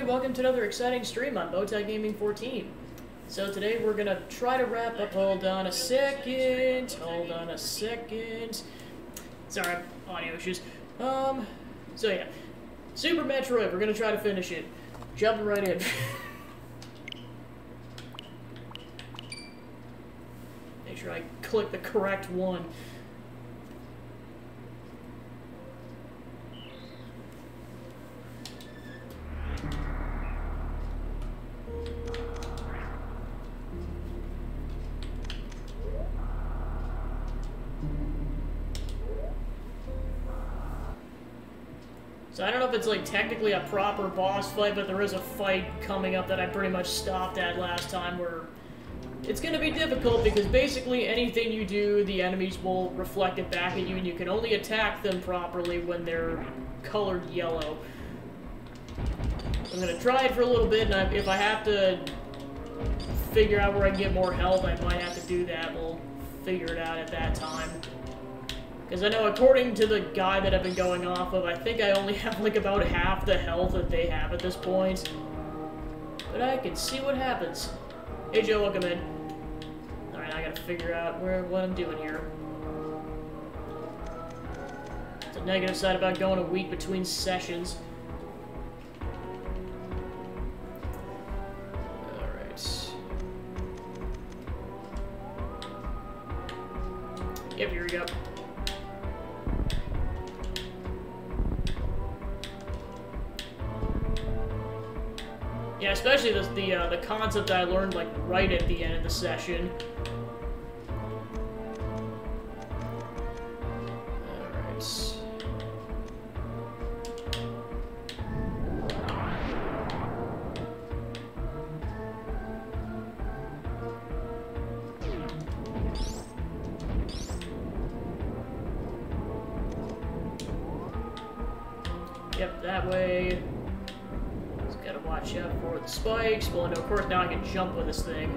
welcome to another exciting stream on Bowtie Gaming 14. So today we're gonna try to wrap up. Hold on a second. Sorry, audio issues. So yeah, Super Metroid. We're gonna try to finish it. Jumping right in. Make sure I click the correct one. So I don't know if it's like technically a proper boss fight, but there is a fight coming up that I pretty much stopped at last time where it's going to be difficult because basically anything you do, the enemies will reflect it back at you, and you can only attack them properly when they're colored yellow. I'm going to try it for a little bit, and if I have to figure out where I can get more health, I might have to do that. We'll figure it out at that time. Because I know, according to the guy that I've been going off of, I think I only have like about half the health that they have at this point. But I can see what happens. Hey Joe, welcome in. Alright, I gotta figure out what I'm doing here. It's a negative side about going a week between sessions. Alright. Yep, here we go. Yeah, especially the concept I learned like right at the end of the session. Alright. Yep, that way. Gotta watch out for the spikes. Well, no, of course, now I can jump with this thing.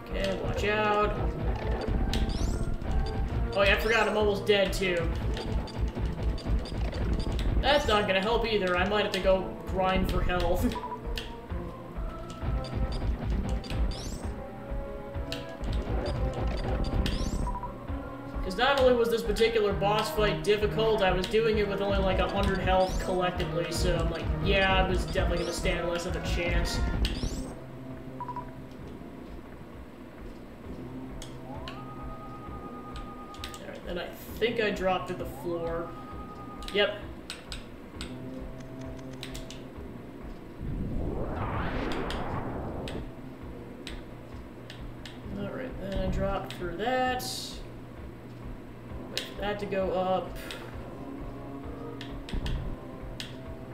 Okay, watch out. Oh yeah, I forgot I'm almost dead, too. That's not gonna help either. I might have to go grind for health. Not only was this particular boss fight difficult, I was doing it with only like 100 health collectively, so I'm like, yeah, I was definitely going to stand less of a chance. Alright, then I think I dropped to the floor. Yep. Alright, then I dropped through that. That to go up.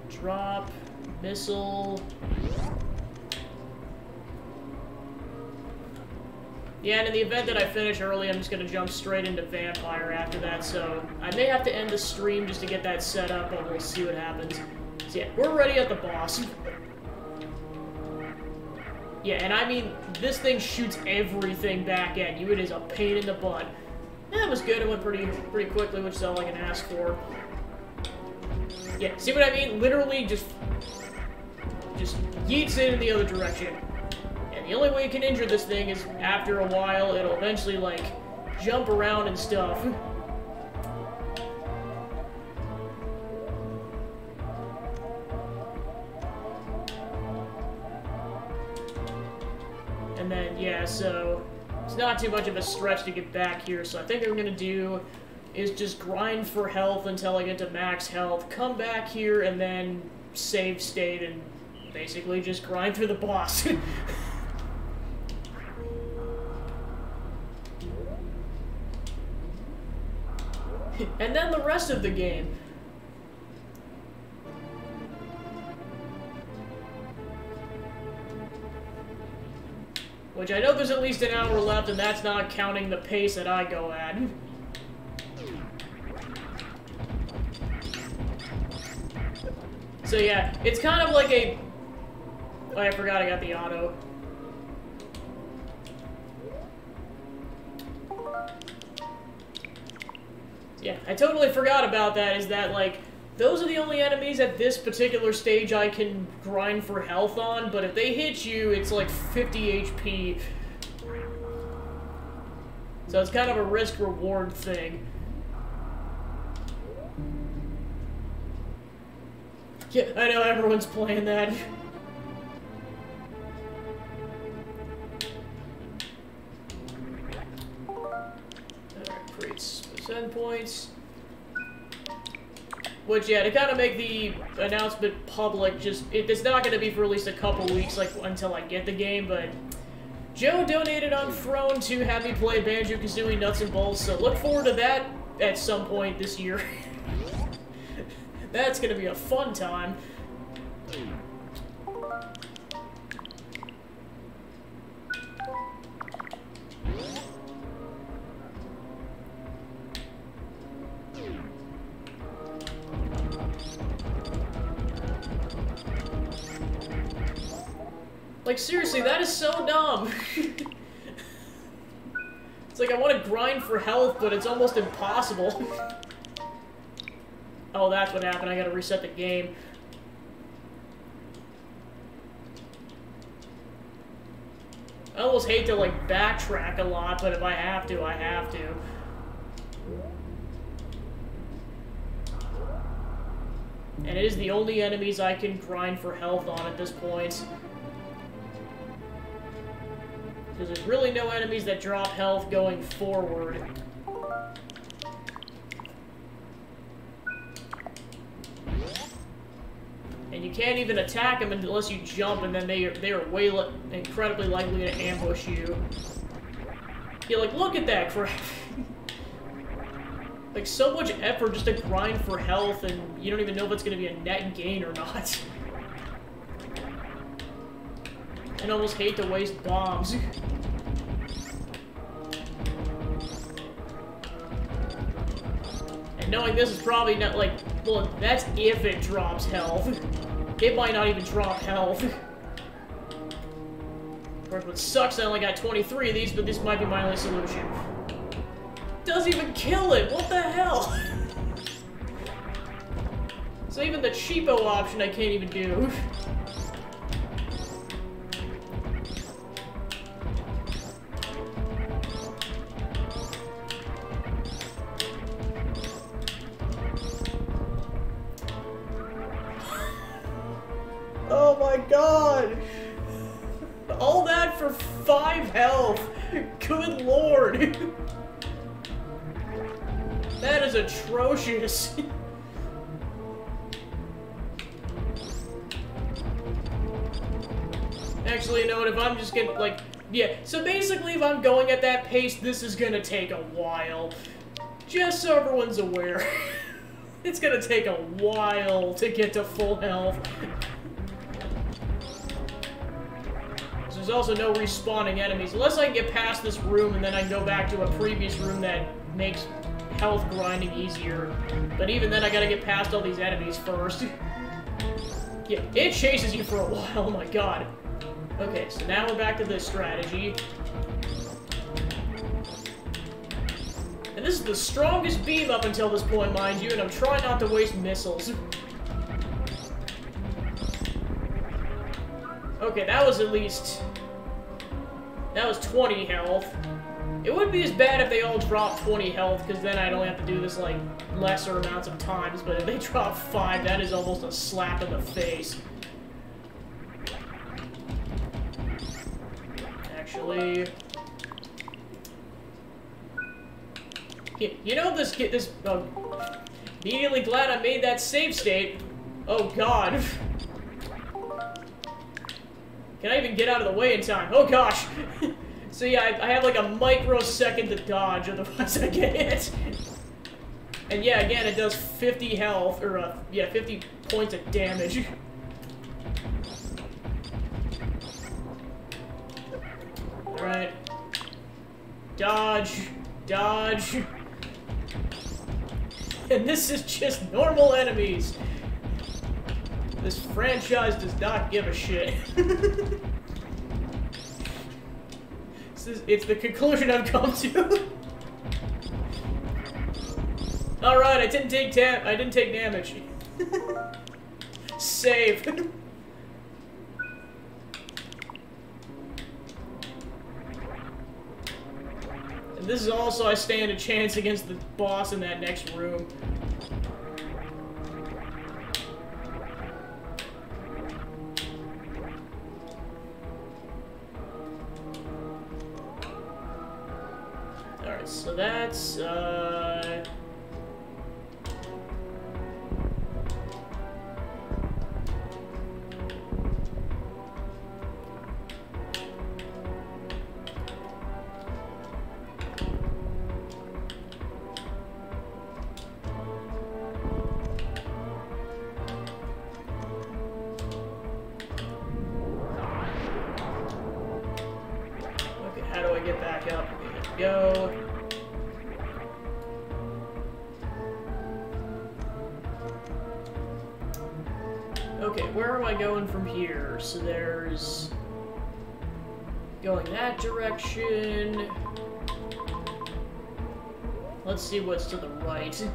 Drop. Missile. Yeah, and in the event that I finish early, I'm just going to jump straight into Vampire after that, so I may have to end the stream just to get that set up, but we'll see what happens. So yeah, we're ready at the boss. Yeah, and I mean, this thing shoots everything back at you. It is a pain in the butt. That was good. It went pretty quickly, which is all I can ask for. Yeah, see what I mean? Literally just yeets it in the other direction. And the only way you can injure this thing is after a while, it'll eventually, like, jump around and stuff. And then, yeah, so it's not too much of a stretch to get back here, so I think what I'm going to do is just grind for health until I get to max health, come back here, and then save state, and basically just grind through the boss. And then the rest of the game. Which I know there's at least an hour left, and that's not counting the pace that I go at. So yeah, it's kind of like a... Oh, I forgot I got the auto. Yeah, I totally forgot about that, is that, like, those are the only enemies at this particular stage I can grind for health on, but if they hit you, it's like 50 HP. So it's kind of a risk-reward thing. Yeah, I know everyone's playing that. Alright, creates percent points. Which, yeah, to kind of make the announcement public, it's not going to be for at least a couple weeks, like, until I get the game, but Joe donated on Throne to have me play Banjo-Kazooie Nuts and Bolts, so look forward to that at some point this year. That's going to be a fun time. Like, seriously, that is so dumb. It's like I want to grind for health, but it's almost impossible. Oh, that's what happened. I gotta reset the game. I almost hate to, like, backtrack a lot, but if I have to, I have to. And it is the only enemies I can grind for health on at this point. Because there's really no enemies that drop health going forward. And you can't even attack them unless you jump, and then they are incredibly likely to ambush you. You're like, look at that crap. Like, so much effort just to grind for health, and you don't even know if it's going to be a net gain or not. And almost hate to waste bombs. And knowing this is probably not, like, well, that's if it drops health. It might not even drop health. Of course, what sucks, I only got 23 of these, but this might be my only solution. Doesn't even kill it! What the hell? So even the cheapo option I can't even do. Oh my god! All that for 5 health! Good lord! That is atrocious! Actually, you know what, if I'm just gonna, like, yeah, so basically if I'm going at that pace, this is gonna take a while. Just so everyone's aware. It's gonna take a while to get to full health. There's also no respawning enemies, unless I can get past this room and then I can go back to a previous room that makes health grinding easier. But even then, I gotta get past all these enemies first. Yeah, it chases you for a while, oh my god. Okay, so now we're back to this strategy. And this is the strongest beam up until this point, mind you, and I'm trying not to waste missiles. Okay, that was at least... that was 20 health. It wouldn't be as bad if they all dropped 20 health, because then I'd only have to do this, like, lesser amounts of times, but if they drop 5, that is almost a slap in the face. Actually... you know this... immediately glad I made that save state. Oh god. Can I even get out of the way in time? Oh gosh! So yeah, I have like a microsecond to dodge, otherwise I get hit. And yeah, again, it does 50 health, or yeah, 50 points of damage. Alright. Dodge. Dodge. And this is just normal enemies. This franchise does not give a shit. It's the conclusion I've come to. Alright, I didn't take damage. Save. And this is also I stand a chance against the boss in that next room. Alright, so that's, how do I get back up? Okay, here we go. Okay, where am I going from here? So there's... going that direction. Let's see what's to the right.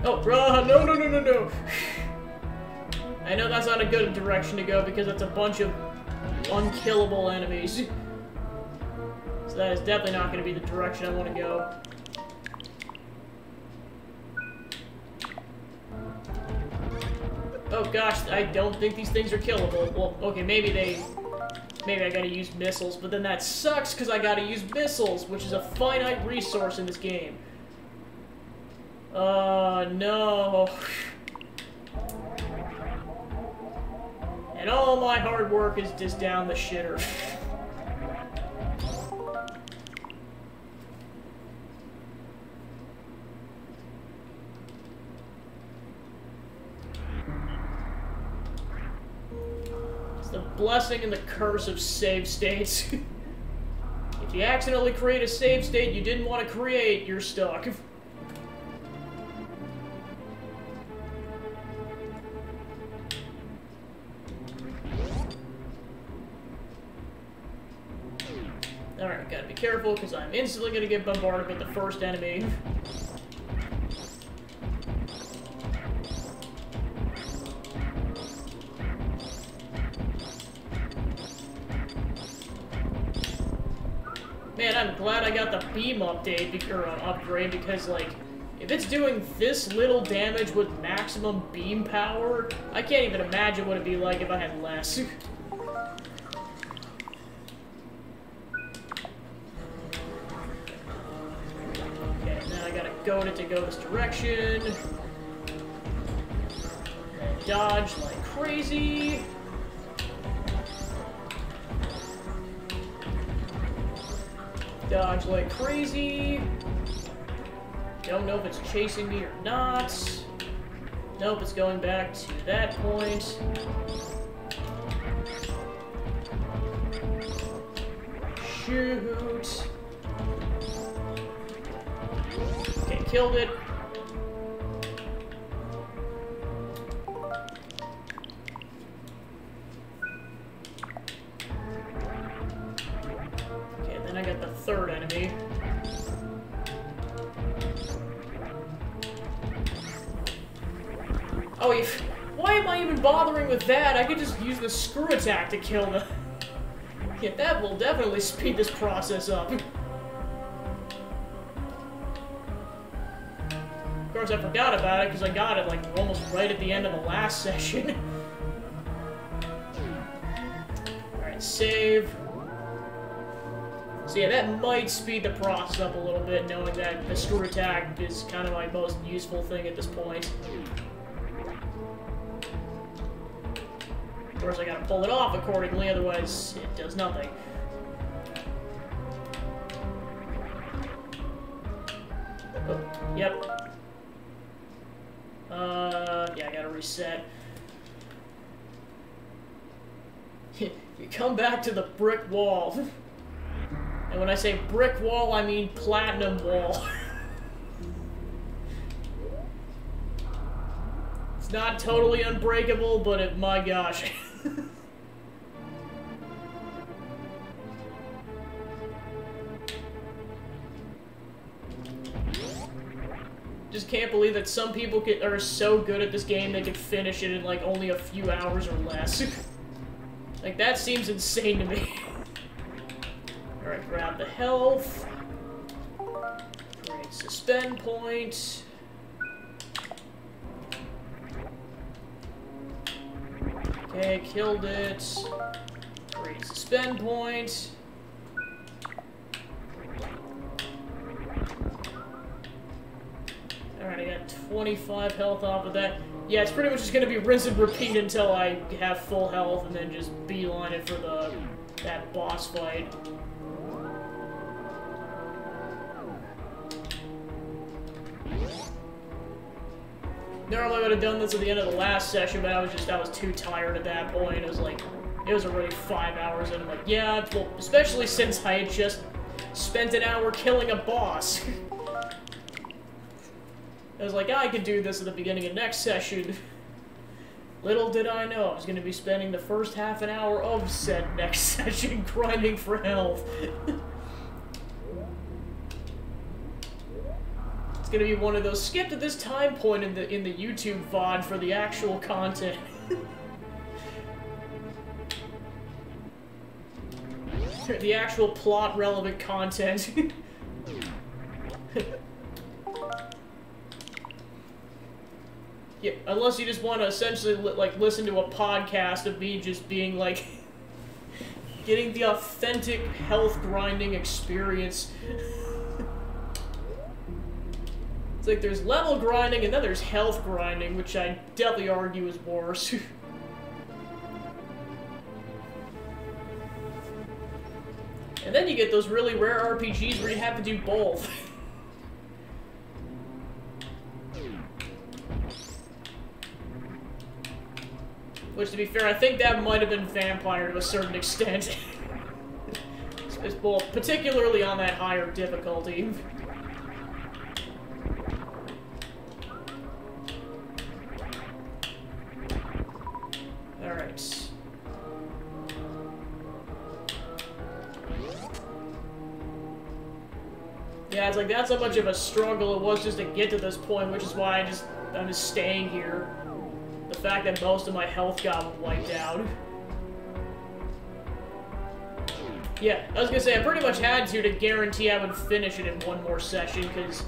Oh, no, no, no, no, no! I know that's not a good direction to go because it's a bunch of unkillable enemies. So that is definitely not going to be the direction I want to go. Oh gosh, I don't think these things are killable. Well, okay, maybe I gotta use missiles, but then that sucks because I gotta use missiles, which is a finite resource in this game. No. And all my hard work is just down the shitter. It's the blessing and the curse of save states. If you accidentally create a save state you didn't want to create, you're stuck. Alright, gotta be careful, because I'm instantly gonna get bombarded with the first enemy. Man, I'm glad I got the beam update, or upgrade, because, like, if it's doing this little damage with maximum beam power, I can't even imagine what it'd be like if I had less. Goad it to go this direction. And dodge like crazy. Dodge like crazy. Don't know if it's chasing me or not. Nope, it's going back to that point. Shoot. Okay, killed it. Okay, then I got the third enemy. Oh, why am I even bothering with that? I could just use the screw attack to kill them. Yeah, that will definitely speed this process up. Of course, I forgot about it because I got it like almost right at the end of the last session. Alright, save. So yeah, that might speed the process up a little bit, knowing that the screw attack is kind of my most useful thing at this point. Of course, I gotta pull it off accordingly, otherwise it does nothing. Oh, yep. Yeah, I gotta reset. You come back to the brick wall. And when I say brick wall, I mean platinum wall. It's not totally unbreakable, but my gosh. just can't believe that some people are so good at this game they can finish it in, like, only a few hours or less. Like, that seems insane to me. Alright, grab the health. Great suspend point. Okay, killed it. Great suspend point. Alright, I got 25 health off of that. Yeah, it's pretty much just gonna be rinse and repeat until I have full health, and then just beeline it for that boss fight. Normally I would have done this at the end of the last session, but I was too tired at that point. It was already 5 hours, and I'm like, yeah, well, especially since I had just spent an hour killing a boss. I was like, I could do this at the beginning of next session. Little did I know I was going to be spending the first half an hour of said next session grinding for health. It's going to be one of those skip to this time point in the YouTube VOD for the actual content. The actual plot relevant content. Yeah, unless you just want to essentially, like, listen to a podcast of me just being, like, getting the authentic health grinding experience. It's like there's level grinding and then there's health grinding, which I definitely argue is worse. And then you get those really rare RPGs where you have to do both. Which, to be fair, I think that might have been Vampire to a certain extent. Well, particularly on that higher difficulty. Alright. Yeah, it's like, that's how much of a struggle it was just to get to this point, which is why I'm just staying here. The fact that most of my health got wiped out. Yeah, I was gonna say, I pretty much had to guarantee I would finish it in one more session, because,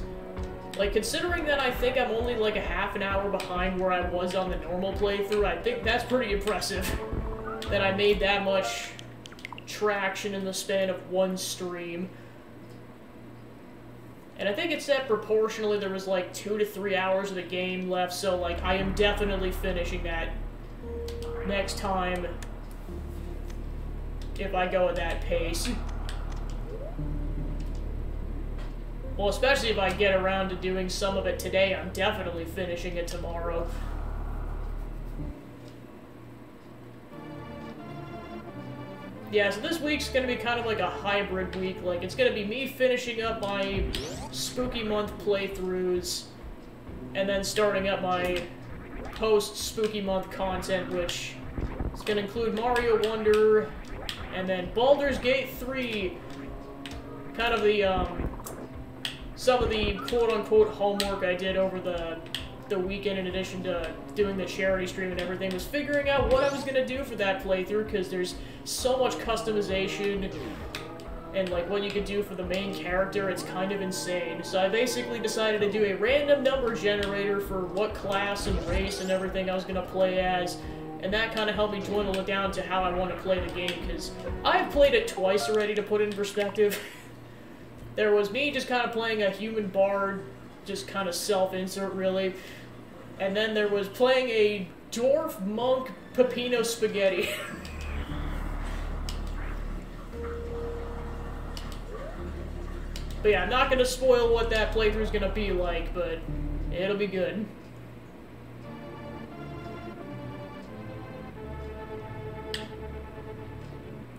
like, considering that I think I'm only, like, a half an hour behind where I was on the normal playthrough, I think that's pretty impressive. That I made that much traction in the span of one stream. And I think it said proportionally there was like 2 to 3 hours of the game left, so like I am definitely finishing that next time if I go at that pace. Well, especially if I get around to doing some of it today, I'm definitely finishing it tomorrow. Yeah, so this week's gonna be kind of like a hybrid week. Like, it's gonna be me finishing up my Spooky Month playthroughs, and then starting up my post-Spooky Month content, which is gonna include Mario Wonder, and then Baldur's Gate 3, kind of the, some of the quote-unquote homework I did over the weekend in addition to doing the charity stream and everything, was figuring out what I was going to do for that playthrough, because there's so much customization and like what you could do for the main character. It's kind of insane. So I basically decided to do a random number generator for what class and race and everything I was going to play as, and that kind of helped me dwindle it down to how I want to play the game, because I've played it twice already, to put it in perspective. There was me just kind of playing a human bard, just kind of self-insert, really. And then there was playing a dwarf monk Peppino Spaghetti. But yeah, I'm not going to spoil what that playthrough is going to be like, but it'll be good.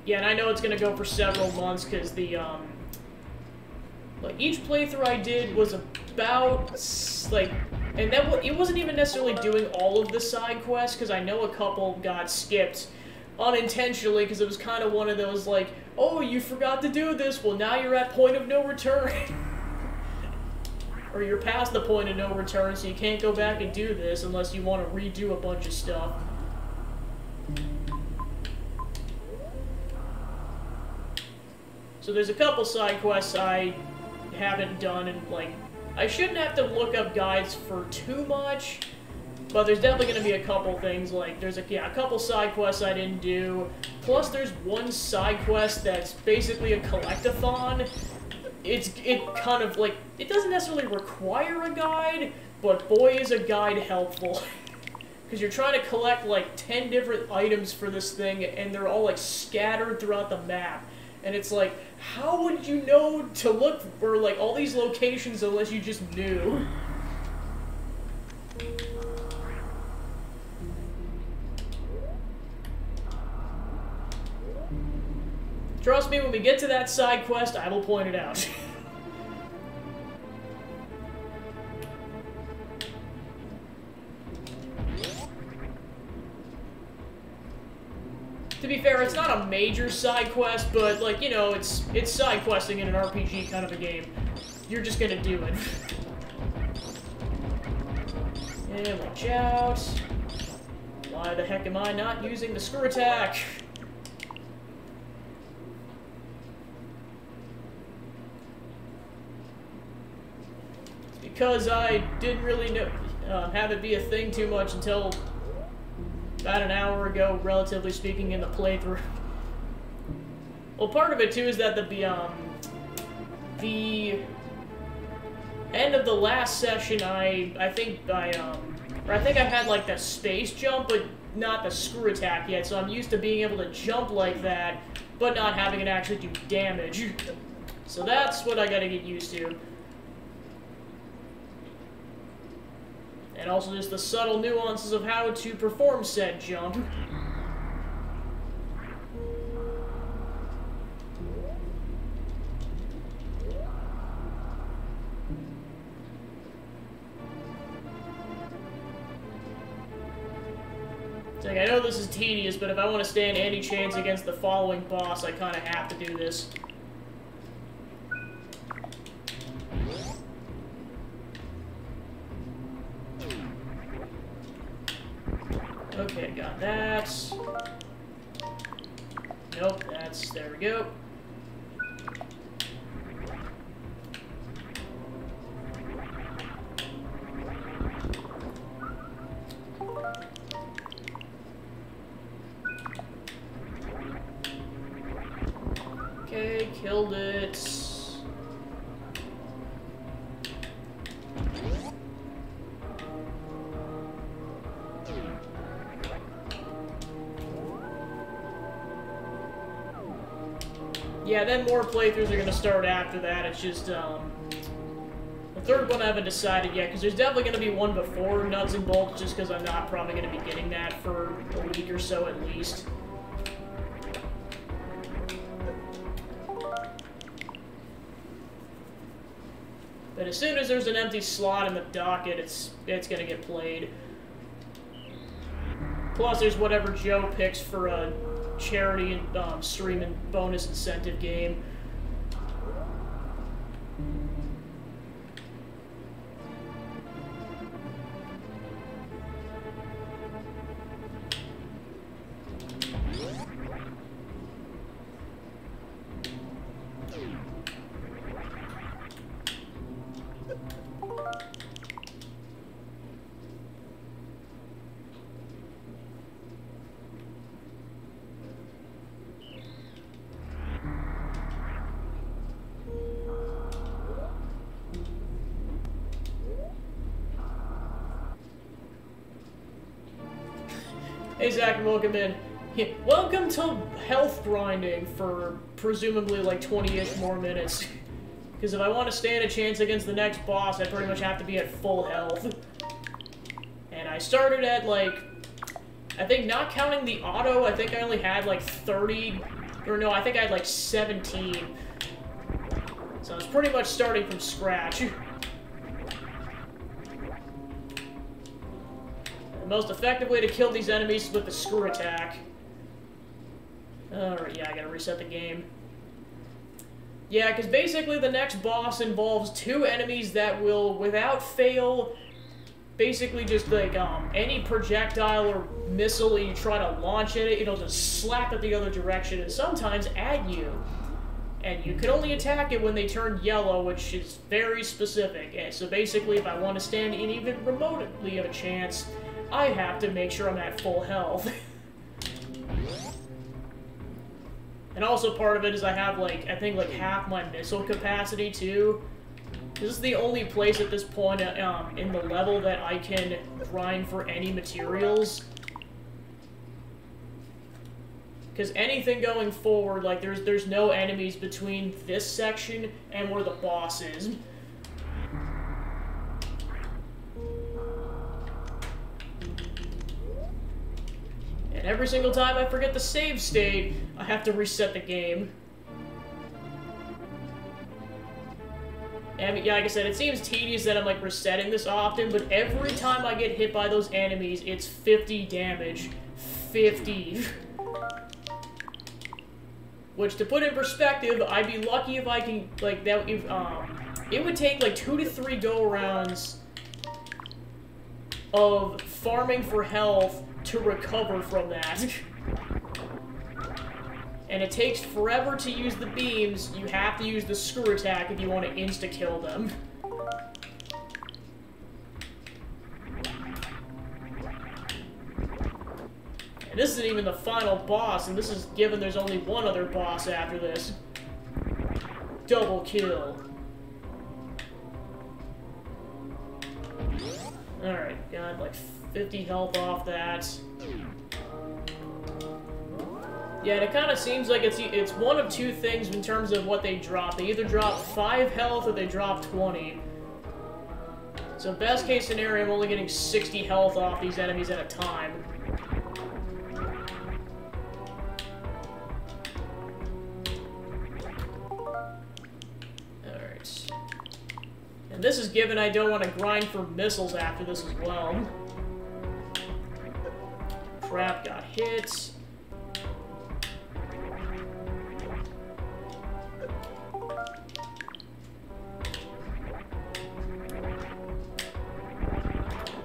Yeah, and I know it's going to go for several months, because the, like, each playthrough I did was about, like, and that it wasn't even necessarily doing all of the side quests, because I know a couple got skipped unintentionally, because it was kind of one of those, like, oh, you forgot to do this, well, now you're at point of no return. or you're past the point of no return, so you can't go back and do this unless you want to redo a bunch of stuff. So there's a couple side quests I haven't done, and, like, I shouldn't have to look up guides for too much, but there's definitely going to be a couple things, like, there's a couple side quests I didn't do, plus there's one side quest that's basically a collectathon. It kind of, like, it doesn't necessarily require a guide, but boy is a guide helpful. Because you're trying to collect, like, 10 different items for this thing, and they're all, like, scattered throughout the map. And it's like, how would you know to look for, like, all these locations unless you just knew? Trust me, when we get to that side quest, I will point it out. To be fair, it's not a major side quest, but, like, you know, it's side questing in an RPG kind of a game. You're just gonna do it. And watch out. Why the heck am I not using the screw attack? It's because I didn't really know, have it be a thing too much until about an hour ago, relatively speaking, in the playthrough. Well, part of it, too, is that the end of the last session, I think I had, like, the space jump, but not the screw attack yet, so I'm used to being able to jump like that, but not having it actually do damage. So that's what I gotta get used to. And also just the subtle nuances of how to perform said jump. It's like, I know this is tedious, but if I want to stand any chance against the following boss, I kind of have to do this. Okay, got that. Nope, there we go. Okay, killed it. Yeah, then more playthroughs are going to start after that. It's just, the third one I haven't decided yet, because there's definitely going to be one before Nuts and Bolts, just because I'm not probably going to be getting that for a week or so at least. But as soon as there's an empty slot in the docket, it's going to get played. Plus, there's whatever Joe picks for a charity and stream and bonus incentive game. Hey Zach, welcome in. Welcome to health grinding for presumably like 20-ish more minutes. Because if I want to stand a chance against the next boss, I pretty much have to be at full health. And I started at like, I think not counting the auto, I think I only had like 30, or no, I think I had like 17. So I was pretty much starting from scratch. The most effective way to kill these enemies is with the screw attack. Alright, yeah, I gotta reset the game. Yeah, because basically the next boss involves two enemies that will, without fail, basically just like, any projectile or missile that you try to launch at it, it'll just slap it the other direction and sometimes at you. And you can only attack it when they turn yellow, which is very specific. And so basically, if I want to stand in even remotely of a chance, I have to make sure I'm at full health. And also part of it is I have, like, I think, like, half my missile capacity, too. This is the only place at this point in the level that I can grind for any materials. Because anything going forward, like, there's no enemies between this section and where the boss is. And every single time I forget the save state, I have to reset the game. And yeah, like I said, it seems tedious that I'm, like, resetting this often, but every time I get hit by those enemies, it's 50 damage. 50. Which, to put in perspective, I'd be lucky if I can, like, that, if, it would take, like, 2 to 3 go-arounds of farming for health to recover from that. And it takes forever to use the beams. You have to use the screw attack if you want to insta-kill them. And this isn't even the final boss, and this is given there's only one other boss after this. Double kill. Alright, got like 50 health off that. Yeah, and it kind of seems like it's one of two things in terms of what they drop. They either drop 5 health or they drop 20. So best case scenario, I'm only getting 60 health off these enemies at a time. Alright. And this is given I don't want to grind for missiles after this as well. Crap, got hit.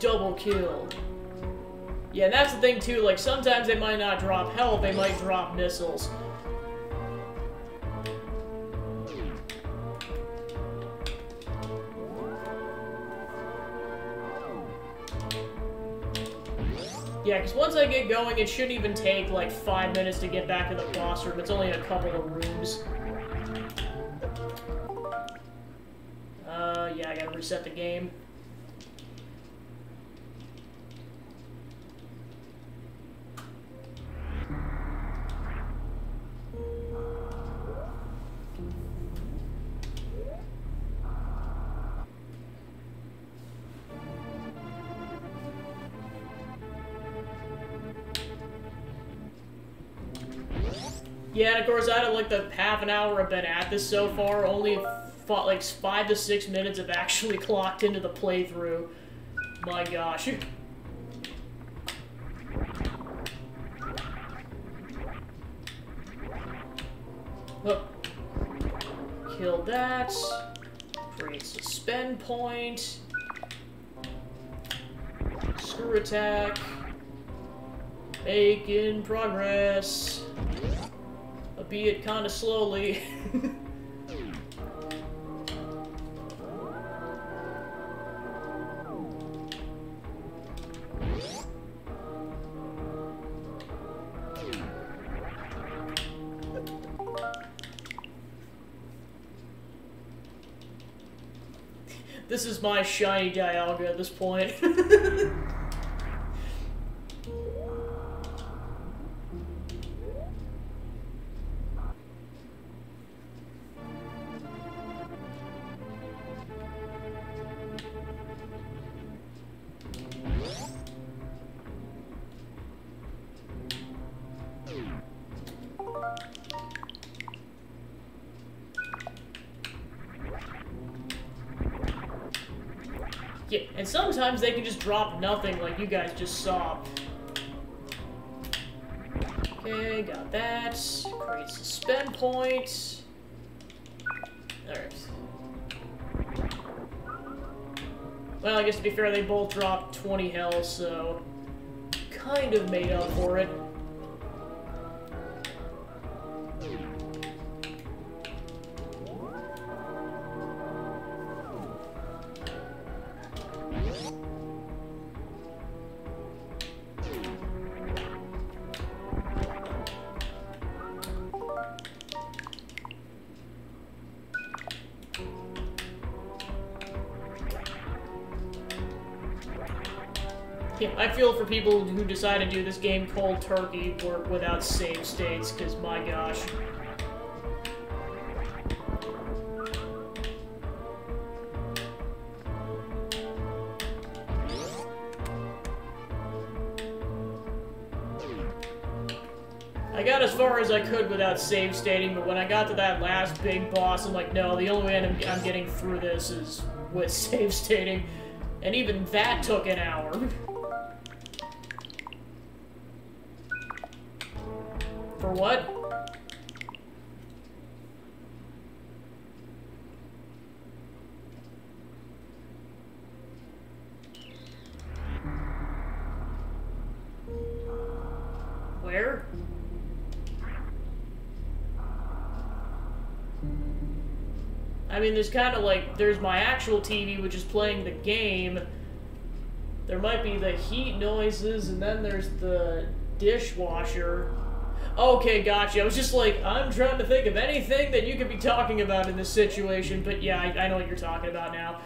Double kill. Yeah, that's the thing too, like, sometimes they might not drop health, they might drop missiles. Yeah, because once I get going, it shouldn't even take, like, 5 minutes to get back to the boss room. It's only a couple of rooms. Yeah, I gotta reset the game. Yeah, and of course, out of like the half an hour I've been at this so far, only fought like 5 to 6 minutes have actually clocked into the playthrough. My gosh. Oh. Kill that. Create suspend point. Screw attack. Making progress. Albeit kind of slowly. This is my shiny Dialga at this point. Yeah, and sometimes they can just drop nothing like you guys just saw. Okay, got that. Create suspend point. Alright. Well, I guess to be fair, they both dropped 20 health, so... kind of made up for it. Yeah, I feel for people who decide to do this game cold turkey or without save states, because my gosh. I got as far as I could without save stating, but when I got to that last big boss, I'm like, no, the only way I'm getting through this is with save stating. And even that took an hour. For what? Where? I mean, there's kind of like, there's my actual TV, which is playing the game. There might be the heat noises, and then there's the dishwasher. Okay, gotcha. I was just like, I'm trying to think of anything that you could be talking about in this situation, but yeah, I know what you're talking about now.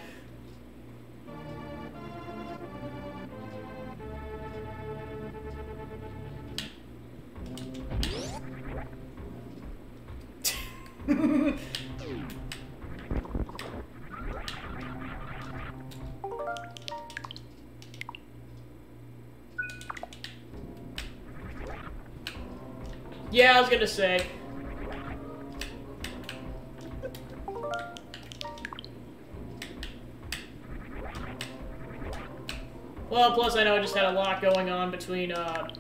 Yeah, I was gonna say. Well, plus I know I just had a lot going on between the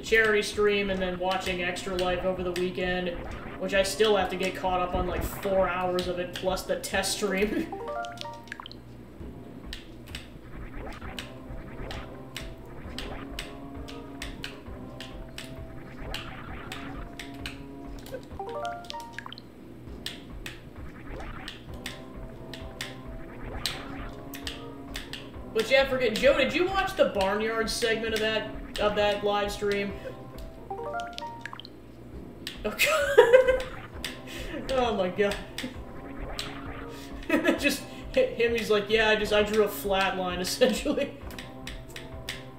charity stream and then watching Extra Life over the weekend, which I still have to get caught up on like 4 hours of it, plus the test stream. But yeah, forget Joe. Did you watch the Barnyard segment of that live stream? Okay. Oh my god. Just him. He's like, yeah, I drew a flat line essentially.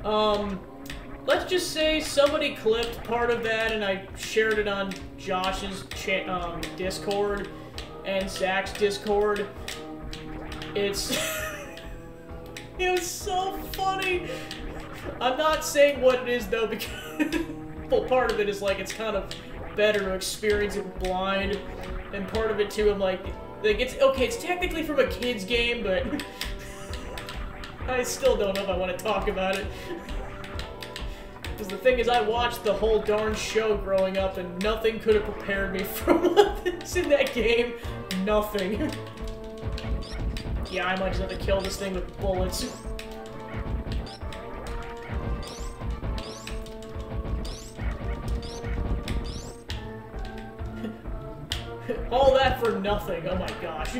Let's just say somebody clipped part of that and I shared it on Josh's Discord and Zach's Discord. It's. It was so funny! I'm not saying what it is, though, because well, part of it is, like, it's kind of better to experience it blind, and part of it, too, I'm like it's, okay, it's technically from a kid's game, but I still don't know if I want to talk about it. Because the thing is, I watched the whole darn show growing up, and nothing could have prepared me from what's in that game. Nothing. Yeah, I might just have to kill this thing with bullets. All that for nothing, oh my gosh.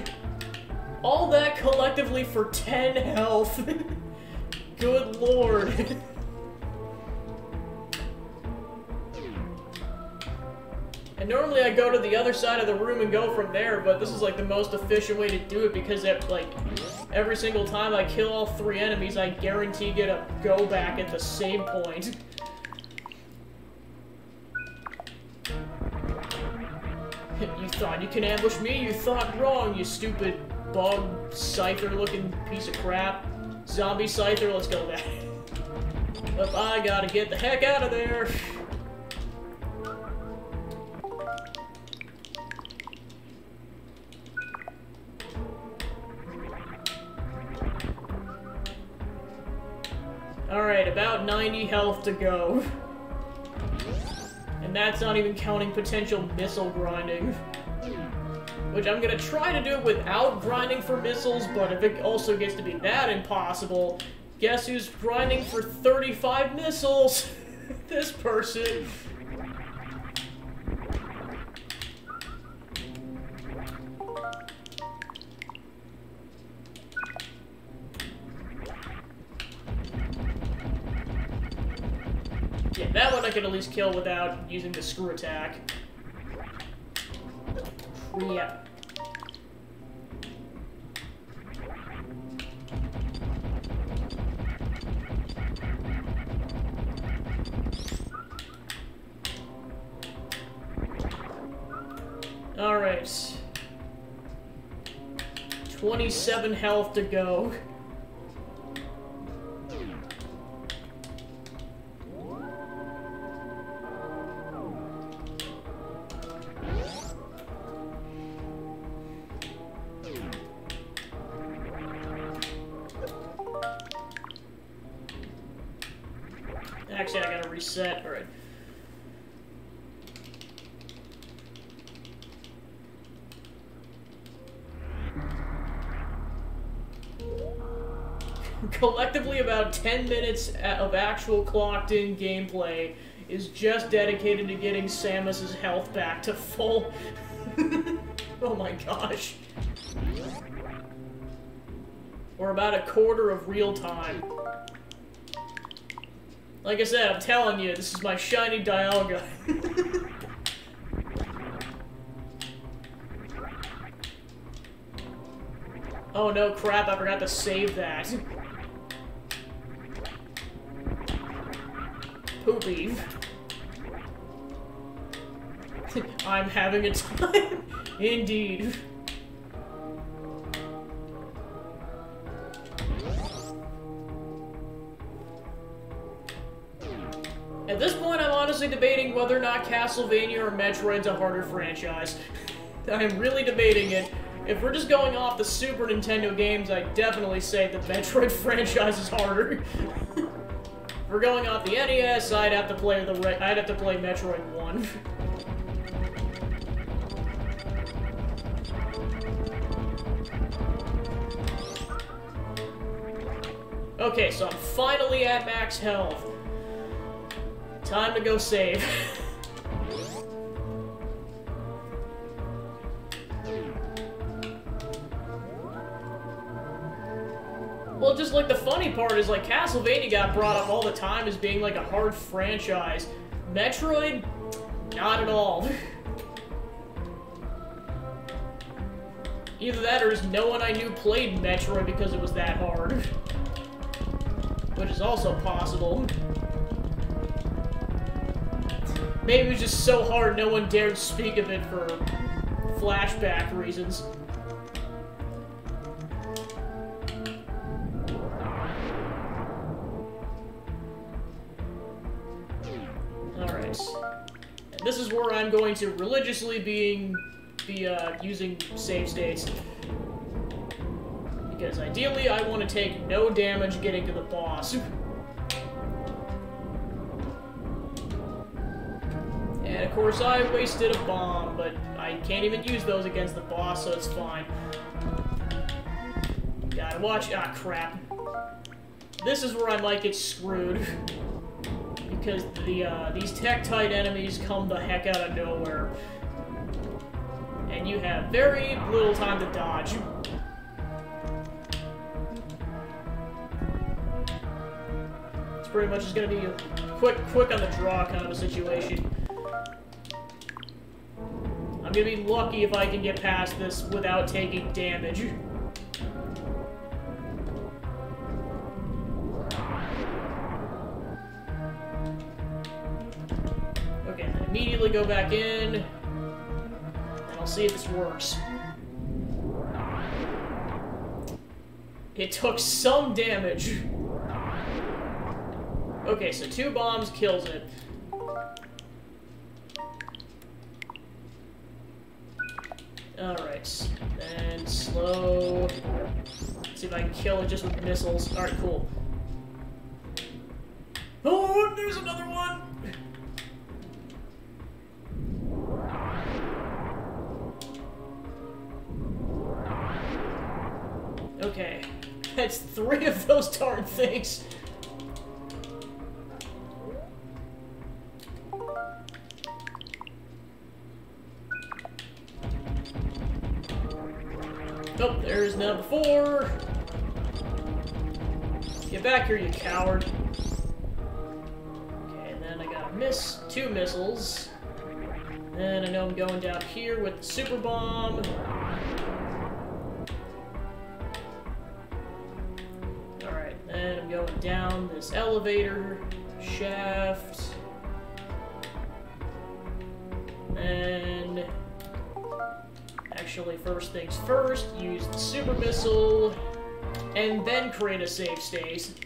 All that collectively for 10 health. Good lord. And normally I go to the other side of the room and go from there, but this is like the most efficient way to do it because like every single time I kill all 3 enemies, I guarantee get a go back at the same point. You thought you can ambush me? You thought wrong, you stupid bug scyther looking piece of crap. Zombie scyther, let's go back. But I gotta get the heck out of there. Alright, about 90 health to go. And that's not even counting potential missile grinding. Which I'm gonna try to do without grinding for missiles, but if it also gets to be that impossible, guess who's grinding for 35 missiles? This person. Yeah, that one I can at least kill without using the screw attack. Yeah. Alright. 27 health to go. Actually, I gotta reset. Alright. Collectively, about 10 minutes of actual clocked-in gameplay is just dedicated to getting Samus's health back to full. Oh my gosh. Or about a quarter of real time. Like I said, I'm telling you, this is my shiny Dialga. Oh no, crap, I forgot to save that. Poopy. I'm having a time. Indeed. At this point, I'm honestly debating whether or not Castlevania or Metroid's a harder franchise. I'm really debating it. If we're just going off the Super Nintendo games, I'd definitely say the Metroid franchise is harder. If we're going off the NES, I'd have to play Metroid 1. Okay, so I'm finally at max health. Time to go save. Well, just like the funny part is like Castlevania got brought up all the time as being like a hard franchise. Metroid, not at all. Either that or just no one I knew played Metroid because it was that hard. Which is also possible. Maybe it was just so hard no one dared speak of it for flashback reasons. Alright. And this is where I'm going to religiously be using save states. Because ideally I want to take no damage getting to the boss. And of course I wasted a bomb, but I can't even use those against the boss, so it's fine. Gotta watch— ah, crap. This is where I might get screwed. Because these Tektite enemies come the heck out of nowhere. And you have very little time to dodge. It's pretty much just gonna be a quick on the draw kind of a situation. I'm gonna be lucky if I can get past this without taking damage. Okay, then immediately go back in, and I'll see if this works. It took some damage. Okay, so 2 bombs kills it. Alright, then slow. Let's see if I can kill it just with missiles. Alright, cool. Oh, there's another one! Okay. That's 3 of those darn things. Oh, there's number 4. Get back here, you coward. Okay, and then I gotta miss 2 missiles. Then I know I'm going down here with the super bomb. Alright, then I'm going down this elevator shaft. And actually, first things first, use the super missile, and then create a save state.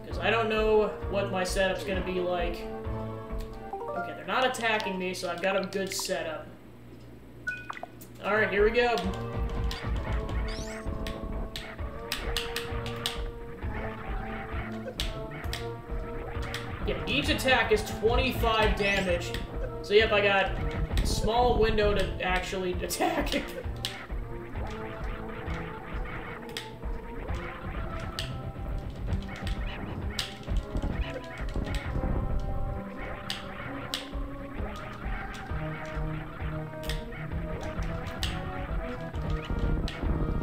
Because I don't know what my setup's gonna be like. Okay, they're not attacking me, so I've got a good setup. Alright, here we go. Yeah, each attack is 25 damage. So yep, I got a small window to actually attack.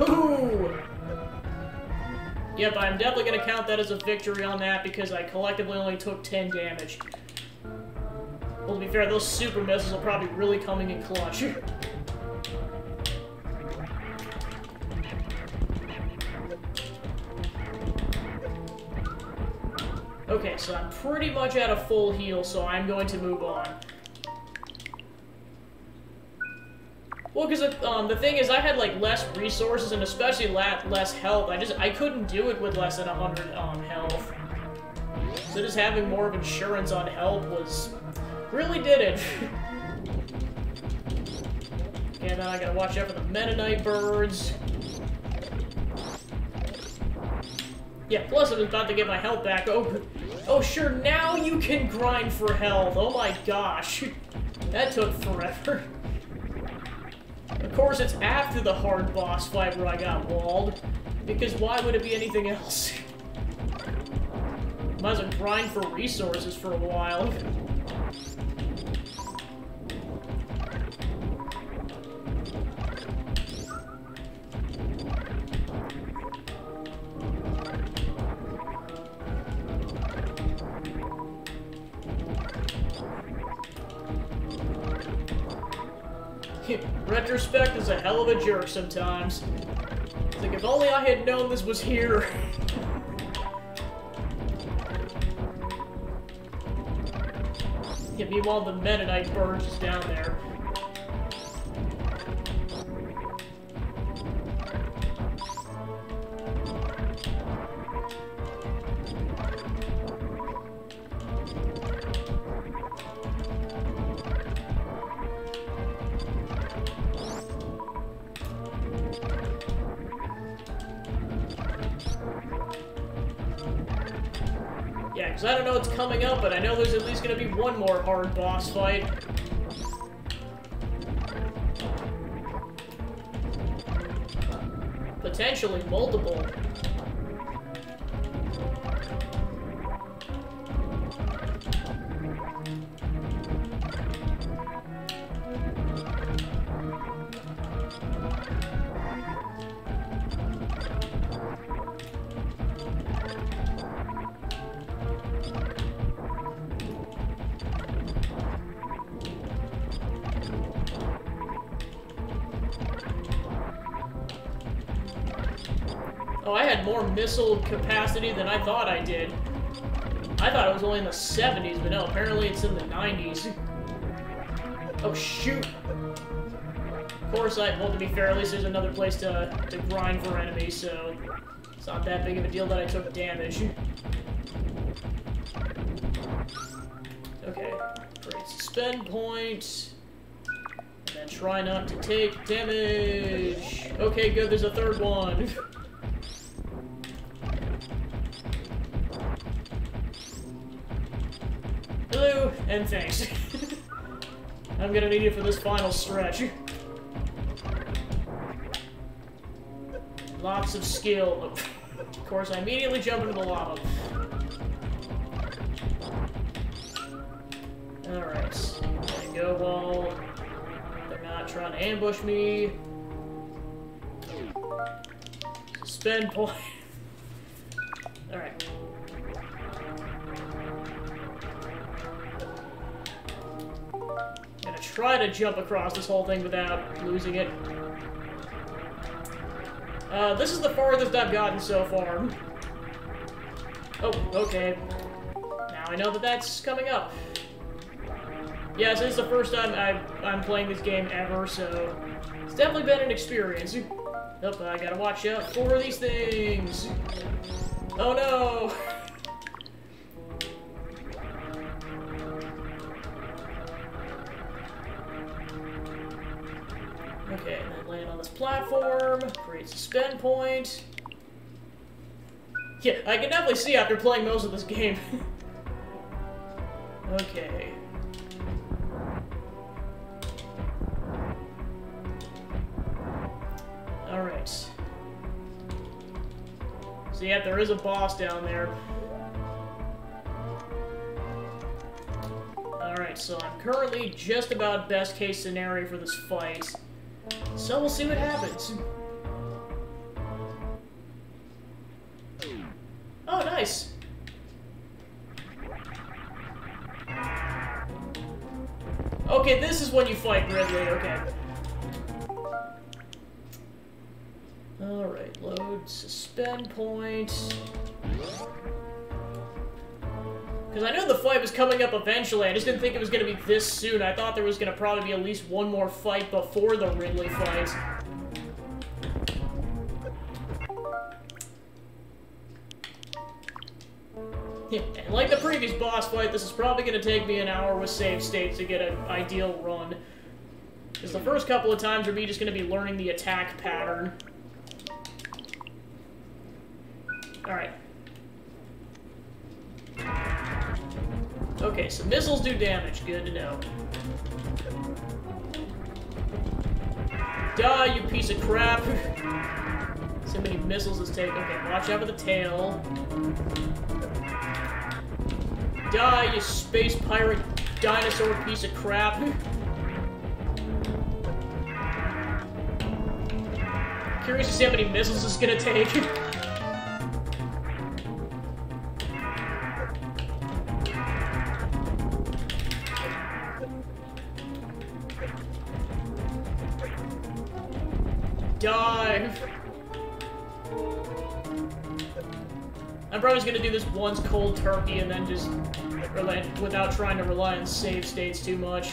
Ooh! Yep, I'm definitely going to count that as a victory on that because I collectively only took 10 damage. Well, to be fair, those super missiles are probably really coming in clutch. Okay, so I'm pretty much at a full heal, so I'm going to move on. Well, because the thing is, I had, like, less resources and especially less health. I couldn't do it with less than 100 health. So just having more of insurance on health was... really did it. Okay, now I gotta watch out for the Meta Knight birds. Yeah, plus I was about to get my health back. Oh, sure, now you can grind for health. Oh my gosh. That took forever. Of course, it's after the hard boss fight where I got walled. Because why would it be anything else? Might as well grind for resources for a while. Retrospect is a hell of a jerk sometimes. It's like, if only I had known this was here. Yeah, meanwhile, the Meta Knight bird is down there. Yeah, because I don't know what's coming up, but I know there's at least going to be one more hard boss fight. Potentially multiple. Oh, I had more missile capacity than I thought I did. I thought it was only in the 70s, but no, apparently it's in the 90s. Oh, shoot! Of course, well, to be fair, at least there's another place to grind for enemies, so it's not that big of a deal that I took damage. Okay, great. Suspend point. And then try not to take damage. Okay, good, there's a third one. Hello, and thanks. I'm gonna need you for this final stretch. Lots of skill. Of course, I immediately jump into the lava. Alright. There you go, while they're not trying to ambush me. Suspend point. Alright. Gonna try to jump across this whole thing without losing it. This is the farthest I've gotten so far. Oh, okay. Now I know that that's coming up. Yeah, this is the first time I'm playing this game ever, so it's definitely been an experience. Oh, I gotta watch out for these things. Oh no! Okay, and then land on this platform, create suspend point. Yeah, I can definitely see after playing most of this game. Okay. Alright. So yeah, there is a boss down there. Alright, so I'm currently just about best case scenario for this fight. So we'll see what happens. Oh, nice! Okay, this is when you fight Ridley, okay. Alright, load suspend point. Because I knew the fight was coming up eventually, I just didn't think it was going to be this soon. I thought there was going to probably be at least one more fight before the Ridley fight. Yeah, and like the previous boss fight, this is probably going to take me an hour with save states to get an ideal run. Because the first couple of times are me just going to be learning the attack pattern. Alright. Okay, so missiles do damage. Good to know. Die, you piece of crap! So many missiles this take. Okay, watch out for the tail. Die, you space pirate dinosaur piece of crap! Curious to see how many missiles it's gonna take. Die! I'm probably just gonna do this once cold turkey and then just without trying to rely on save states too much.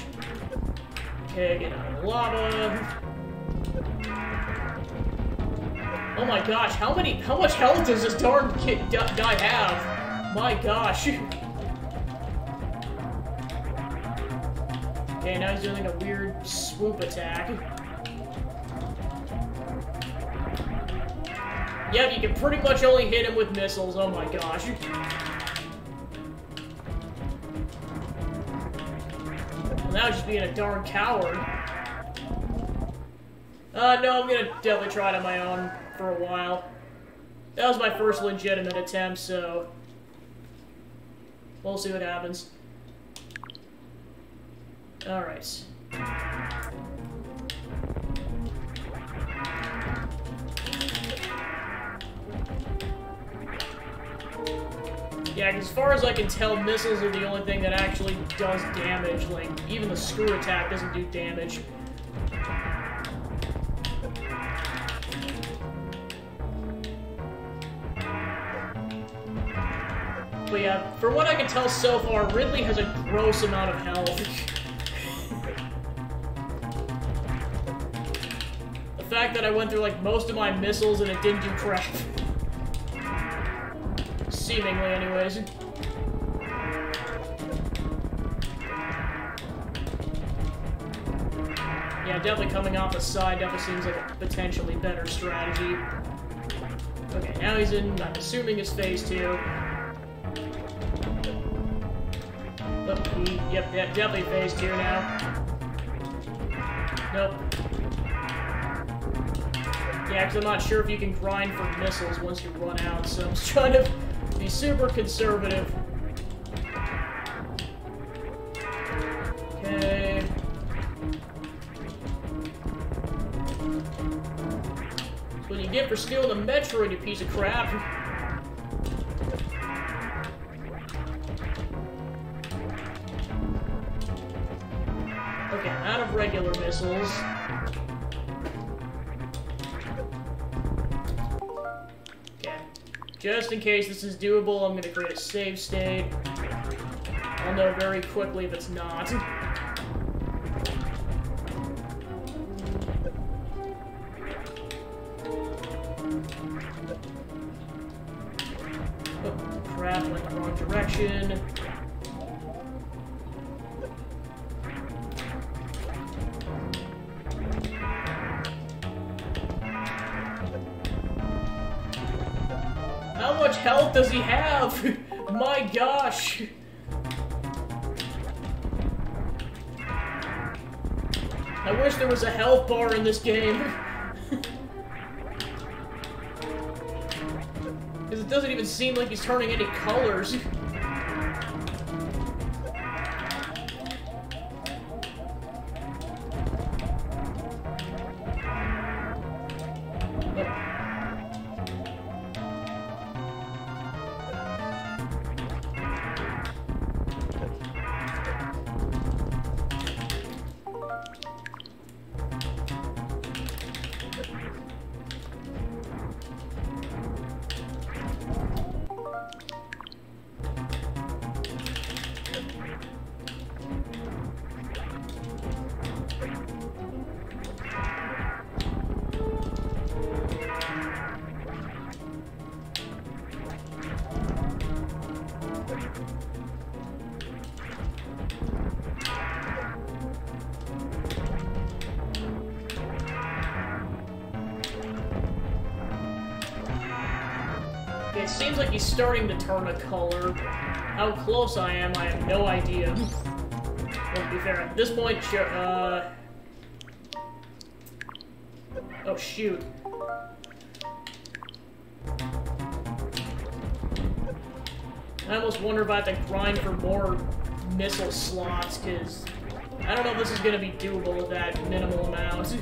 Okay, get out of the lava. Oh my gosh, how much health does this darn guy have? My gosh. Okay, now he's doing like a weird swoop attack. Yep, you can pretty much only hit him with missiles, oh my gosh. Well, now he's just being a darn coward. No, I'm gonna definitely try it on my own for a while. That was my first legitimate attempt, so we'll see what happens. Alright. Yeah, as far as I can tell, missiles are the only thing that actually does damage. Like, even the screw attack doesn't do damage. But yeah, from what I can tell so far, Ridley has a gross amount of health. The fact that I went through, like, most of my missiles and it didn't do crap. Seemingly, anyways. Yeah, definitely coming off the side definitely seems like a potentially better strategy. Okay, now he's in, I'm assuming it's phase 2. Yep, definitely phase 2 now. Nope. Yeah, because I'm not sure if you can grind for missiles once you run out, so I'm just trying to be super conservative. Okay. That's what you get for stealing the Metroid, you piece of crap. Okay, I'm out of regular missiles. Okay. Just in case this is doable, I'm gonna create a save state. I'll know very quickly if it's not. Oh, crap, went the wrong direction. How much health does he have? My gosh! I wish there was a health bar in this game. Because it doesn't even seem like he's turning any colors. It seems like he's starting to turn a color. How close I am, I have no idea. Well, to be fair, at this point, sure, oh, shoot. I almost wonder if I have to grind for more missile slots, because I don't know if this is going to be doable with that minimal amount.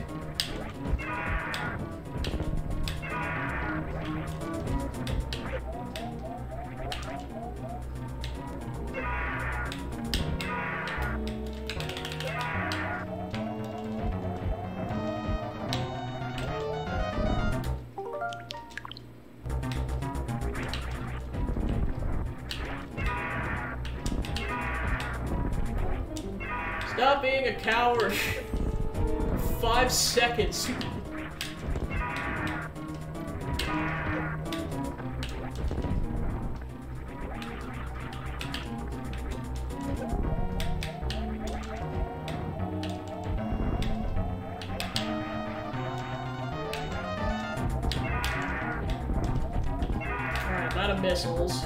Stop being a coward for 5 seconds. Alright, I'm out of missiles.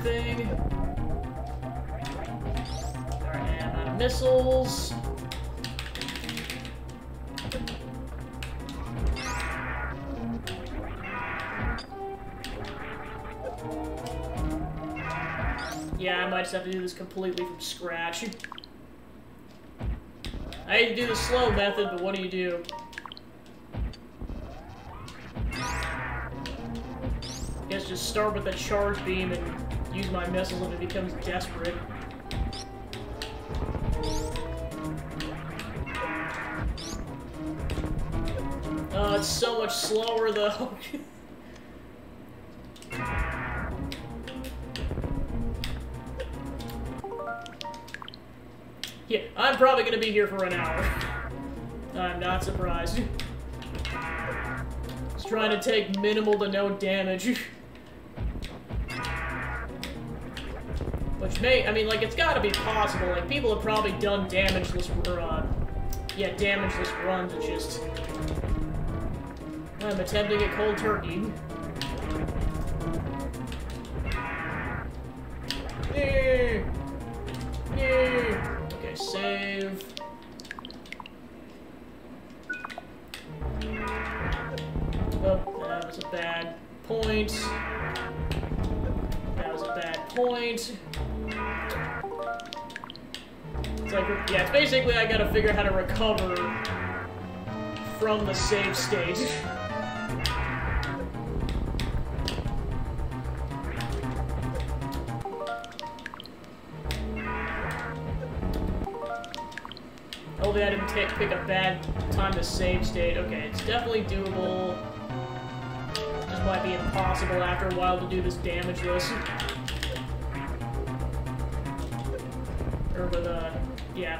Thing. Alright, I'm out of missiles. Yeah, I might just have to do this completely from scratch. I hate to do the slow method, but what do you do? I guess just start with a charge beam and use my missiles if it becomes desperate. It's so much slower, though. Yeah, I'm probably gonna be here for an hour. I'm not surprised. Just trying to take minimal to no damage. Which may, I mean, like, it's gotta be possible. Like, people have probably done damageless, or, yeah, damageless runs. It's just... I'm attempting a cold turkey. Yeah. Yeah. Okay, save. Oh, that was a bad point. That was a bad point. It's like, yeah, it's basically I gotta figure out how to recover from the save state. Hopefully I didn't pick a bad time to save state. Okay, it's definitely doable. Just might be impossible after a while to do this damageless. Or with yeah.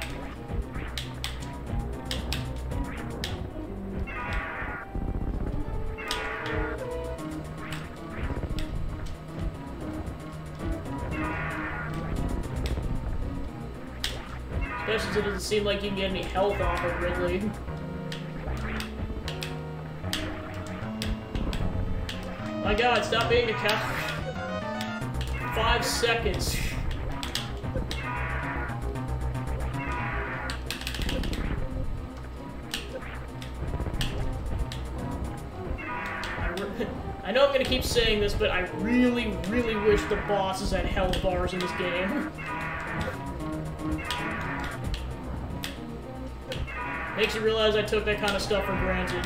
Especially since it doesn't seem like you can get any health off of Ridley. My god, stop being a coward. 5 seconds. I know I'm gonna keep saying this, but I really, really wish the bosses had health bars in this game. Makes you realize I took that kind of stuff for granted.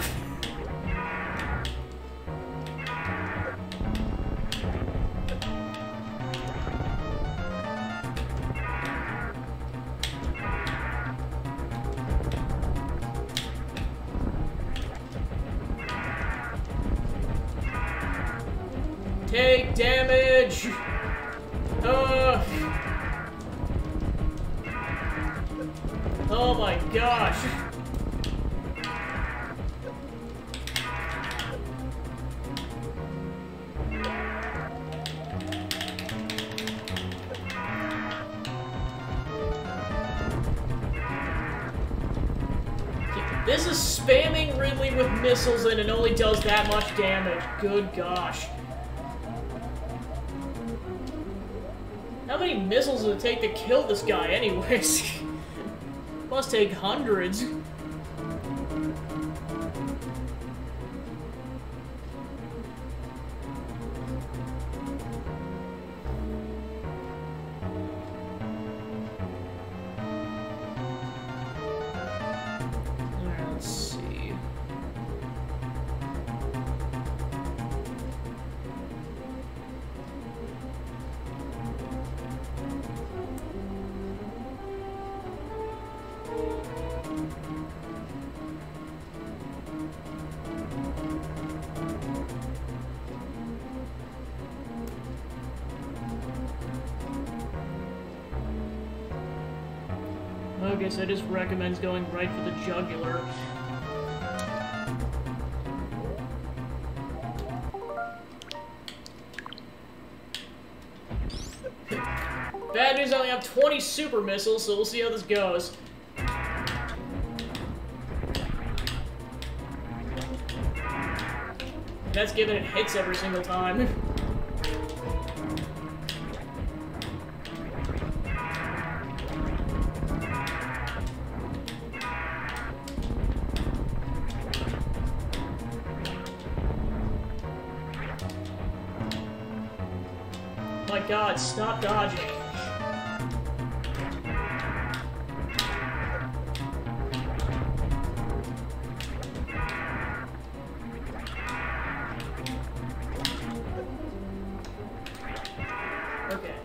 Take damage! Oh my gosh! This is spamming Ridley with missiles and it only does that much damage. Good gosh. How many missiles does it take to kill this guy anyways? Must take hundreds. Alright, let's see. Okay, so it just recommends going right for the jugular. Bad news, I only have 20 super missiles, so we'll see how this goes. That's given it hits every single time. My god, stop dodging.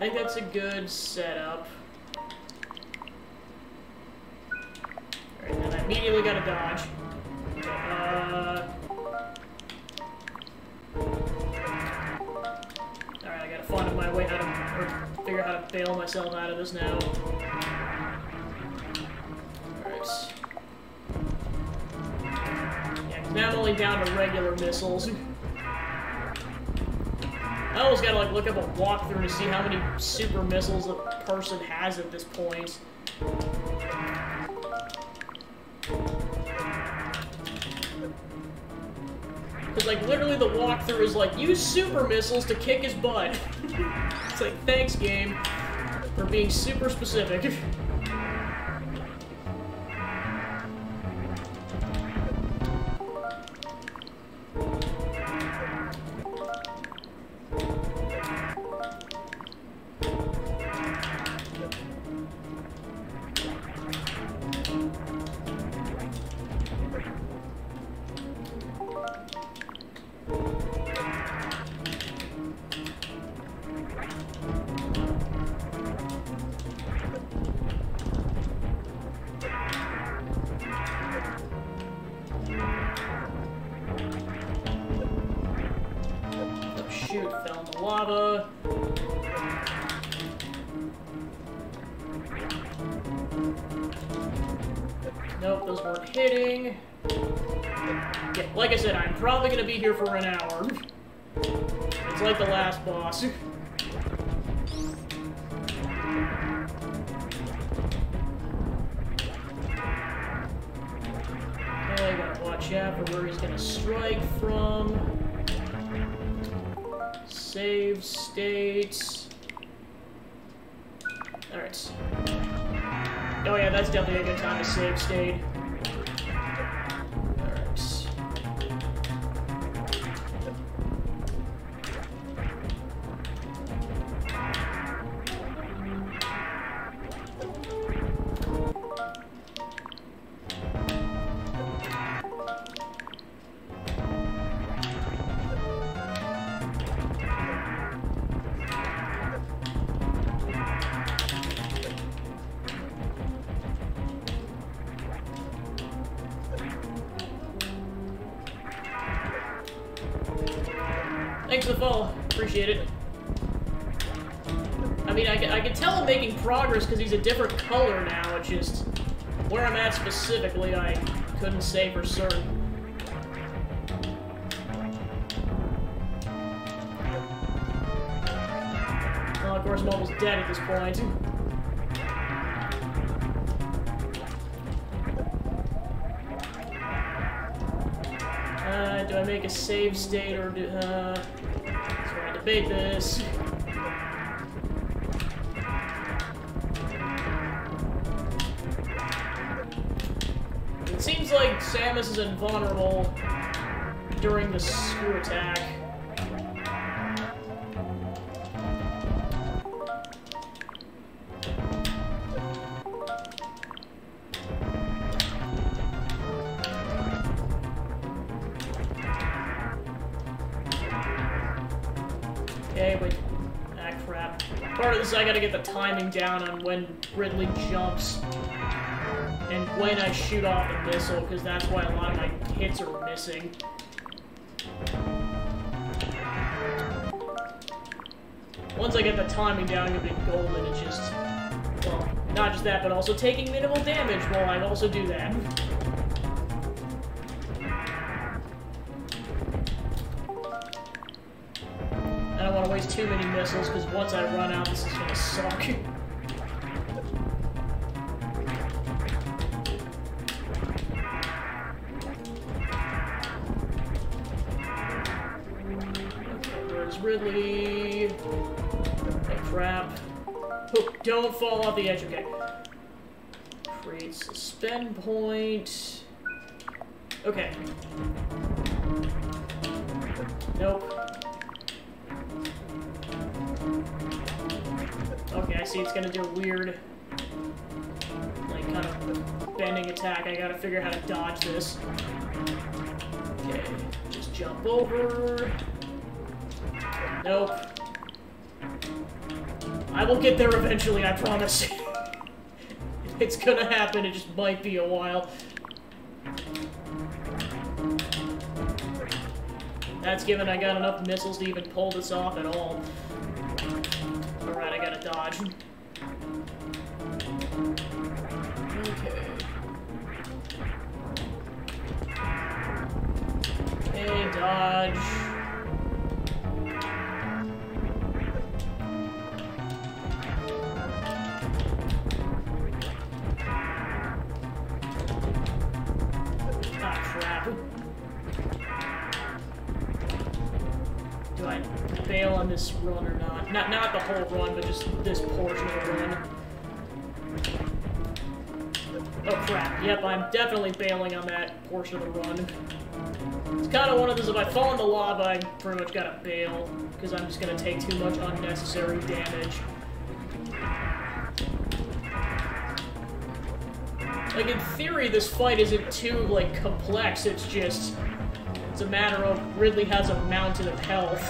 think that's a good setup. Alright, then I immediately gotta dodge. Okay, alright, I gotta find my way how to, or figure out how to bail myself out of this now. Alright. Yeah, 'cause now I'm only down to regular missiles. I always gotta, like, look up a walkthrough to see how many super missiles a person has at this point. Because, like, literally the walkthrough is like, use super missiles to kick his butt. It's like, thanks, game, for being super specific. Shoot, fell in the lava. Nope, those weren't hitting. Yeah, like I said, I'm probably gonna be here for an hour. It's like the last boss. Okay, I gotta watch out for where he's gonna strike from. Save states. Alright. Oh yeah, that's definitely a good time to save state. Alright. Thanks for the follow. Appreciate it. I mean, I can tell I'm making progress because he's a different color now. It's just where I'm at specifically, I couldn't say for certain. Well, of course, I'm almost dead at this point. Do I make a save state or do, so I debate this. It seems like Samus is invulnerable during the screw attack. Okay, but crap. Part of this, I gotta get the timing down on when Ridley jumps and when I shoot off the missile, because that's why a lot of my hits are missing. Once I get the timing down, it'll be golden. It's just, well, not just that, but also taking minimal damage while I also do that. I don't want to waste too many missiles, because once I run out, this is gonna suck. Okay, where's Ridley? Oh, crap. Oh, don't fall off the edge, okay. Create suspend point. Okay. Nope. Okay, I see it's gonna do a weird, like, kind of bending attack. I gotta figure out how to dodge this. Okay, just jump over. Nope. I will get there eventually, I promise. It's gonna happen, it just might be a while. That's given I got enough missiles to even pull this off at all. Alright, I gotta dodge. Okay. Okay, dodge. Ah, crap. Do I bail on this run or not? Not the whole run, but just this portion of the run. Oh crap, yep, I'm definitely bailing on that portion of the run. It's kind of one of those, if I fall in the lava, I pretty much gotta bail, because I'm just gonna take too much unnecessary damage. Like, in theory, this fight isn't too, like, complex, it's just... It's a matter of Ridley has a mountain of health.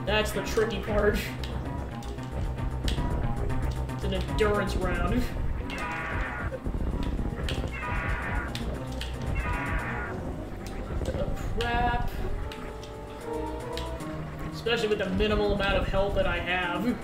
That's the tricky part. It's an endurance round. Crap. Especially with the minimal amount of health that I have.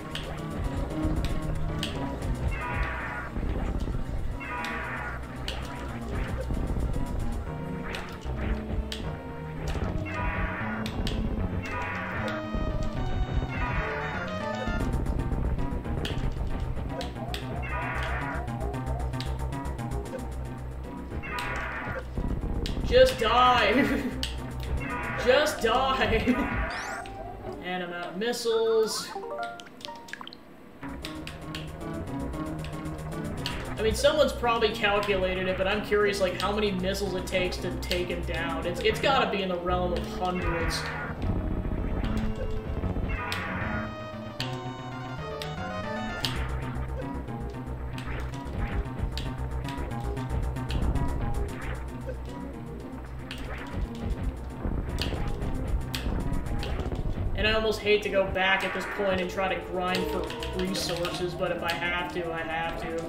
Just die! Just die! And I'm out of missiles. I mean, someone's probably calculated it, but I'm curious, like, how many missiles it takes to take him down. It's gotta be in the realm of hundreds. And I almost hate to go back at this point and try to grind for resources, but if I have to, I have to.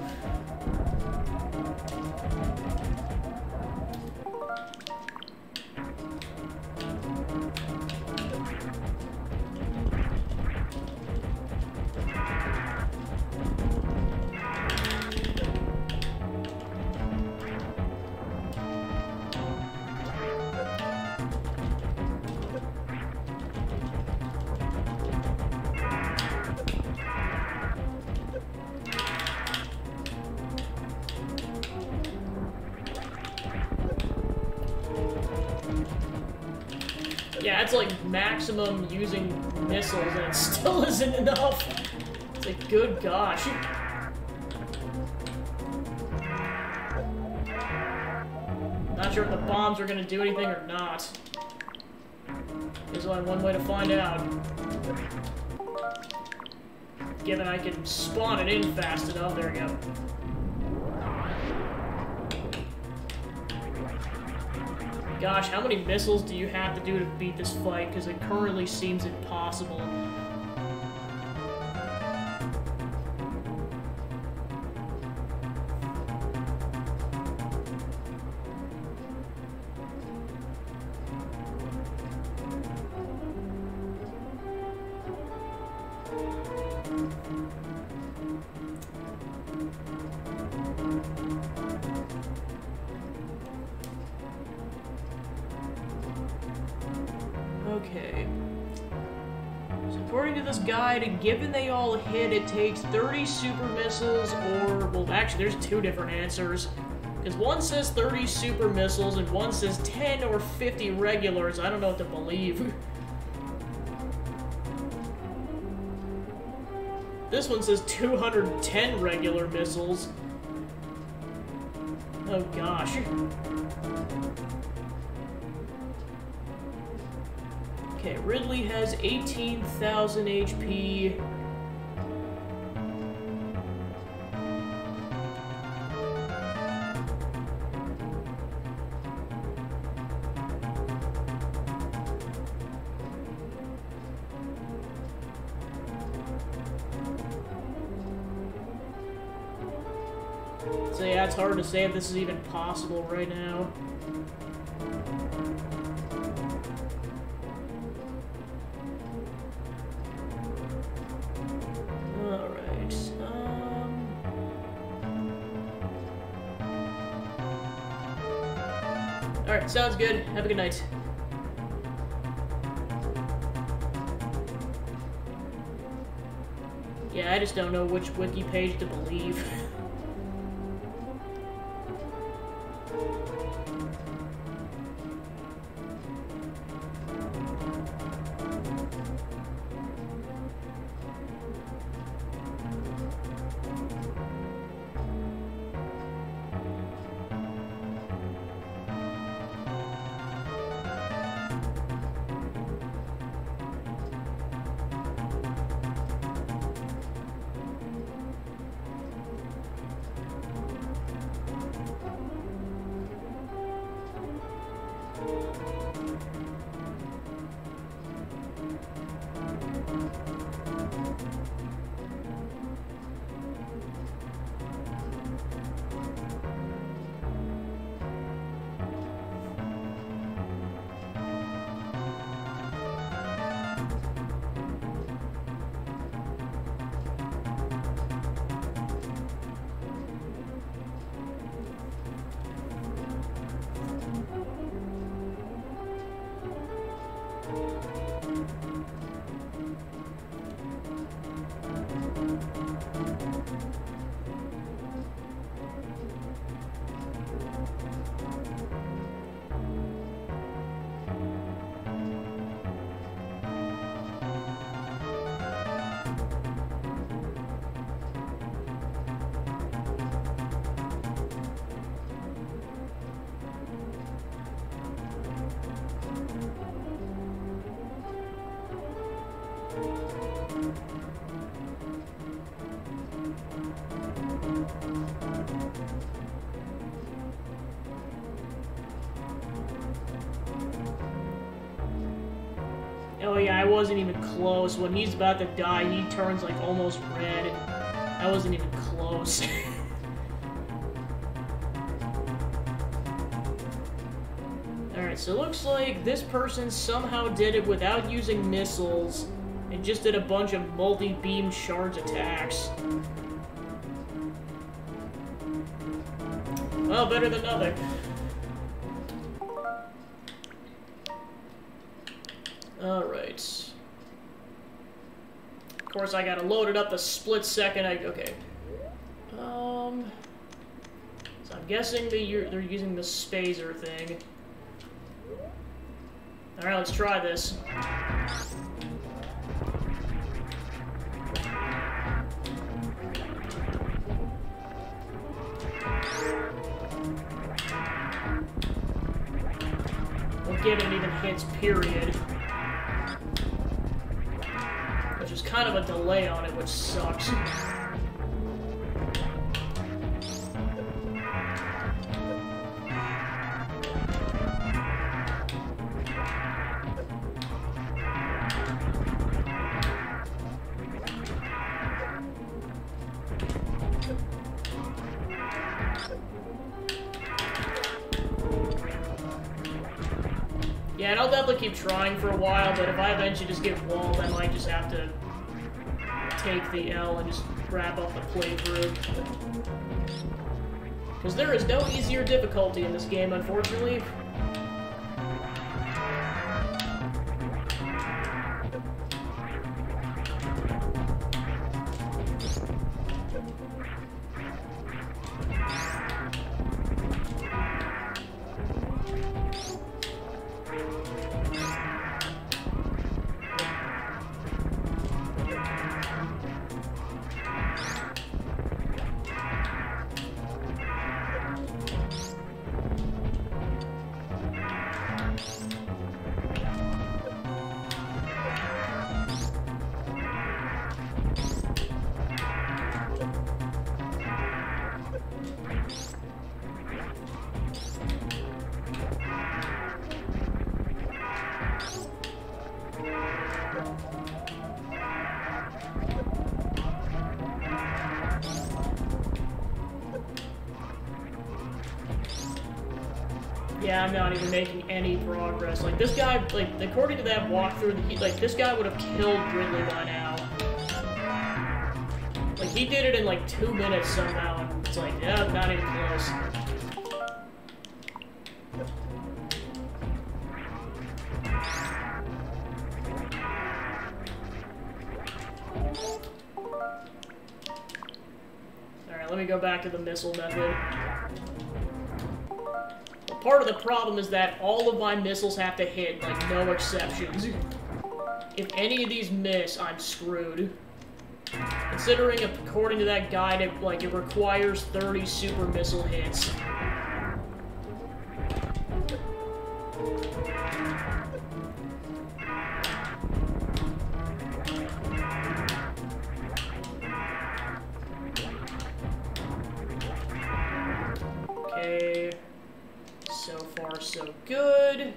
Yeah, it's like maximum using missiles and it still isn't enough. It's like, good gosh. Not sure if the bombs are gonna do anything or not. There's only one way to find out. Given I can spawn it in fast enough, there we go. Gosh, how many missiles do you have to do to beat this fight? Because it currently seems impossible. Okay. So according to this guide, given they all hit, it takes 30 super missiles or... Well, actually, there's two different answers. Because one says 30 super missiles and one says 10 or 50 regulars. I don't know what to believe. This one says 210 regular missiles. Oh gosh. Okay, Ridley has 18,000 HP. So yeah, it's hard to say if this is even possible right now. Alright, Alright, sounds good. Have a good night. Yeah, I just don't know which wiki page to believe. Oh yeah, I wasn't even close. When he's about to die, he turns like almost red. I wasn't even close. Alright, so it looks like this person somehow did it without using missiles and just did a bunch of multi-beam charge attacks. Well, better than nothing. Alright. Of course, I gotta load it up the split second okay. So I'm guessing they're using the spazer thing. Alright, let's try this. We'll give it even hits, period. Which is kind of a delay on it, which sucks. Yeah, and I'll definitely keep trying for a while, but if I eventually just get walled, I might just have to take the L and just wrap up the playthrough. Because there is no easier difficulty in this game, unfortunately. Yeah, I'm not even making any progress. Like, this guy, like, according to that walkthrough, like, this guy would have killed Ridley by now. Like, he did it in, like, 2 minutes somehow, and it's like, yeah, not even close. Alright, let me go back to the missile method. Part of the problem is that all of my missiles have to hit, like, no exceptions. If any of these miss, I'm screwed. Considering, according to that guide, it requires 30 super missile hits. Okay. So far, so good.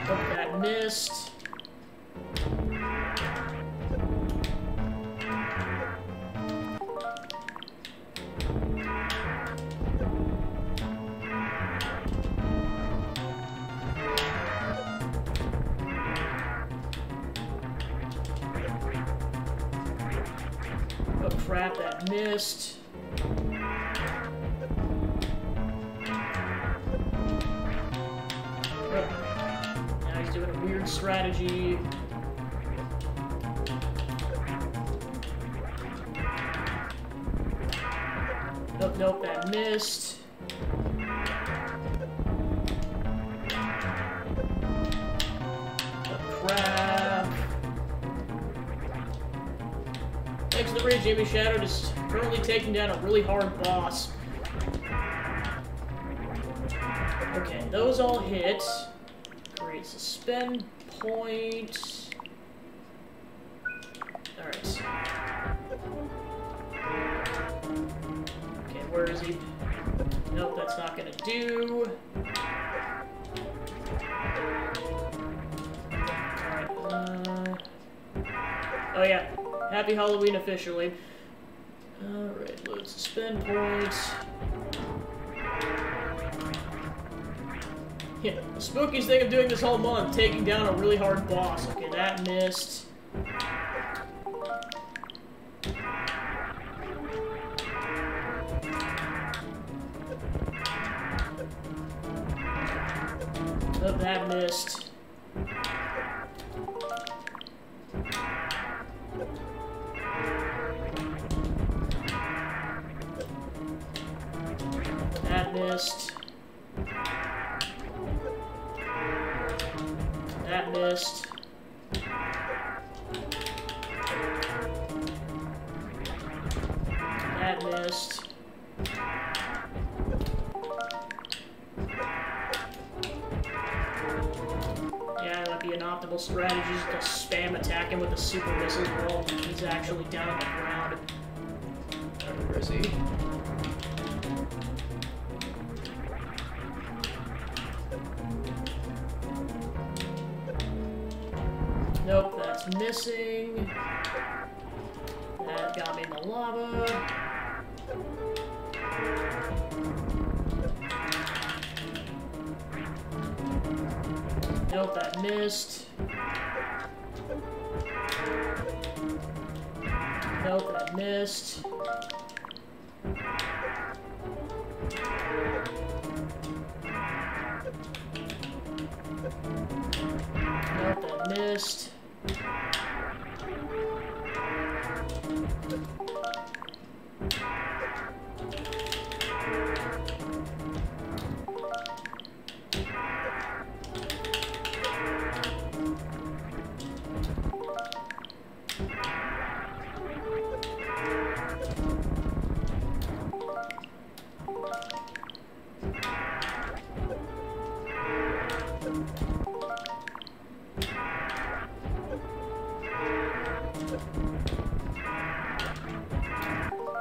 Oh, that missed. Oh crap, that missed. Oh. Now he's doing a weird strategy. Oh, nope, that missed. Oh crap. Thanks to the raid, Jimmy Shadow is currently taking down a really hard boss. Okay, those all hit. Create suspend point. Alright. Okay, where is he? Nope, that's not gonna do. Alright, oh yeah. Happy Halloween officially. Alright, load suspend points. Yeah, the spookiest thing I'm doing this whole month, taking down a really hard boss. Okay, that missed. Oh, that missed. That missed. That missed. That missed. Yeah, that'd be an optimal strategy to spam attack him with the super missiles while he's actually down on the ground. Where is he? Nope, that's missing. That got me in the lava. Nope, that missed. Nope, that missed. Nope, that missed.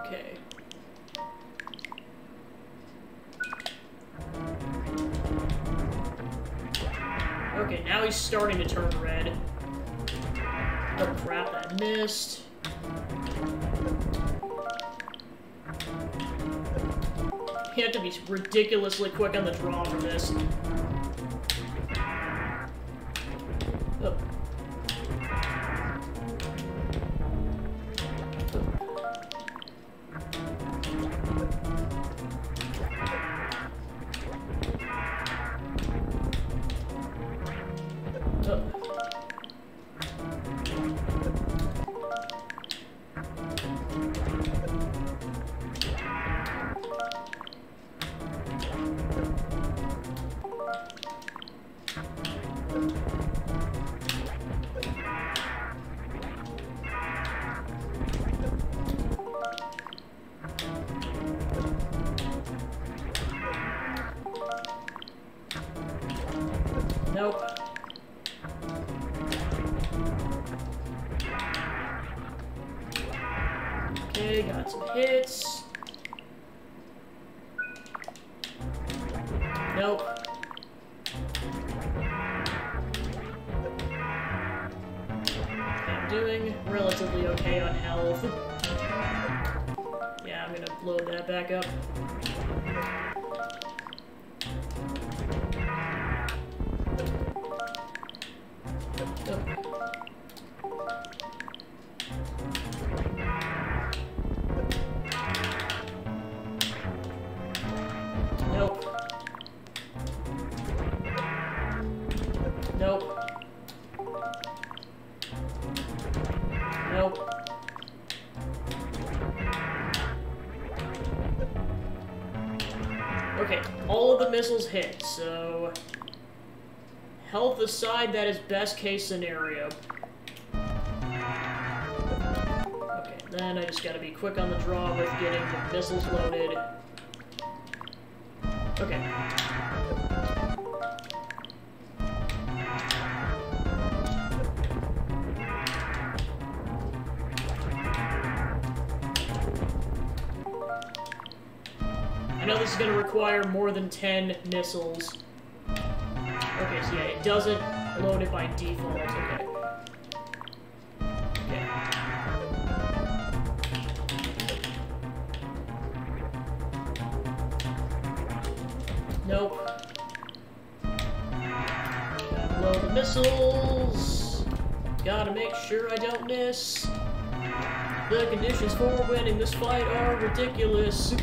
Okay. Okay, now he's starting to turn red. Oh crap, that missed. have to be ridiculously quick on the draw for this. Oh. Nope. Okay, got some hits. Nope. I'm doing relatively okay on health. Yeah, I'm gonna load that back up. Nope. Nope. Nope. Okay, all of the missiles hit, so... Health aside, that is best case scenario. Okay, then I just gotta be quick on the draw with getting the missiles loaded. Okay. I know this is going to require more than 10 missiles. Okay, so yeah, it doesn't load it by default. Okay. Okay. Nope. Gotta load the missiles. Gotta make sure I don't miss. The conditions for winning this fight are ridiculous.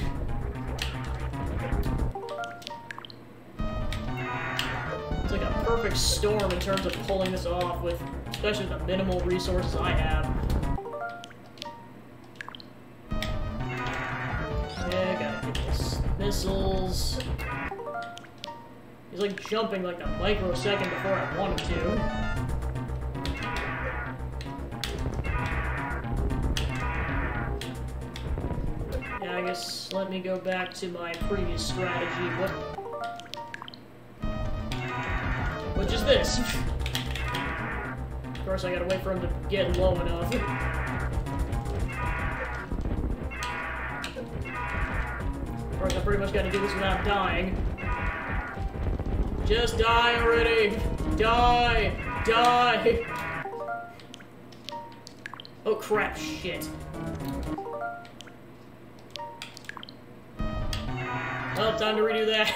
It's like a perfect storm in terms of pulling this off with, especially the minimal resources I have. Okay, gotta get this missiles. He's like jumping like a microsecond before I want him to. Yeah, I guess let me go back to my previous strategy. Which is this. Of course, I gotta wait for him to get low enough. Of course, I pretty much gotta do this without dying. Just die already! Die! Die! Oh crap, shit. Well, time to redo that.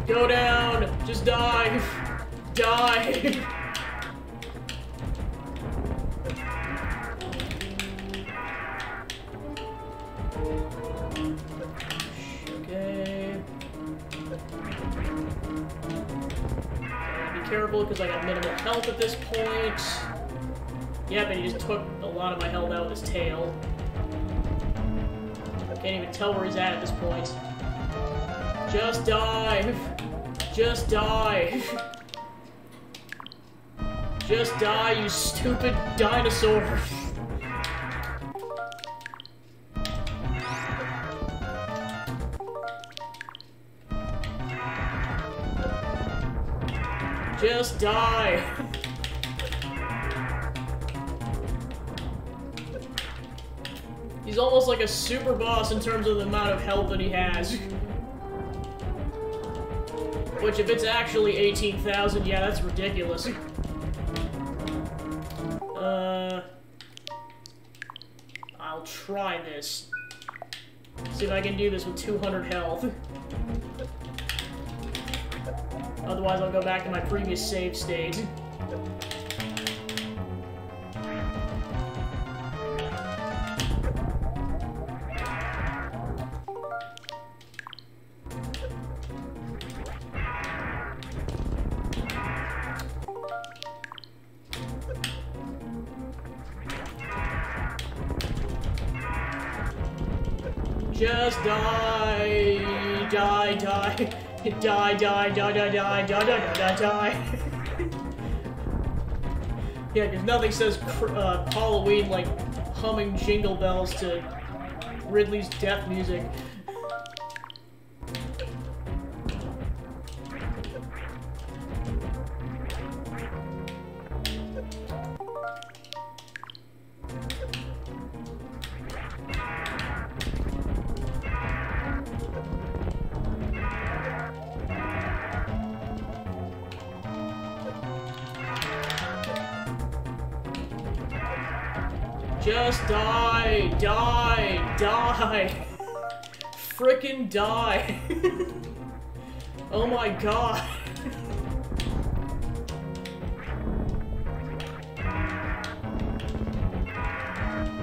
Go down! Just die! Die! Okay. Be careful, because I got minimal health at this point. Yep, and he just took a lot of my health out with his tail. Can't even tell where he's at this point. Just die! Just die! Just die, you stupid dinosaur! Just die! He's almost like a super boss in terms of the amount of health that he has. Which, if it's actually 18,000, yeah, that's ridiculous. I'll try this. See if I can do this with 200 health. Otherwise, I'll go back to my previous save state. Just die, die, die, die, die, die, die, die, die, die, die, die. Yeah, because nothing says Halloween like humming jingle bells to Ridley's death music. Just die, die, die. Frickin' die. Oh my god.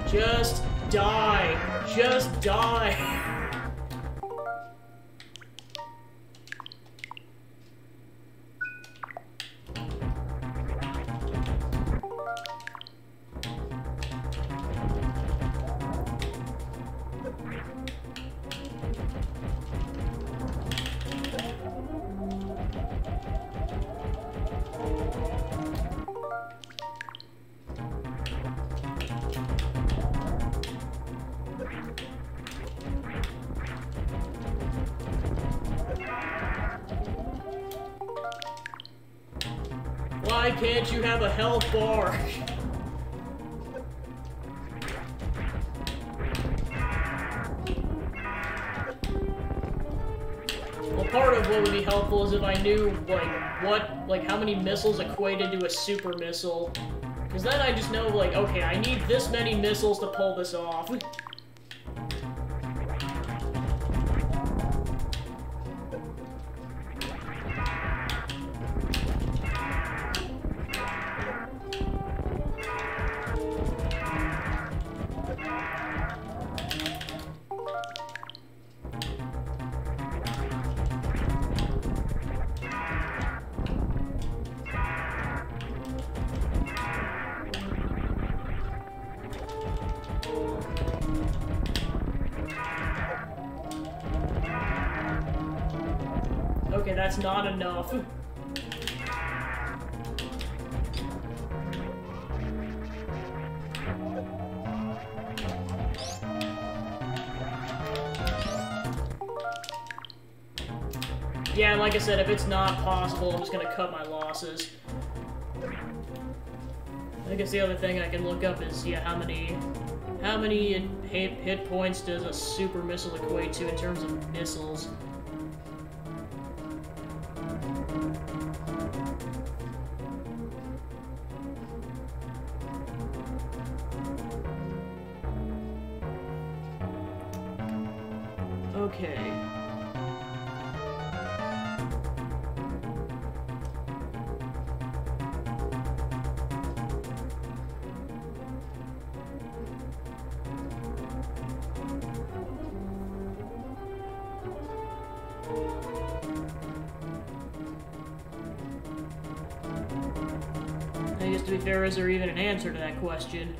Just die. Just die. Why can't you have a health bar? Well, part of what would be helpful is if I knew, like, how many missiles equated to a super missile. Because then I just know, like, okay, I need this many missiles to pull this off. Okay, that's not enough. Yeah, like I said, if it's not possible, I'm just gonna cut my losses. I guess the other thing I can look up is, yeah, how many hit points does a super missile equate to in terms of missiles? Okay. I guess to be fair, is there even an answer to that question?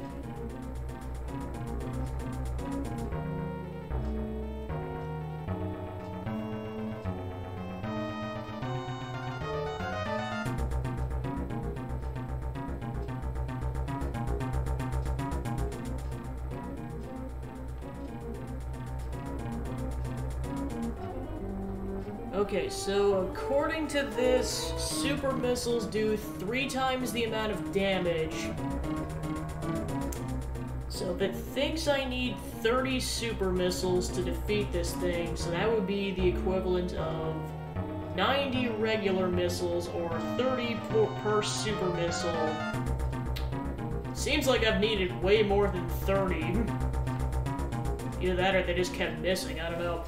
Okay, so according to this, super missiles do 3 times the amount of damage. So if it thinks I need 30 super missiles to defeat this thing, so that would be the equivalent of 90 regular missiles or 30 per super missile. Seems like I've needed way more than 30. Either that or they just kept missing, I don't know.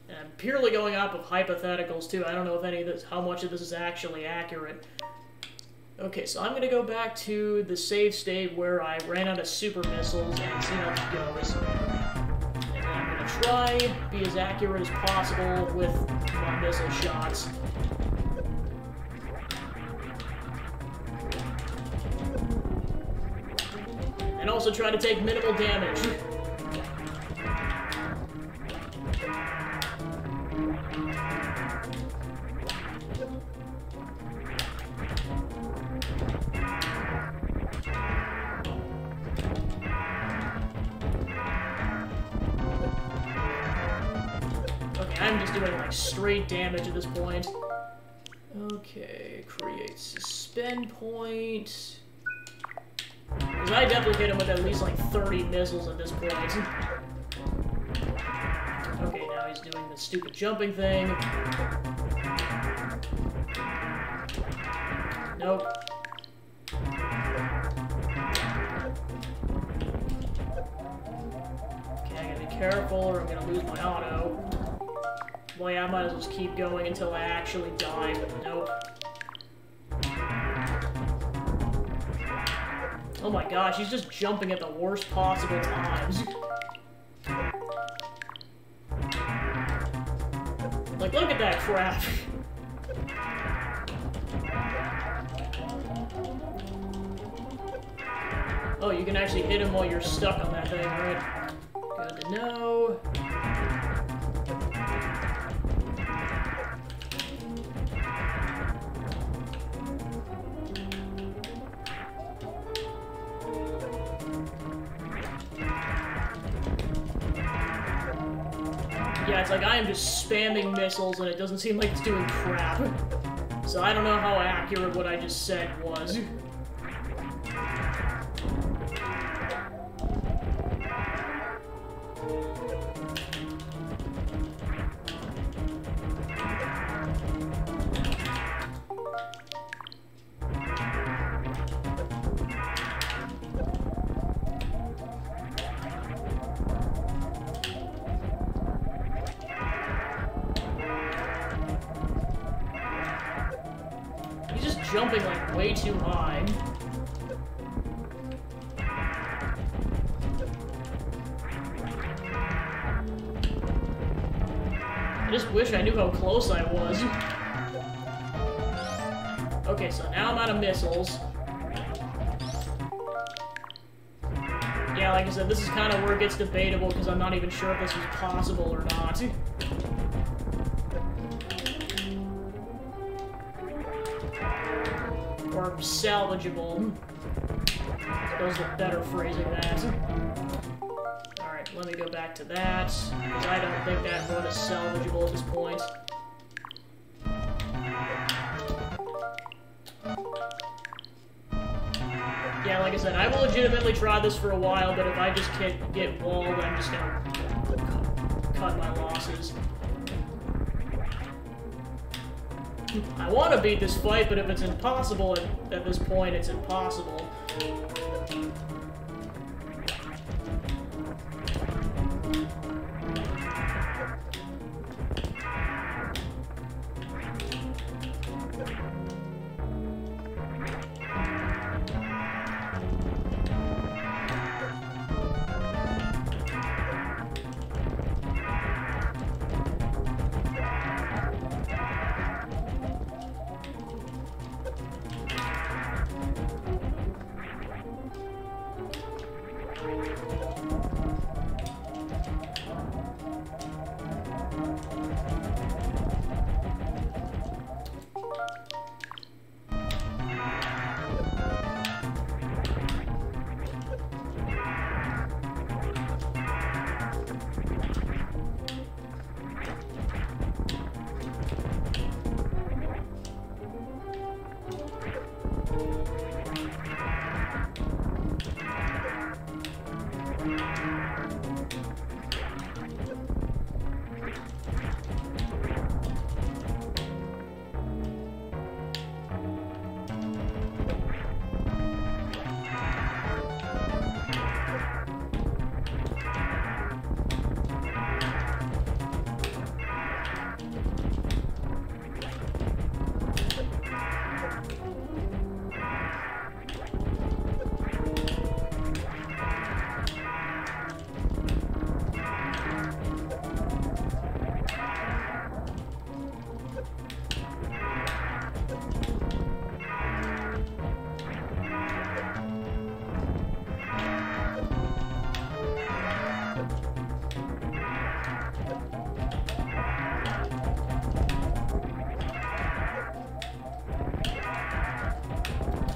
And I'm purely going off of hypotheticals, too. I don't know if any of this, how much of this is actually accurate. Okay, so I'm gonna go back to the save state where I ran out of super missiles and see how this goes. And I'm gonna try be as accurate as possible with my missile shots. And also try to take minimal damage. I'm just doing, like, straight damage at this point. Okay, create suspend point. Because I definitely hit him with at least, like, 30 missiles at this point. Okay, now he's doing the stupid jumping thing. Nope. Okay, I gotta be careful or I'm gonna lose my auto. Well, yeah, I might as well just keep going until I actually die, but nope. Oh my gosh, he's just jumping at the worst possible times. Like, look at that crap. Oh, you can actually hit him while you're stuck on that thing, right? Good to know. Yeah, it's like I am just spamming missiles and it doesn't seem like it's doing crap. So I don't know how accurate what I just said was. Jumping like way too high. I just wish I knew how close I was. Okay, so now I'm out of missiles. Yeah, like I said, this is kind of where it gets debatable because I'm not even sure if this is possible or not. Or salvageable. That was the better phrasing that. Alright, let me go back to that, because I don't think that run is salvageable at this point. Yeah, like I said, I will legitimately try this for a while, but if I just can't get walled, I'm just gonna cut my losses. I want to beat this fight, but if it's impossible at this point, it's impossible.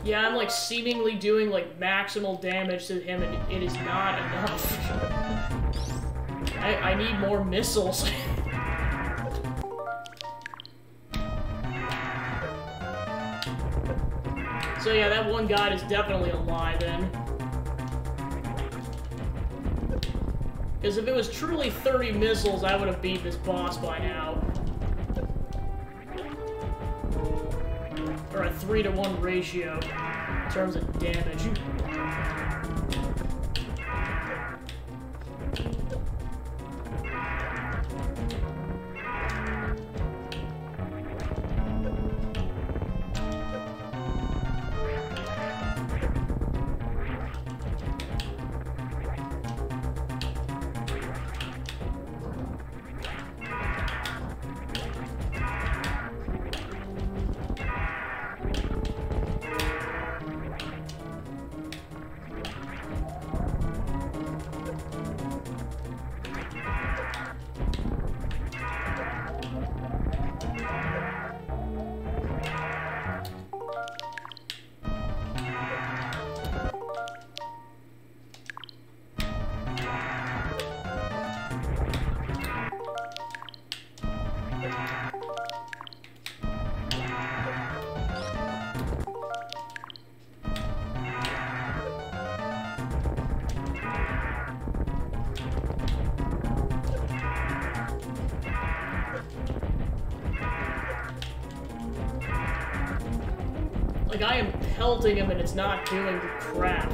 Yeah, I'm like seemingly doing like maximal damage to him, and it is not enough. I need more missiles. So yeah, that one guy is definitely a lie then. Because if it was truly 30 missiles, I would have beat this boss by now. Or a 3-to-1 ratio in terms of damage. Like, I am pelting him and it's not doing crap.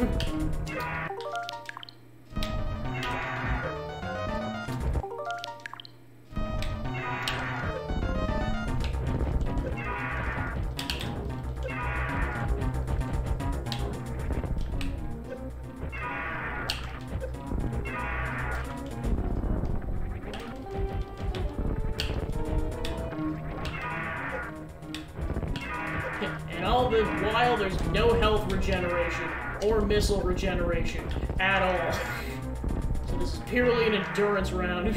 And all the while, there's no health regeneration or missile regeneration at all. So this is purely an endurance round.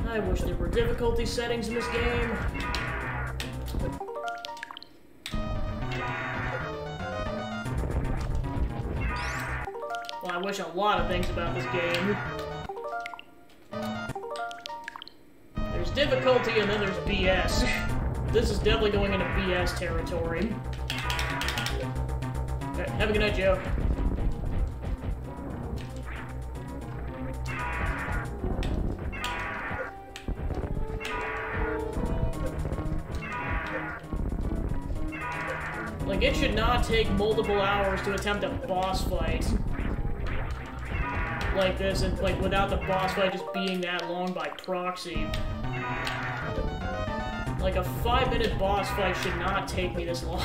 I wish there were difficulty settings in this game. Well, I wish a lot of things about this game. There's difficulty and then there's BS. This is definitely going into BS territory. Okay, have a good night, Joe. Like, it should not take multiple hours to attempt a boss fight like this, and like without the boss fight just being that long by proxy. Like, a 5-minute boss fight should not take me this long.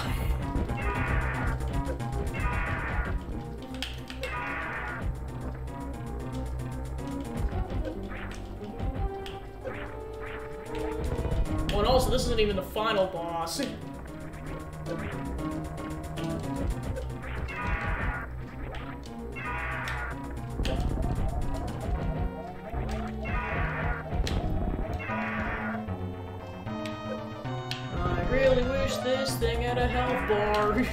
Oh, and also, this isn't even the final boss. I really wish this thing had a health bar.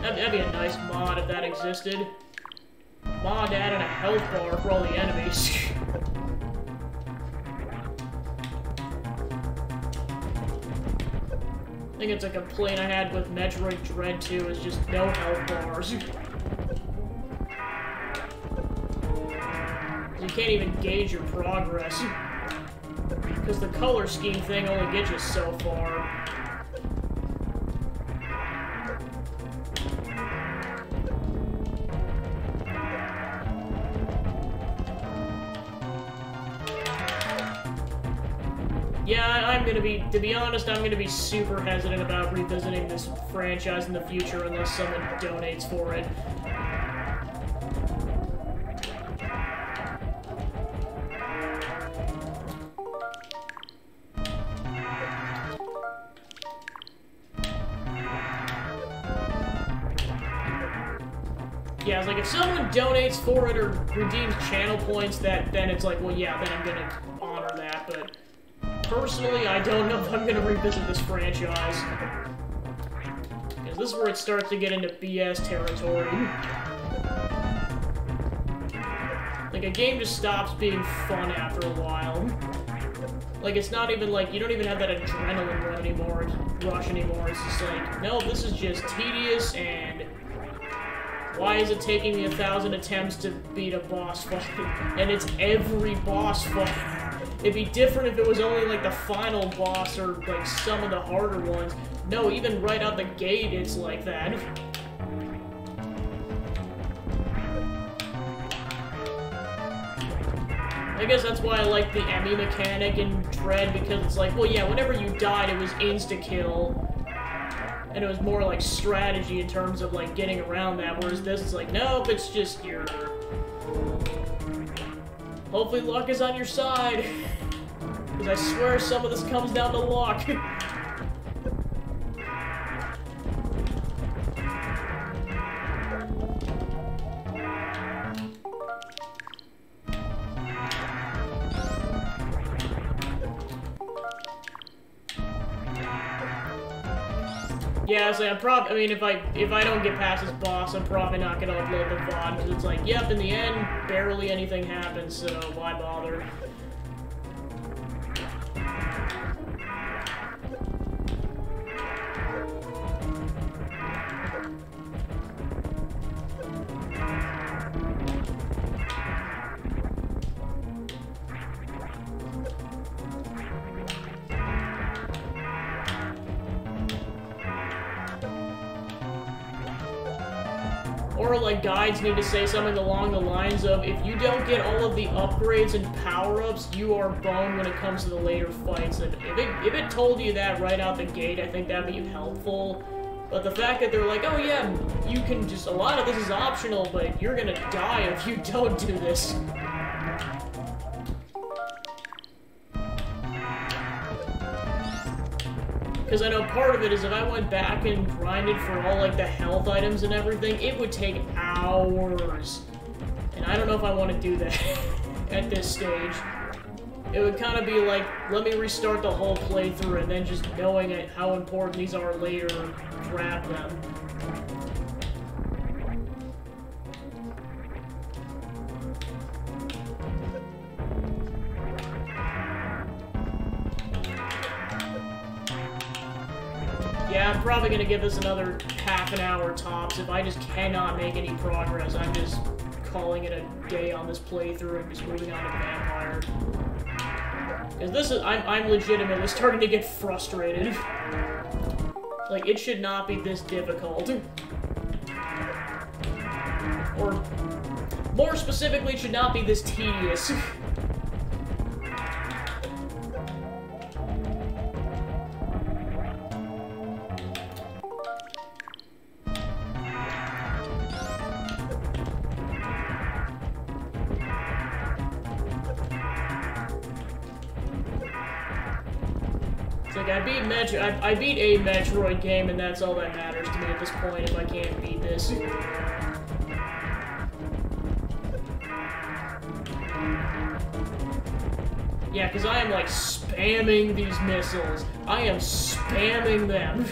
That'd be a nice mod if that existed. Mod adding a health bar for all the enemies. think it's a complaint I had with Metroid Dread 2 is just no health bars. You can't even gauge your progress. Because the color scheme thing only gets you so far. Yeah, I'm gonna be, to be honest, I'm gonna be super hesitant about revisiting this franchise in the future unless someone donates for it. Yeah, it's like, if someone donates for it or redeems channel points, then it's like, well, yeah, then I'm gonna honor that, but personally, I don't know if I'm gonna revisit this franchise. Because this is where it starts to get into BS territory. Like, a game just stops being fun after a while. Like, it's not even like, you don't even have that adrenaline rush anymore. It's just like, no, this is just tedious, and why is it taking me 1,000 attempts to beat a boss fight? And it's every boss fight. It'd be different if it was only, like, the final boss or, like, some of the harder ones. No, even right out the gate, it's like that. I guess that's why I like the Emmy mechanic in Dread, because it's like, well, yeah, whenever you died, it was insta-kill. And it was more like strategy in terms of, like, getting around that, whereas this is like, nope, it's just your... Hopefully luck is on your side. Because I swear some of this comes down to luck. Yeah, so I mean, if I don't get past this boss, I'm probably not gonna upload the VOD, because it's like, yep, in the end, barely anything happens, so why bother? Or, like, guides need to say something along the lines of, if you don't get all of the upgrades and power-ups, you are boned when it comes to the later fights. And if it told you that right out the gate, I think that'd be helpful. But the fact that they're like, oh yeah, you can just, a lot of this is optional, but you're gonna die if you don't do this. Because I know part of it is if I went back and grinded for all, like, the health items and everything, it would take hours. And I don't know if I want to do that at this stage. It would kind of be like, let me restart the whole playthrough and then just knowing how important these are later, grab them. Yeah, I'm probably gonna give this another half an hour tops. If I just cannot make any progress, I'm just calling it a day on this playthrough and just moving on to Vampire. Because this is, I'm legitimately starting to get frustrated. Like, it should not be this difficult. Or, more specifically, it should not be this tedious. I beat a Metroid game, and that's all that matters to me at this point if I can't beat this. Yeah, because I am, like, spamming these missiles. I am spamming them.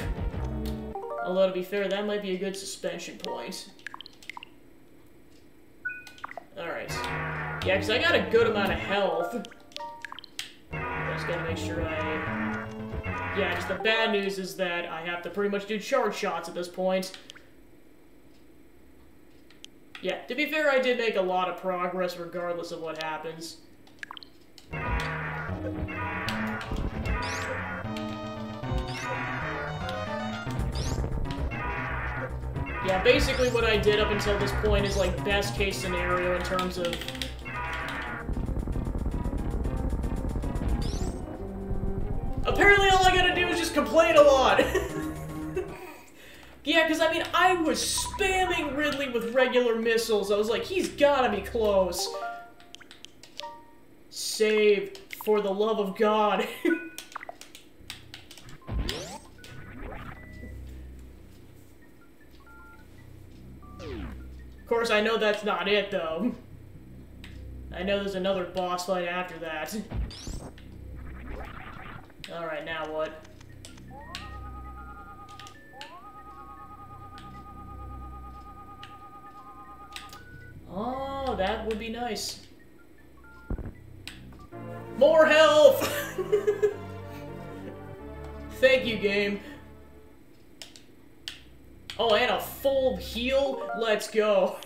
Although, to be fair, that might be a good suspension point. Alright. Yeah, because I got a good amount of health. I just gotta make sure I yeah, just the bad news is that I have to pretty much do charge shots at this point. Yeah, to be fair, I did make a lot of progress regardless of what happens. Yeah, basically what I did up until this point is, like, best case scenario in terms of... Apparently all I gotta do is just complain a lot! Yeah, because, I mean, I was spamming Ridley with regular missiles. I was like, he's gotta be close. Save, for the love of God. Of course, I know that's not it, though. I know there's another boss fight after that. Alright, now what? Oh, that would be nice. More health! Thank you, game. Oh, and a full heal? Let's go.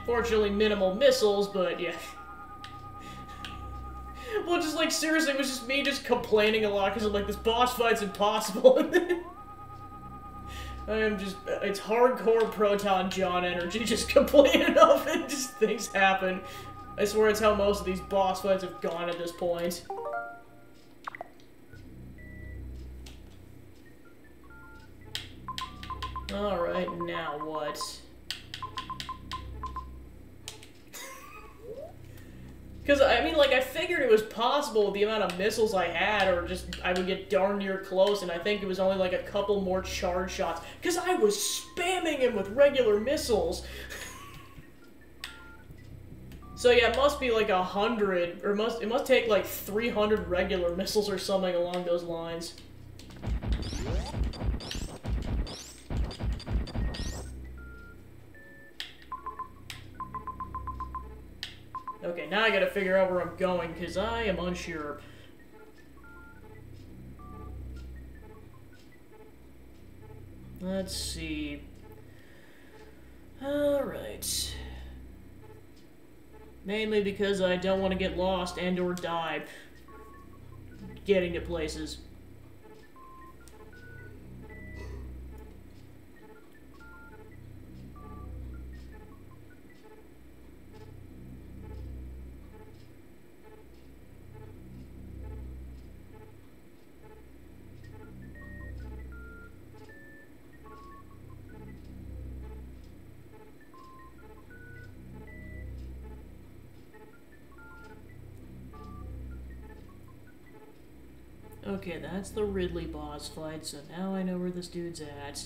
Fortunately, minimal missiles, but yeah. Well, just like, seriously, it was just me just complaining a lot because I'm like, this boss fight's impossible. I am just, it's hardcore Proton John energy, just complaining of it, just things happen. I swear it's how most of these boss fights have gone at this point. Alright, now what? Because, I mean, like, I figured it was possible with the amount of missiles I had, or just, I would get darn near close, and I think it was only, like, a couple more charge shots. Because I was spamming him with regular missiles! So, yeah, it must be, like, 100, or it must take, like, 300 regular missiles or something along those lines. Okay, now I gotta figure out where I'm going, because I am unsure. Let's see. Alright. Mainly because I don't want to get lost and or die getting to places. Okay, that's the Ridley boss fight, so now I know where this dude's at.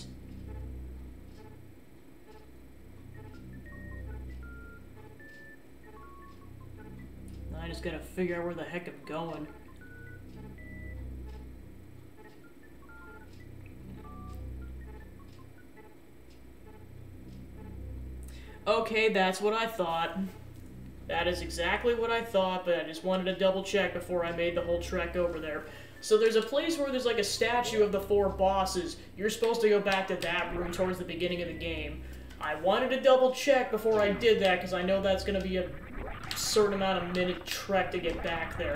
I just gotta figure out where the heck I'm going. Okay, that's what I thought. That is exactly what I thought, but I just wanted to double check before I made the whole trek over there. So there's a place where there's like a statue of the 4 bosses. You're supposed to go back to that room towards the beginning of the game. I wanted to double check before I did that, because I know that's going to be a certain amount of minute trek to get back there.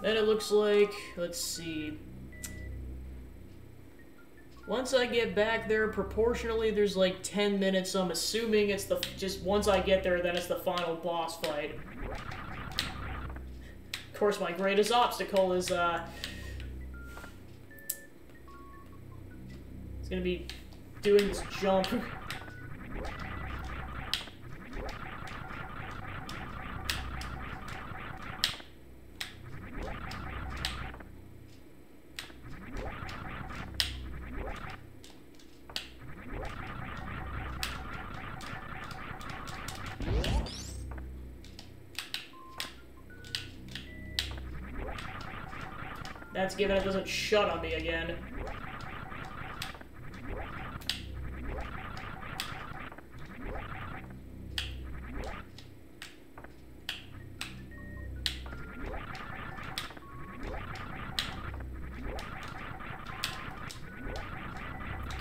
Then it looks like, let's see. Once I get back there, proportionally, there's like 10 minutes, so I'm assuming it's the, just once I get there, then it's the final boss fight. Of course, my greatest obstacle is, it's gonna be doing this jump. That's given it doesn't shut on me again.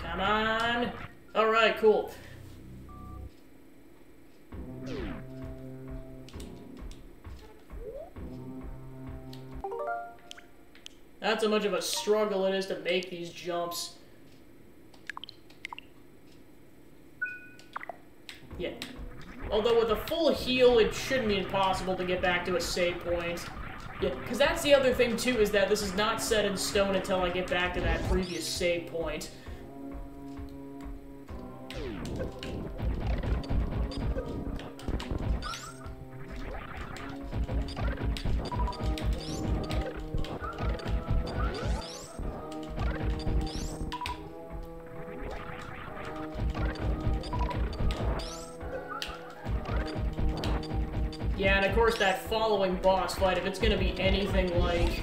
Come on! Alright, cool. That's how much of a struggle it is to make these jumps. Yeah. Although with a full heal, it shouldn't be impossible to get back to a save point. Yeah, because that's the other thing, too, is that this is not set in stone until I get back to that previous save point. Yeah, and of course that following boss fight, if it's gonna be anything like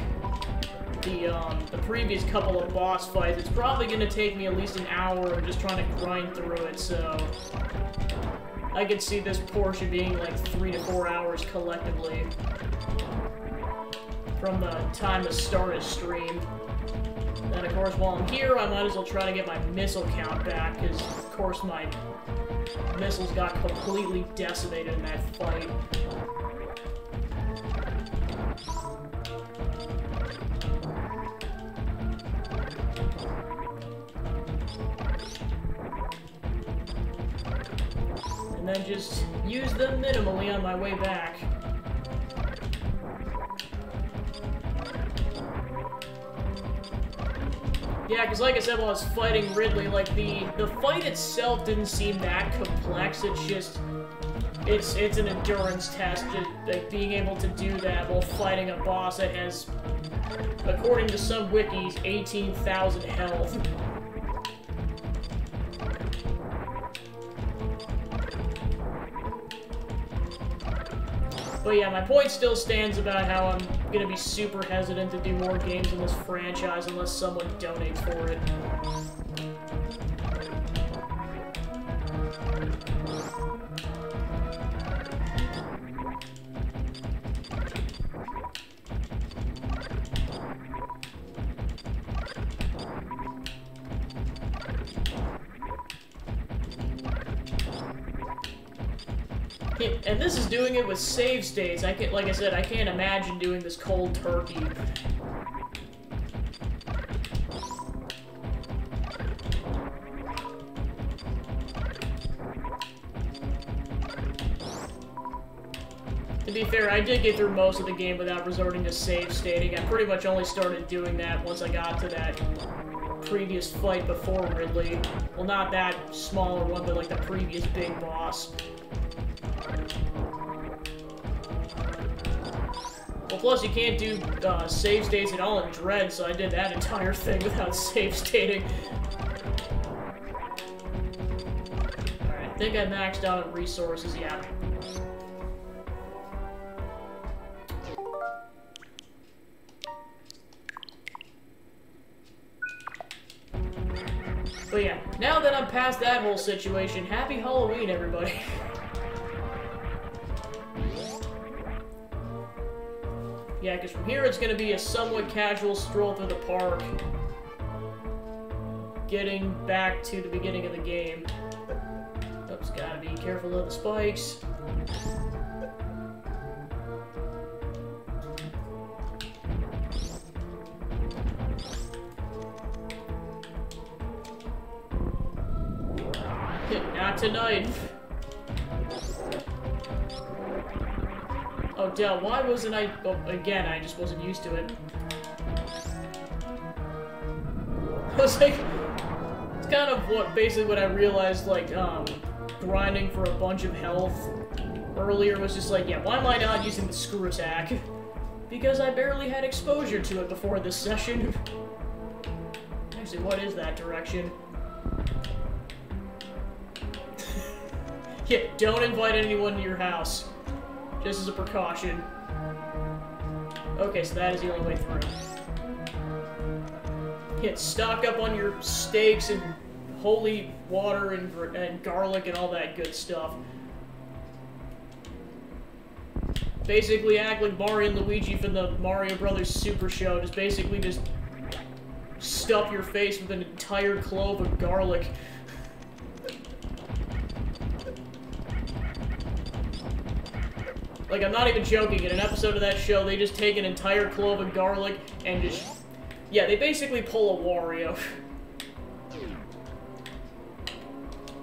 the previous couple of boss fights, it's probably gonna take me at least an hour of just trying to grind through it, so I could see this portion being like 3 to 4 hours collectively from the time to start a stream. Then of course while I'm here, I might as well try to get my missile count back, because of course my missiles got completely decimated in that fight. And then just use them minimally on my way back. Yeah, because like I said while I was fighting Ridley, like, the fight itself didn't seem that complex, it's just, it's an endurance test, just, like, being able to do that while fighting a boss that has, according to some wikis, 18,000 health. But yeah, my point still stands about how I'm gonna be super hesitant to do more games in this franchise unless someone donates for it. And this is doing it with save states. I can't, like I said, I can't imagine doing this cold turkey. To be fair, I did get through most of the game without resorting to save stating. I pretty much only started doing that once I got to that previous fight before Ridley. Well, not that smaller one, but like the previous big boss. Well, plus you can't do save states at all in Dread, so I did that entire thing without save stating. Alright, I think I maxed out on resources, yeah. But yeah, now that I'm past that whole situation, happy Halloween, everybody. Yeah, because from here it's going to be a somewhat casual stroll through the park, getting back to the beginning of the game. Oops, gotta be careful of the spikes. Not tonight. Oh, Del, why wasn't I... Oh, again, I just wasn't used to it. I was like... It's kind of basically what I realized, like, grinding for a bunch of health earlier was just like, yeah, why am I not using the screw attack? Because I barely had exposure to it before this session. Actually, what is that direction? Yeah, don't invite anyone to your house. Just as a precaution. Okay, so that is the only way through. Yeah, stock up on your steaks and holy water and garlic and all that good stuff. Basically act like Mario and Luigi from the Mario Brothers Super Show. Just stuff your face with an entire clove of garlic. Like, I'm not even joking. In an episode of that show, they just take an entire clove of garlic and just... Yeah, they basically pull a Wario.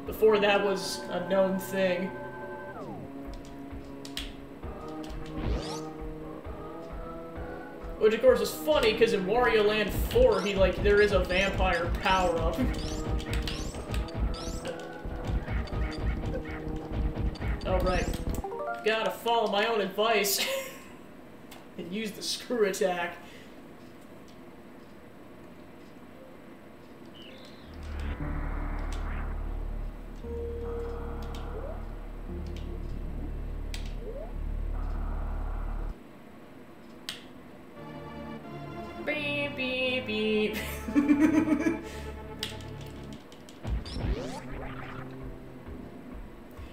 Before that was a known thing. Which, of course, is funny, because in Wario Land 4, there is a vampire power-up. Oh, right. Gotta follow my own advice. And use the screw attack. Beep, beep, beep.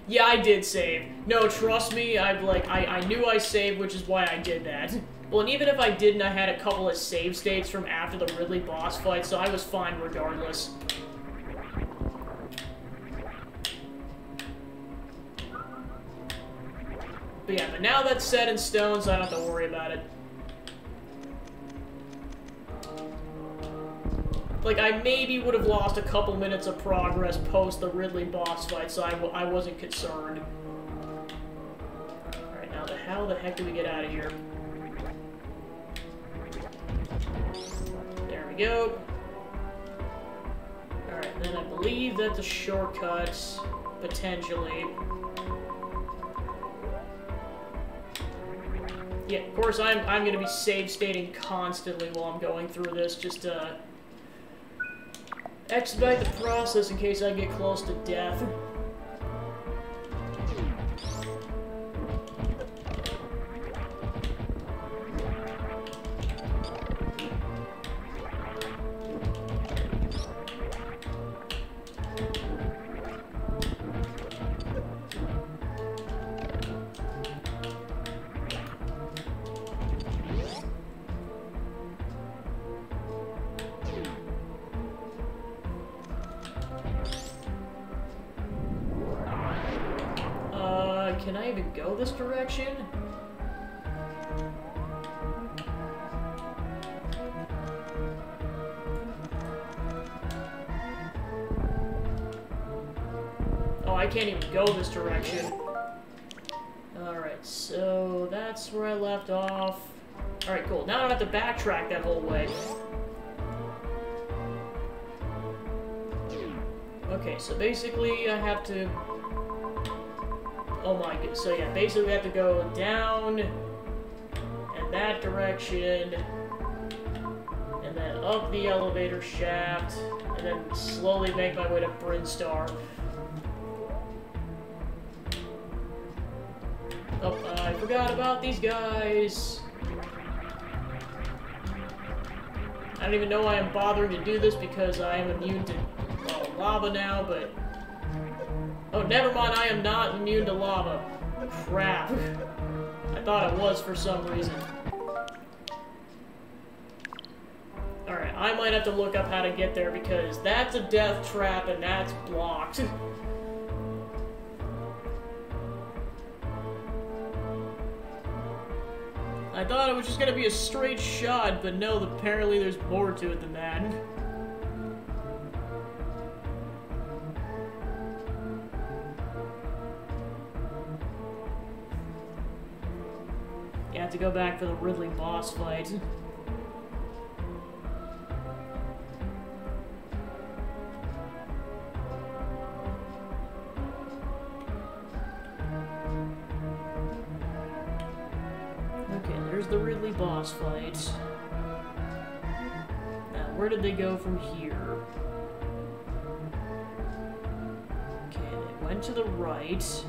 Yeah, I did save. No, trust me, I knew I saved, which is why I did that. Well, and even if I didn't, I had a couple of save states from after the Ridley boss fight, so I was fine regardless. But yeah, but now that's set in stone, so I don't have to worry about it. Like, I maybe would have lost a couple minutes of progress post the Ridley boss fight, so I wasn't concerned. Alright, now how the heck do we get out of here? There we go. Alright, then I believe that's a shortcut, potentially. Yeah, of course, I'm gonna be save stating constantly while I'm going through this, just to expedite the process in case I get close to death. Can I even go this direction? Oh, I can't even go this direction. Alright, so that's where I left off. Alright, cool. Now I don't have to backtrack that whole way. Okay, so basically I have to... Oh my god, so yeah, basically we have to go down, and that direction, and then up the elevator shaft, and then slowly make my way to Brinstar. Oh, I forgot about these guys. I don't even know why I'm bothering to do this, because I am immune to, well, lava now, but... Oh, never mind, I am not immune to lava. Crap. I thought I was for some reason. Alright, I might have to look up how to get there because that's a death trap and that's blocked. I thought it was just gonna be a straight shot, but no, apparently there's more to it than that. You have to go back for the Ridley boss fight. Okay, there's the Ridley boss fight. Now, where did they go from here? Okay, they went to the right.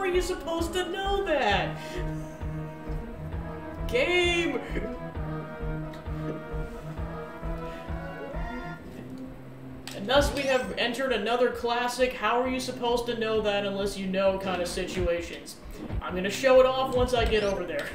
are you supposed to know that? Game! And thus we have entered another classic, how are you supposed to know that unless you know kind of situations. I'm gonna show it off once I get over there.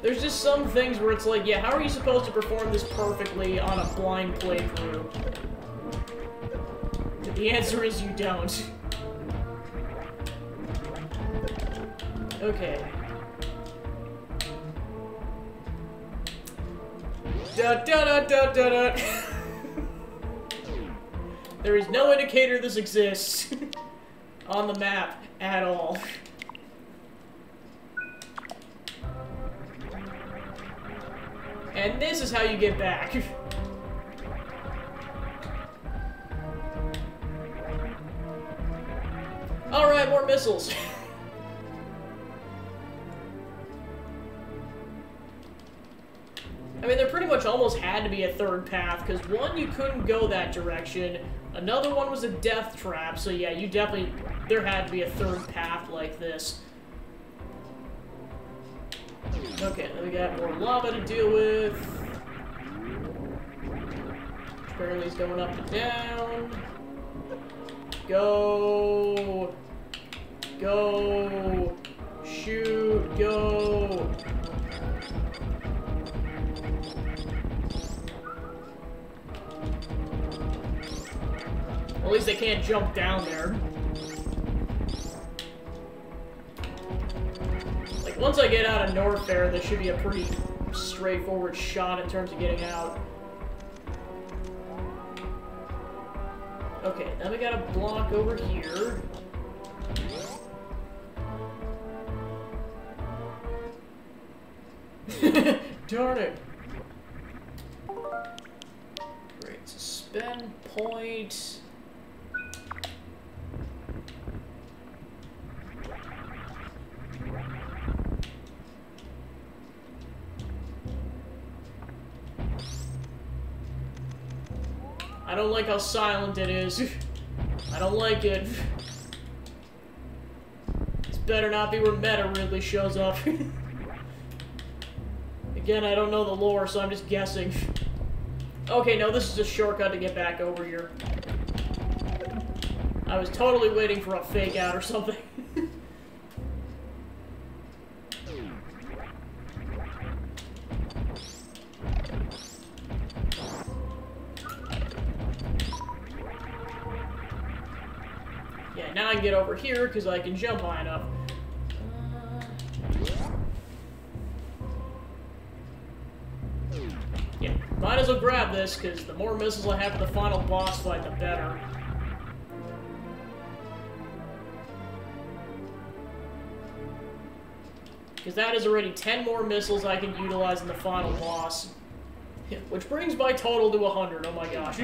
There's just some things where it's like, yeah, how are you supposed to perform this perfectly on a blind playthrough? The answer is you don't. Okay. Da da da da da da. There is no indicator this exists on the map at all. And this is how you get back. Alright, more missiles. I mean, there pretty much almost had to be a third path, because one, you couldn't go that direction. Another one was a death trap, so yeah, you definitely... There had to be a third path like this. Okay, then we got more lava to deal with. Apparently he's going up and down. Go! Go! Shoot! Go! Well, at least they can't jump down there. Like, once I get out of Norfair, this should be a pretty straightforward shot in terms of getting out. Okay, then we got a block over here. Darn it. Great, suspend point. I don't like how silent it is. I don't like it. This better not be where Meta Ridley shows up. Again, I don't know the lore, so I'm just guessing. Okay, no, this is a shortcut to get back over here. I was totally waiting for a fake out or something. Yeah, now I can get over here because I can jump high enough. Yeah, might as well grab this, because the more missiles I have for the final boss fight, the better. Because that is already 10 more missiles I can utilize in the final boss. Which brings my total to 100, oh my gosh.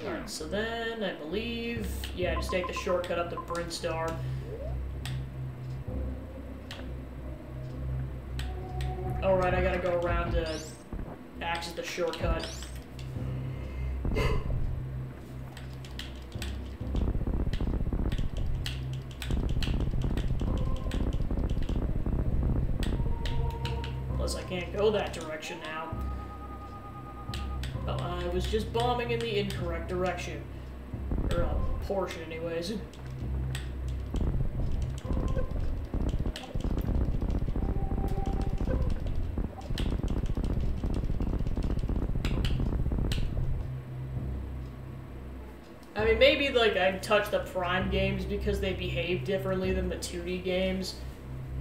Alright, so then, I believe... Yeah, just take the shortcut up to Brinstar. Alright, I gotta go around to access the shortcut. Plus, I can't go that direction now. Oh, I was just bombing in the incorrect direction. Or, portion, anyways. I mean, maybe, like, I'd touch the Prime games because they behave differently than the 2D games.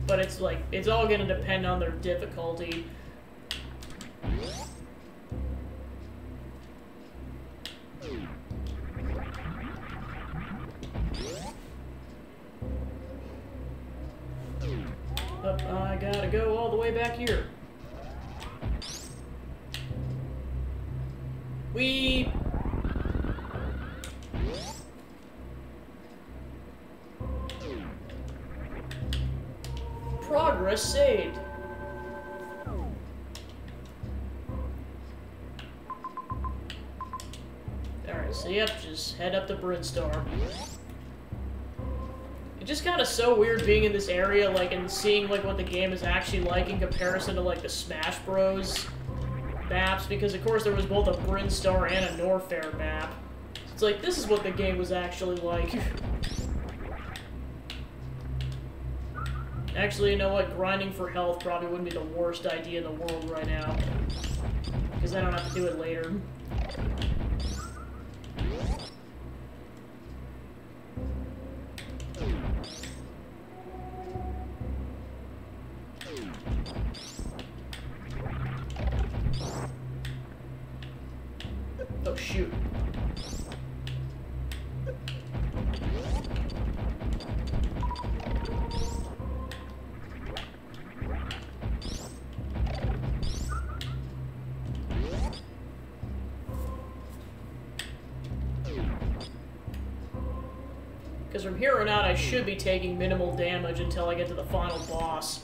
But it's, like, it's all gonna depend on their difficulty. gotta go all the way back here. We... Progress saved. Alright, so yep, just head up to Brinstar. It's just kind of so weird being in this area, like, and seeing, like, what the game is actually like in comparison to, like, the Smash Bros. Maps, because, of course, there was both a Brinstar and a Norfair map. It's like, this is what the game was actually like. Actually, you know what? Grinding for health probably wouldn't be the worst idea in the world right now. Because I don't have to do it later. Oh, shoot. Because from here on out, I should be taking minimal damage until I get to the final boss.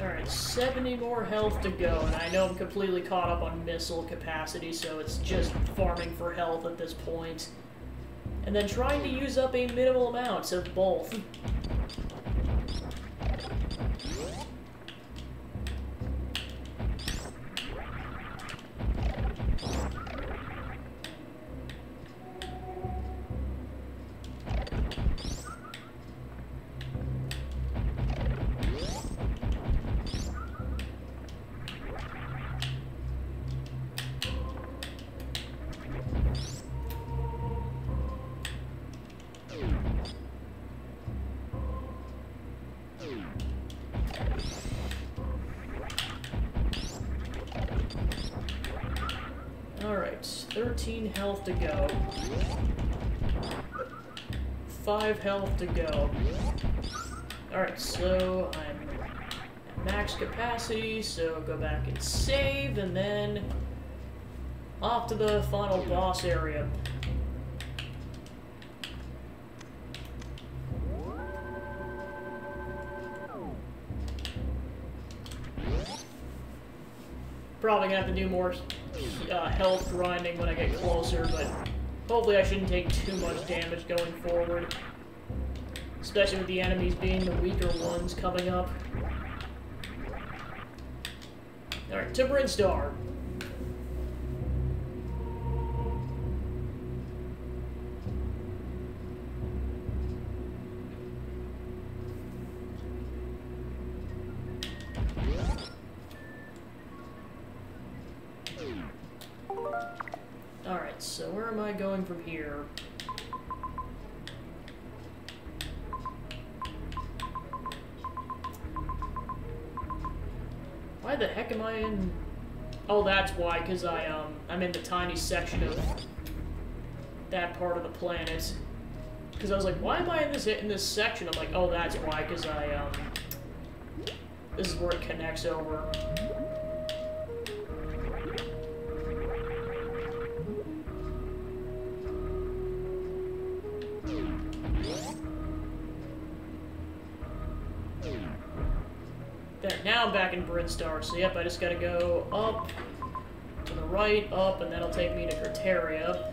Alright, 70 more health to go, and I know I'm completely caught up on missile capacity, so it's just farming for health at this point. And then trying to use up a minimal amount of both. Alright, 13 health to go. 5 health to go. Alright, so I'm at max capacity, so go back and save, and then off to the final boss area. Probably gonna have to do more health grinding when I get closer, but hopefully I shouldn't take too much damage going forward. Especially with the enemies being the weaker ones coming up. Alright, to Brinstar. Alright, so where am I going from here? Why the heck am I in... Oh, that's why, because I'm in the tiny section of that part of the planet. Because I was like, why am I in this section? I'm like, oh, that's why, because this is where it connects over. There, now I'm back in Brinstar. So yep, I just gotta go up, to the right, up, and that'll take me to Criteria.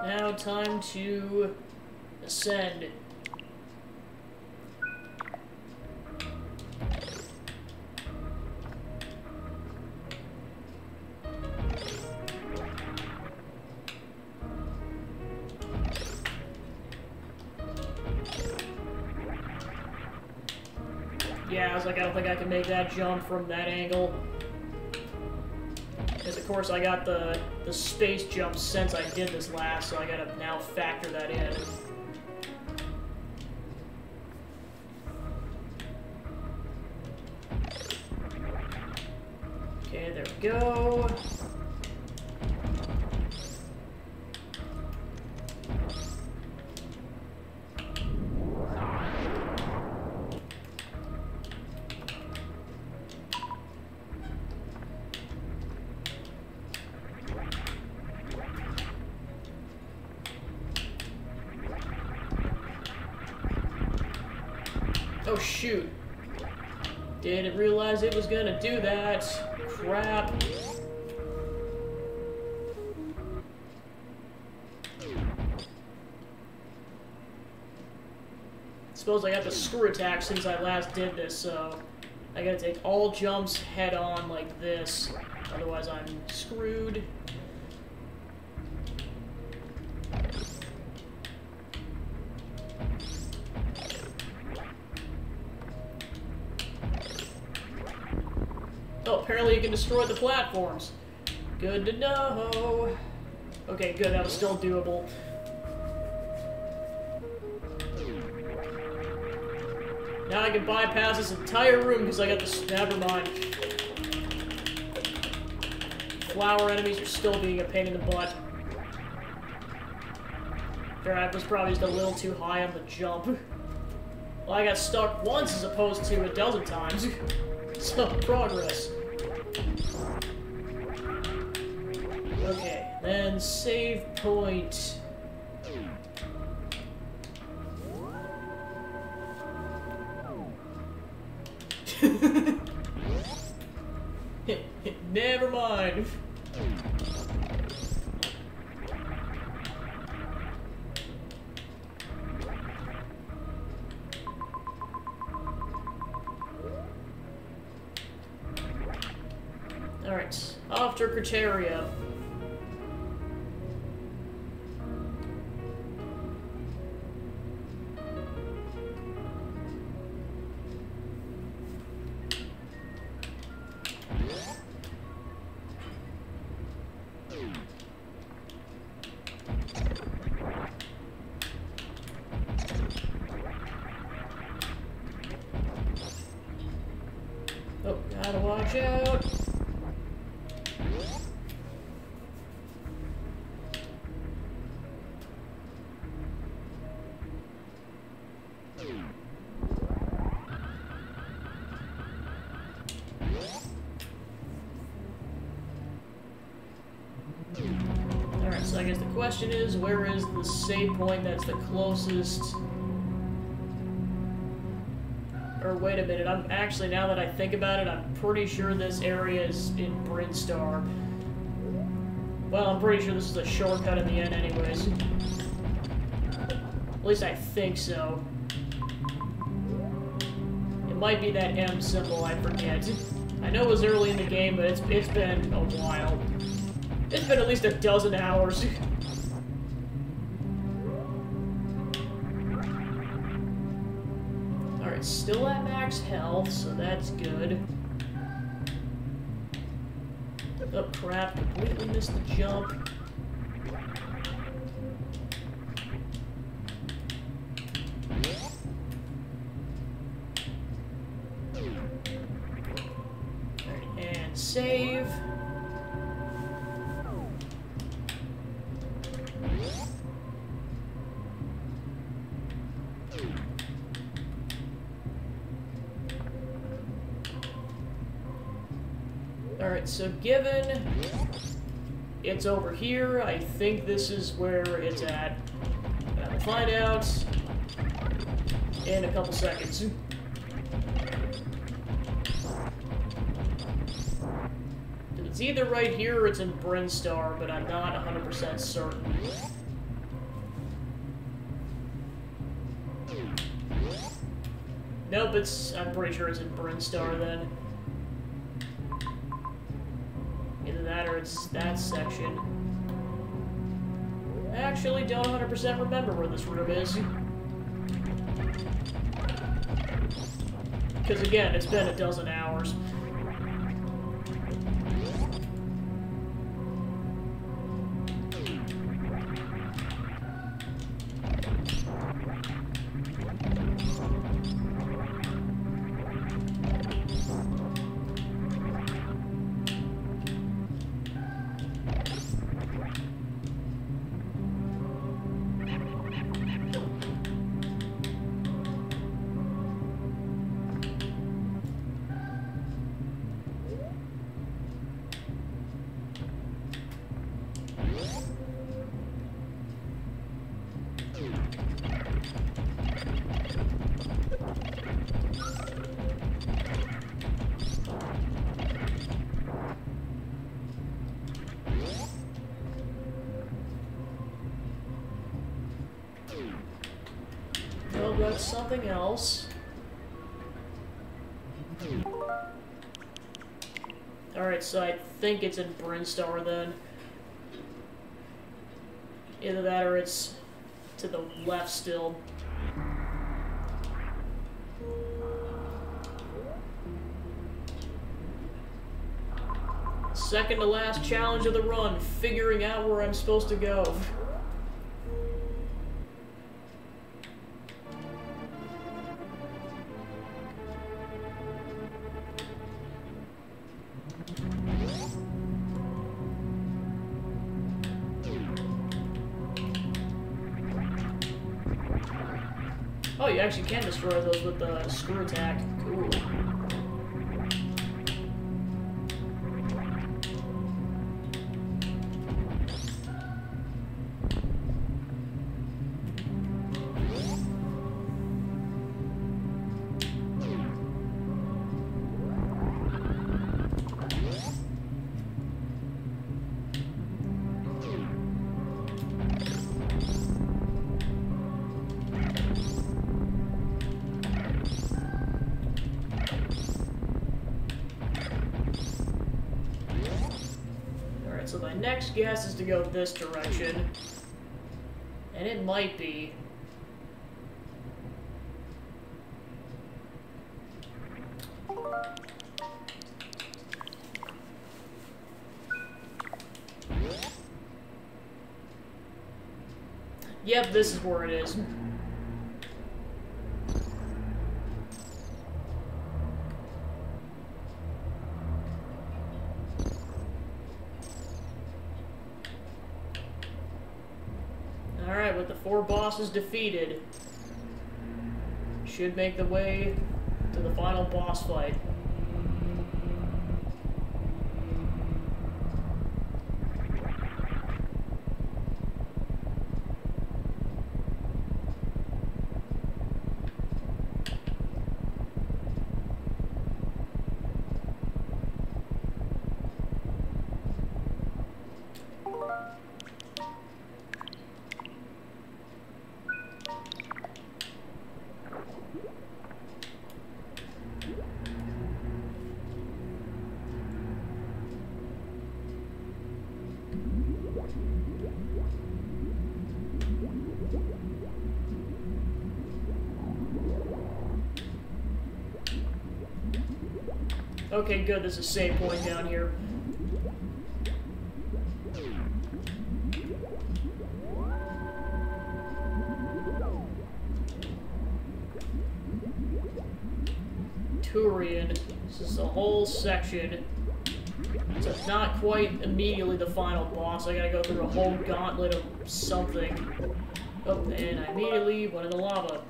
Now time to ascend. Yeah, I was like, I don't think I can make that jump from that angle. Because of course I got the space jump since I did this last, so I gotta now factor that in. Okay, there we go. Oh shoot. Didn't realize it was gonna do that. Crap. Suppose I got the screw attack since I last did this, so I gotta take all jumps head on like this. Otherwise I'm screwed. Oh, apparently you can destroy the platforms. Good to know. Okay, good, that was still doable. Now I can bypass this entire room because I got this. Never mind. Flower enemies are still being a pain in the butt. That was probably just a little too high on the jump. Well, I got stuck once as opposed to a dozen times. So, progress. Okay, then save point. Never mind. Alright, after Criteria. Oh, gotta watch out. Alright, so I guess the question is, where is the save point that's the closest? Or wait a minute, I'm actually, now that I think about it, I'm pretty sure this area is in Brinstar. Well, I'm pretty sure this is a shortcut in the end anyways. At least I think so. It might be that M symbol, I forget. I know it was early in the game, but it's been a while. It's been at least a dozen hours. Alright, still at max health, so that's good. Oh crap, completely missed the jump. save. Alright, so given it's over here, I think this is where it's at. I'll find out in a couple seconds. It's either right here or it's in Brinstar, but I'm not 100% certain. Nope, I'm pretty sure it's in Brinstar then. Either that or it's that section. I actually don't 100% remember where this room is. Because again, it's been a dozen hours. No, that's something else. Alright, so I think it's in Brinstar then. Either that or it's to the left still. Second to last challenge of the run, figuring out where I'm supposed to go. Oh, you actually can destroy those with the screw attack. Cool. So my next guess is to go this direction. And it might be. Yep, this is where it is. Alright, with the 4 bosses defeated, should make the way to the final boss fight. Okay, good, there's a save point down here. Turian. This is the whole section. So it's not quite immediately the final boss. I gotta go through a whole gauntlet of something. Oh, and I immediately went in the lava.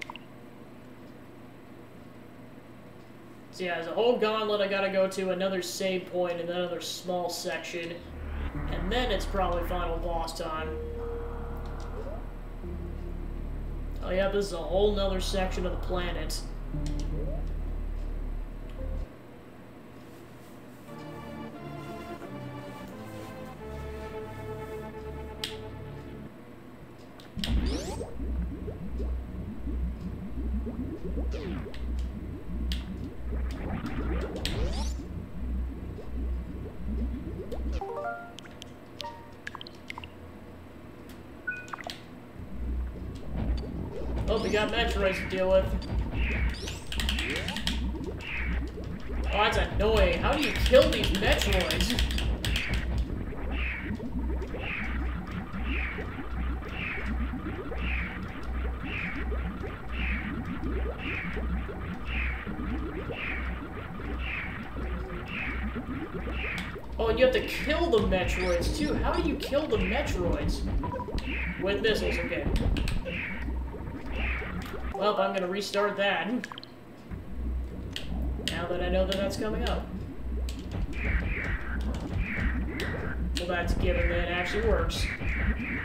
So yeah, there's a whole gauntlet I gotta go to, another save point, and another small section. And then it's probably final boss time. Oh yeah, this is a whole nother section of the planet. Oh, we got Metroids to deal with. Oh, that's annoying. How do you kill these Metroids? Oh, and you have to kill the Metroids, too. How do you kill the Metroids? With missiles, okay. Well, I'm gonna restart that. Now that I know that that's coming up. Well, that's given that it actually works.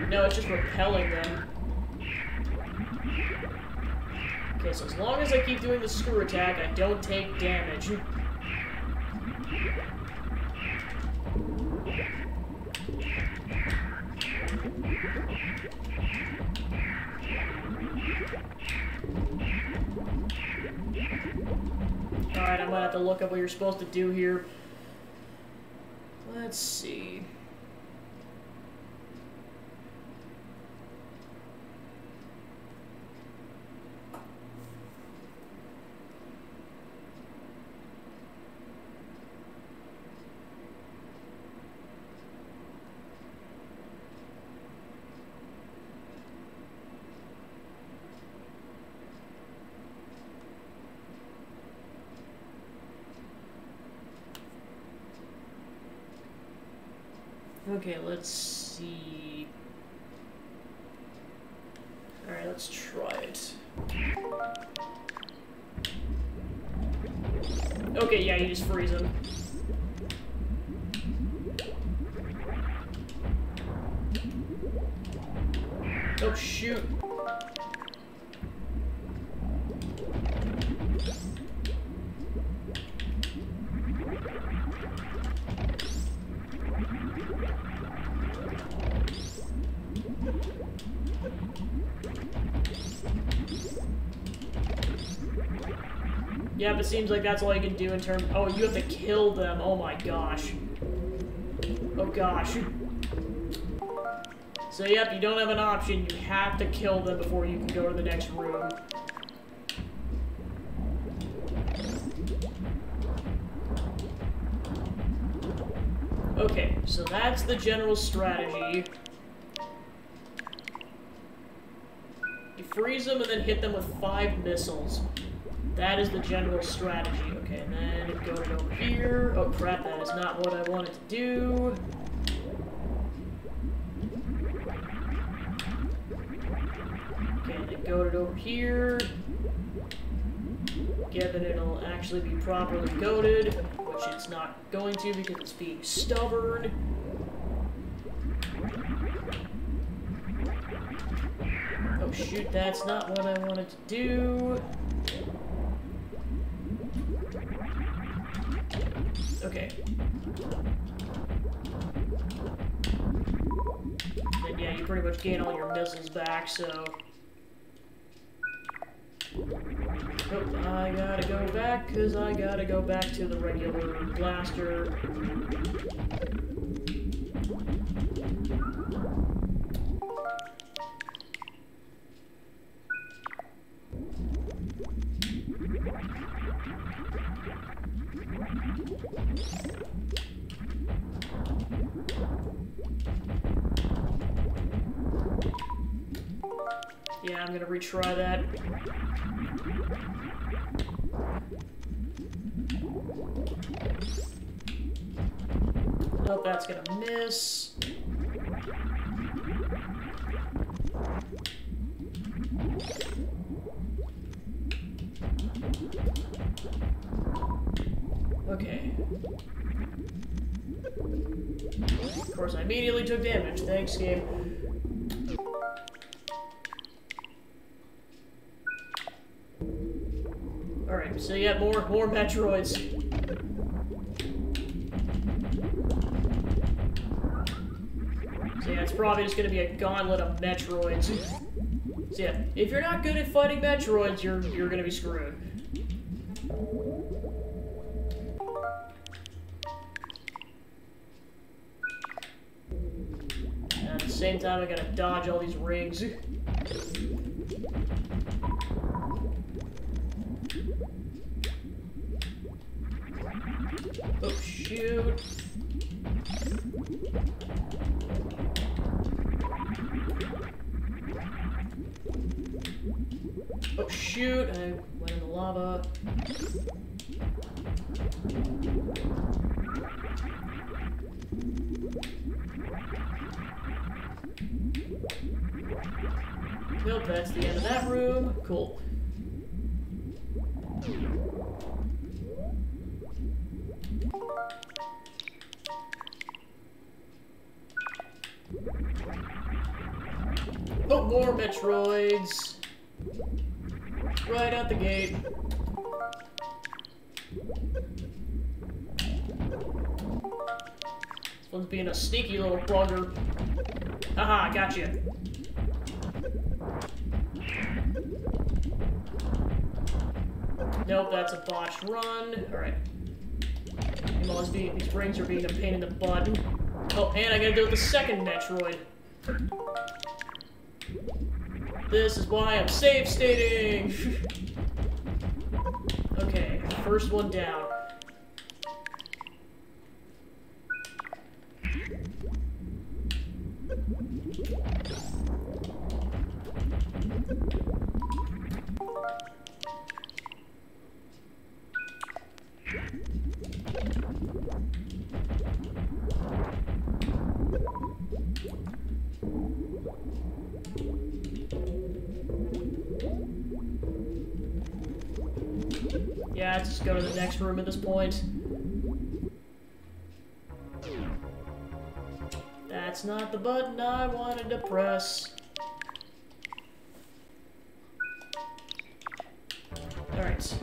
No, it's just repelling them. Okay, so as long as I keep doing the screw attack, I don't take damage. Alright, I'm gonna have to look up what you're supposed to do here. Let's see. Okay, let's see. Alright, let's try it. Okay, yeah, you just freeze him. Oh, shoot. Yeah, but it seems like that's all you can do in terms... Oh, you have to kill them. Oh my gosh. Oh gosh. So yep, you don't have an option. You have to kill them before you can go to the next room. Okay, so that's the general strategy. You freeze them and then hit them with 5 missiles. That is the general strategy. Okay, and then go over here. Oh crap, that is not what I wanted to do. Okay, and then go over here. Given it'll actually be properly goaded, which it's not going to because it's being stubborn. Oh shoot, that's not what I wanted to do. Okay. And yeah, you pretty much gain all your missiles back, so... Oh, I gotta go back, because I gotta go back to the regular blaster. Yeah, I'm gonna retry that. Nope, that's gonna miss. Okay. Of course, I immediately took damage. Thanks, game. Alright, so yeah, more Metroids. So yeah, it's probably just gonna be a gauntlet of Metroids. So yeah, if you're not good at fighting Metroids, you're gonna be screwed. And at the same time, I gotta dodge all these rings. Oh, shoot. Oh, shoot. I went in the lava. Nope, that's the end of that room. Cool. Oh, more Metroids. Right out the gate. This one's being a sneaky little bugger. Haha, gotcha. Nope, that's a botched run. Alright. These rings are being a pain in the butt. Oh, and I gotta do it with the second Metroid. This is why I'm save stating! Okay, first one down. Yeah, let's just go to the next room at this point. That's not the button I wanted to press. Alright.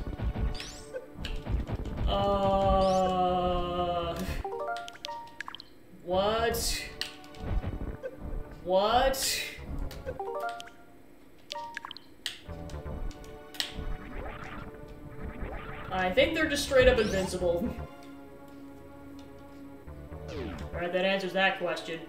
What? What? I think they're just straight up invincible. Alright, that answers that question.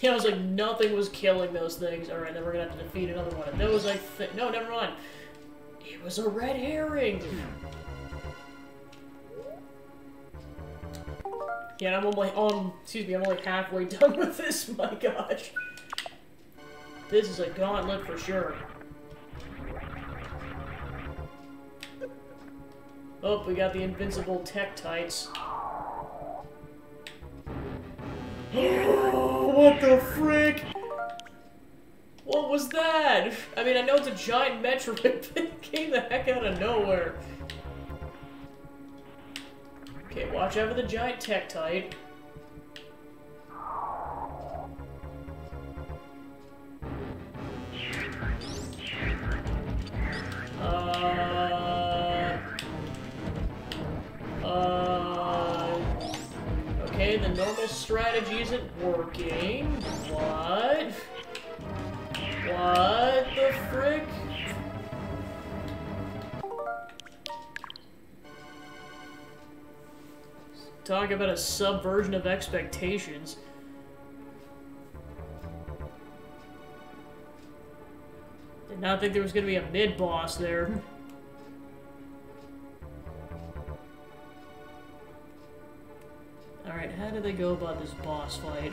Yeah, I was like, nothing was killing those things. Alright, then we're gonna have to defeat another one of those, I think. No, never mind. It was a red herring! Yeah, I'm only, I'm only halfway done with this, my gosh. This is a gauntlet for sure. Oh, we got the invincible Tektites. Oh, what the frick? What was that? I mean, I know it's a giant Metroid, but it came the heck out of nowhere. Okay, watch out for the giant Tektite. Okay, the normal strategy isn't working. What? What the frick? Talk about a subversion of expectations. Did not think there was going to be a mid-boss there. Alright, how do they go about this boss fight?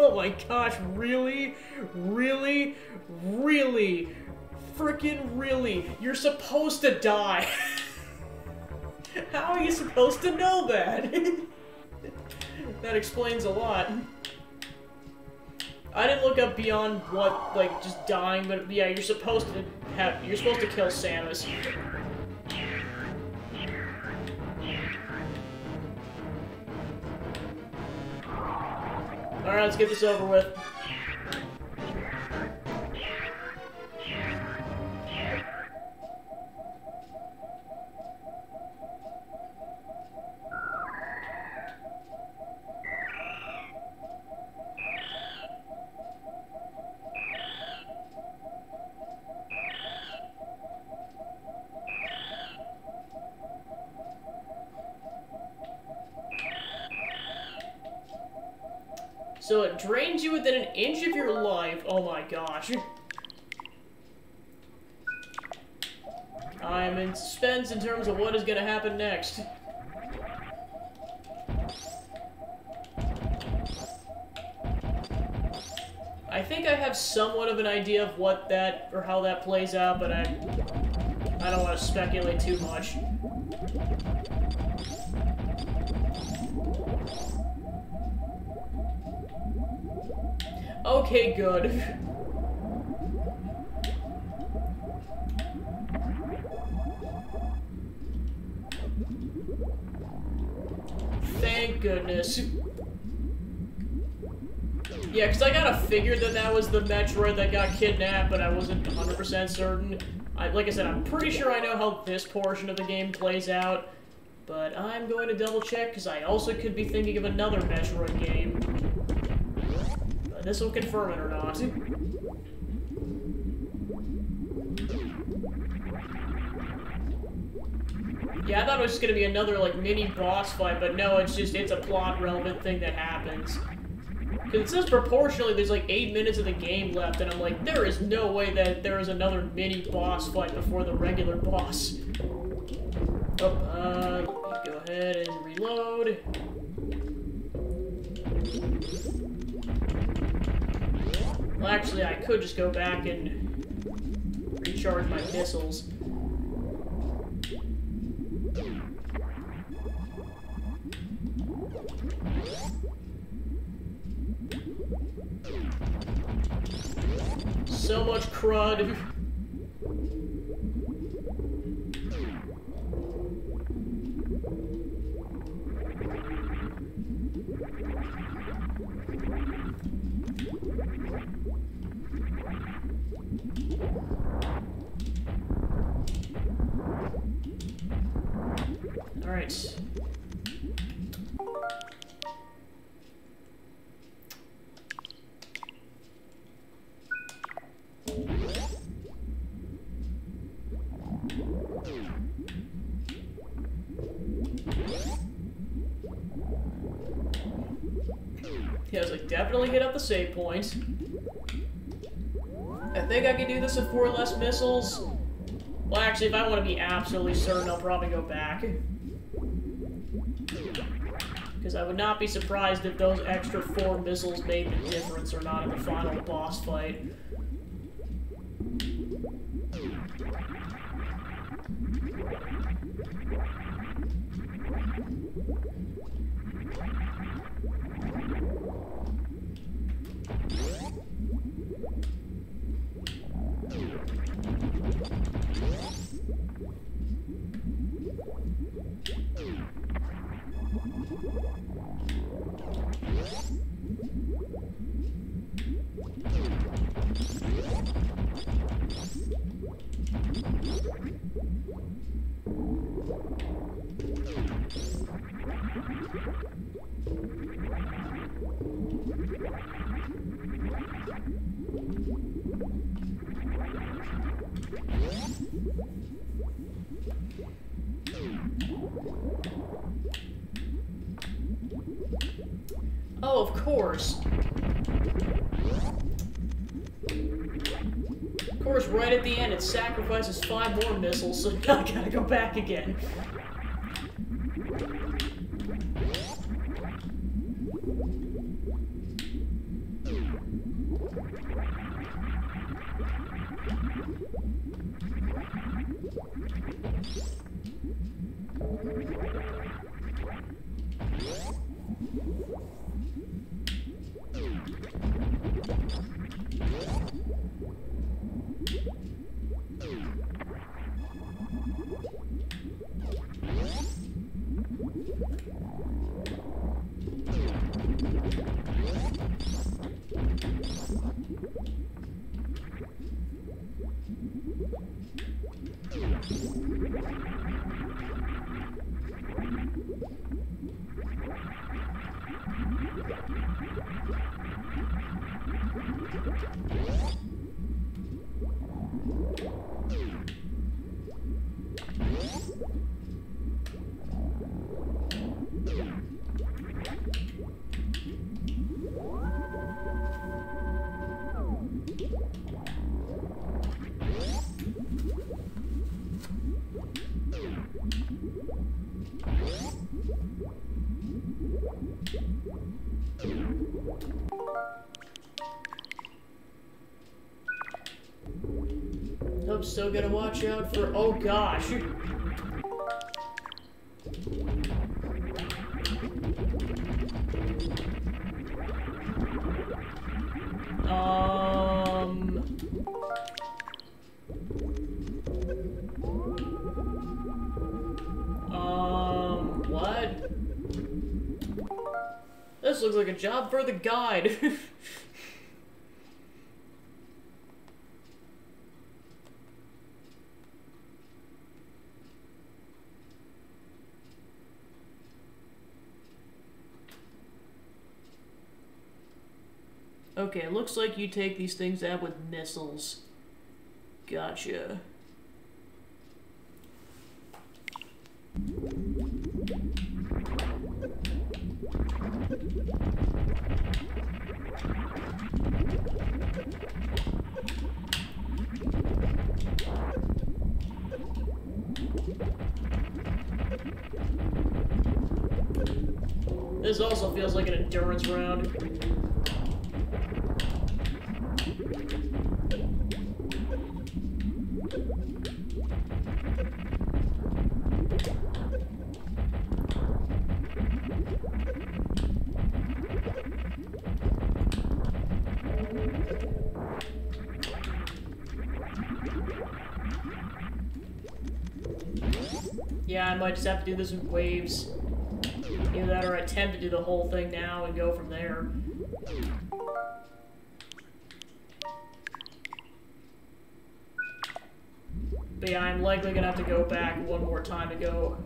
Oh my gosh, really? Really? Really? Frickin' really? You're supposed to die. How are you supposed to know that? That explains a lot. I didn't look up beyond what, like, just dying, but yeah, you're supposed to kill Samus. Alright, let's get this over with. So it drains you within an inch of your life. Oh my gosh. I am in suspense in terms of what is going to happen next. I think I have somewhat of an idea of what that, or how that plays out, but I don't want to speculate too much. Okay, good. Thank goodness. Yeah, because I kinda figured that that was the Metroid that got kidnapped, but I wasn't 100% certain. Like I said, I'm pretty sure I know how this portion of the game plays out, but I'm going to double check, because I also could be thinking of another Metroid game. This will confirm it or not. Yeah, I thought it was just gonna be another, like, mini boss fight, but no, it's a plot-relevant thing that happens. Because it says proportionally there's, like, 8 minutes of the game left, and I'm like, there is no way that there is another mini boss fight before the regular boss. Oh, let me go ahead and reload. Well, actually, I could just go back and recharge my missiles. So much crud. All right. Yeah, I was like, definitely hit up the save point. I think I can do this with 4 less missiles. Well, actually, if I want to be absolutely certain, I'll probably go back. Because I would not be surprised if those extra 4 missiles made the difference or not in the final boss fight. Oh, of course. Of course, right at the end, it sacrifices 5 more missiles, so now I gotta go back again. I'm still gonna watch out for. Oh gosh. What? This looks like a job for the guide. Okay, looks like you take these things out with missiles. Gotcha. This also feels like an endurance round. Yeah, I might just have to do this in waves. Either that or attempt to do the whole thing now and go from there. But yeah, I'm likely gonna have to go back one more time to go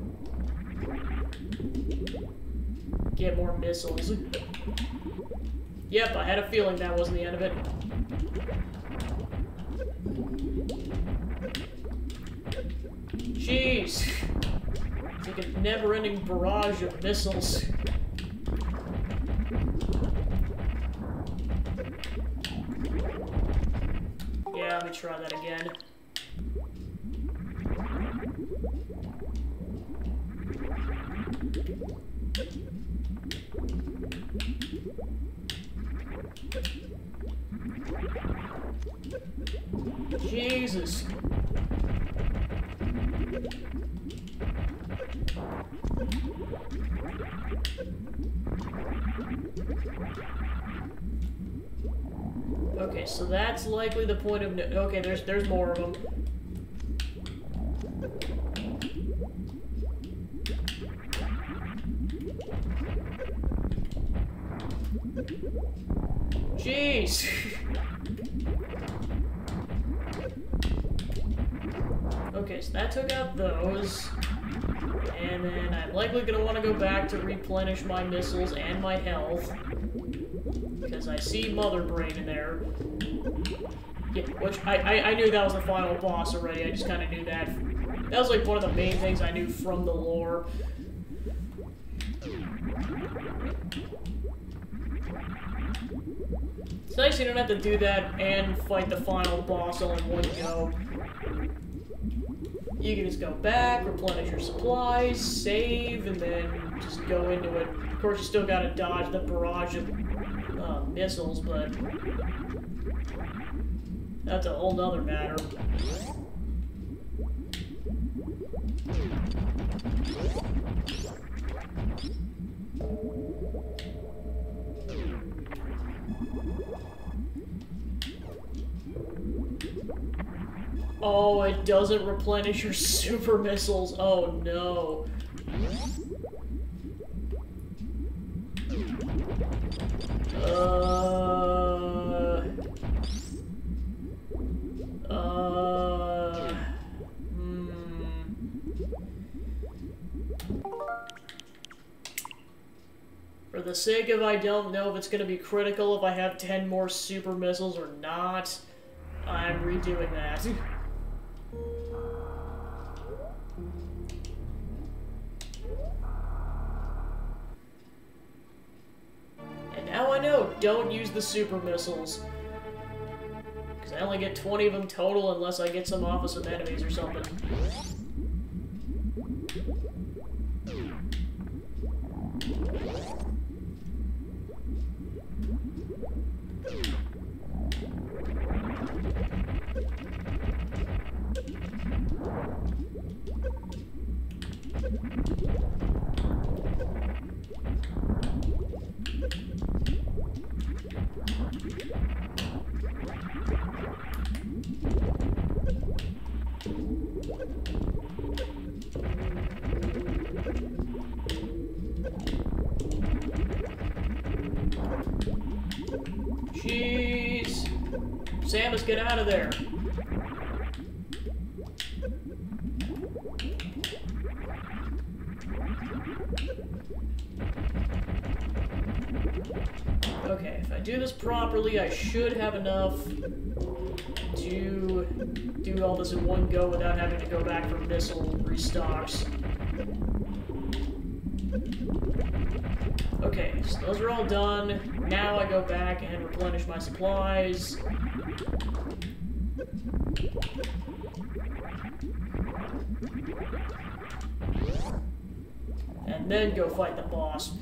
get more missiles. Yep, I had a feeling that wasn't the end of it. Jeez. It's like a never-ending barrage of missiles. Yeah, let me try that again. Jesus. Okay, so that's likely the point of no— okay, there's more of them. Jeez. Okay, so that took out those. And then I'm likely gonna want to go back to replenish my missiles and my health. Because I see Mother Brain in there. Yeah, which I knew that was the final boss already. I just kind of knew that. That was like one of the main things I knew from the lore. It's nice you don't have to do that and fight the final boss all in one go. You can just go back, replenish your supplies, save, and then just go into it course, you still gotta dodge the barrage of missiles, but that's a whole nother matter. Oh, it doesn't replenish your super missiles. Oh no. For the sake of I don't know if it's going to be critical if I have 10 more super missiles or not, I'm redoing that. And now I know, don't use the super missiles. Because I only get 20 of them total unless I get some off of some enemies or something. Jeez. Samus, get out of there. Okay, if I do this properly, I should have enough to do all this in one go without having to go back for missile restocks. Okay, so those are all done. Now I go back and replenish my supplies. And then go fight the boss.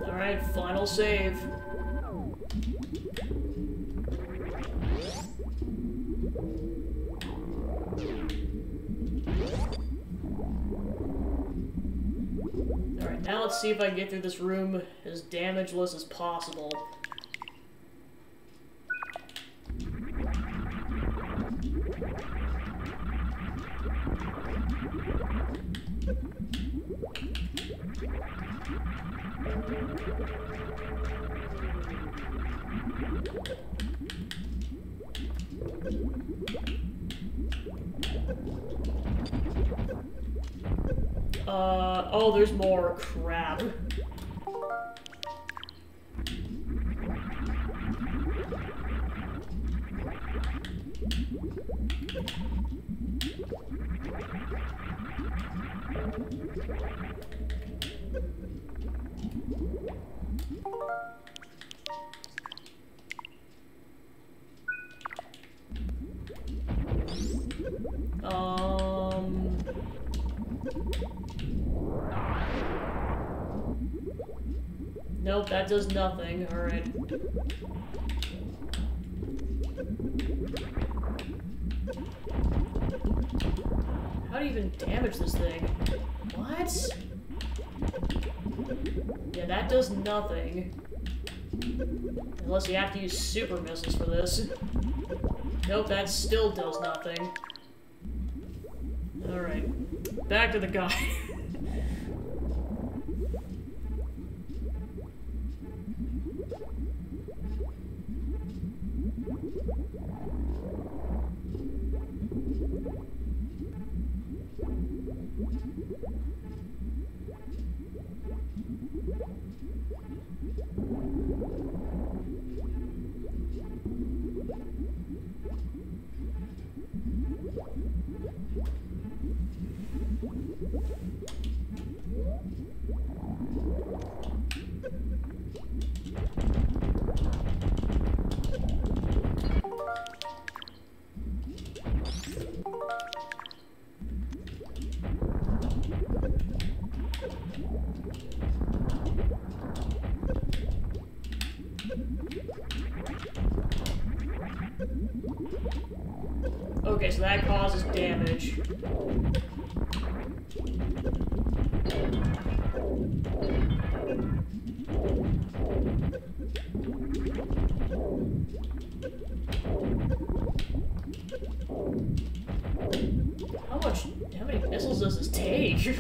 Alright, final save. Alright, now let's see if I can get through this room as damageless as possible. Oh, there's more. Crap. Nope, that does nothing. Alright. How do you even damage this thing? What? Yeah, that does nothing. Unless you have to use super missiles for this. Nope, that still does nothing. Alright. Back to the guy. Okay, so that causes damage. How many missiles does this take?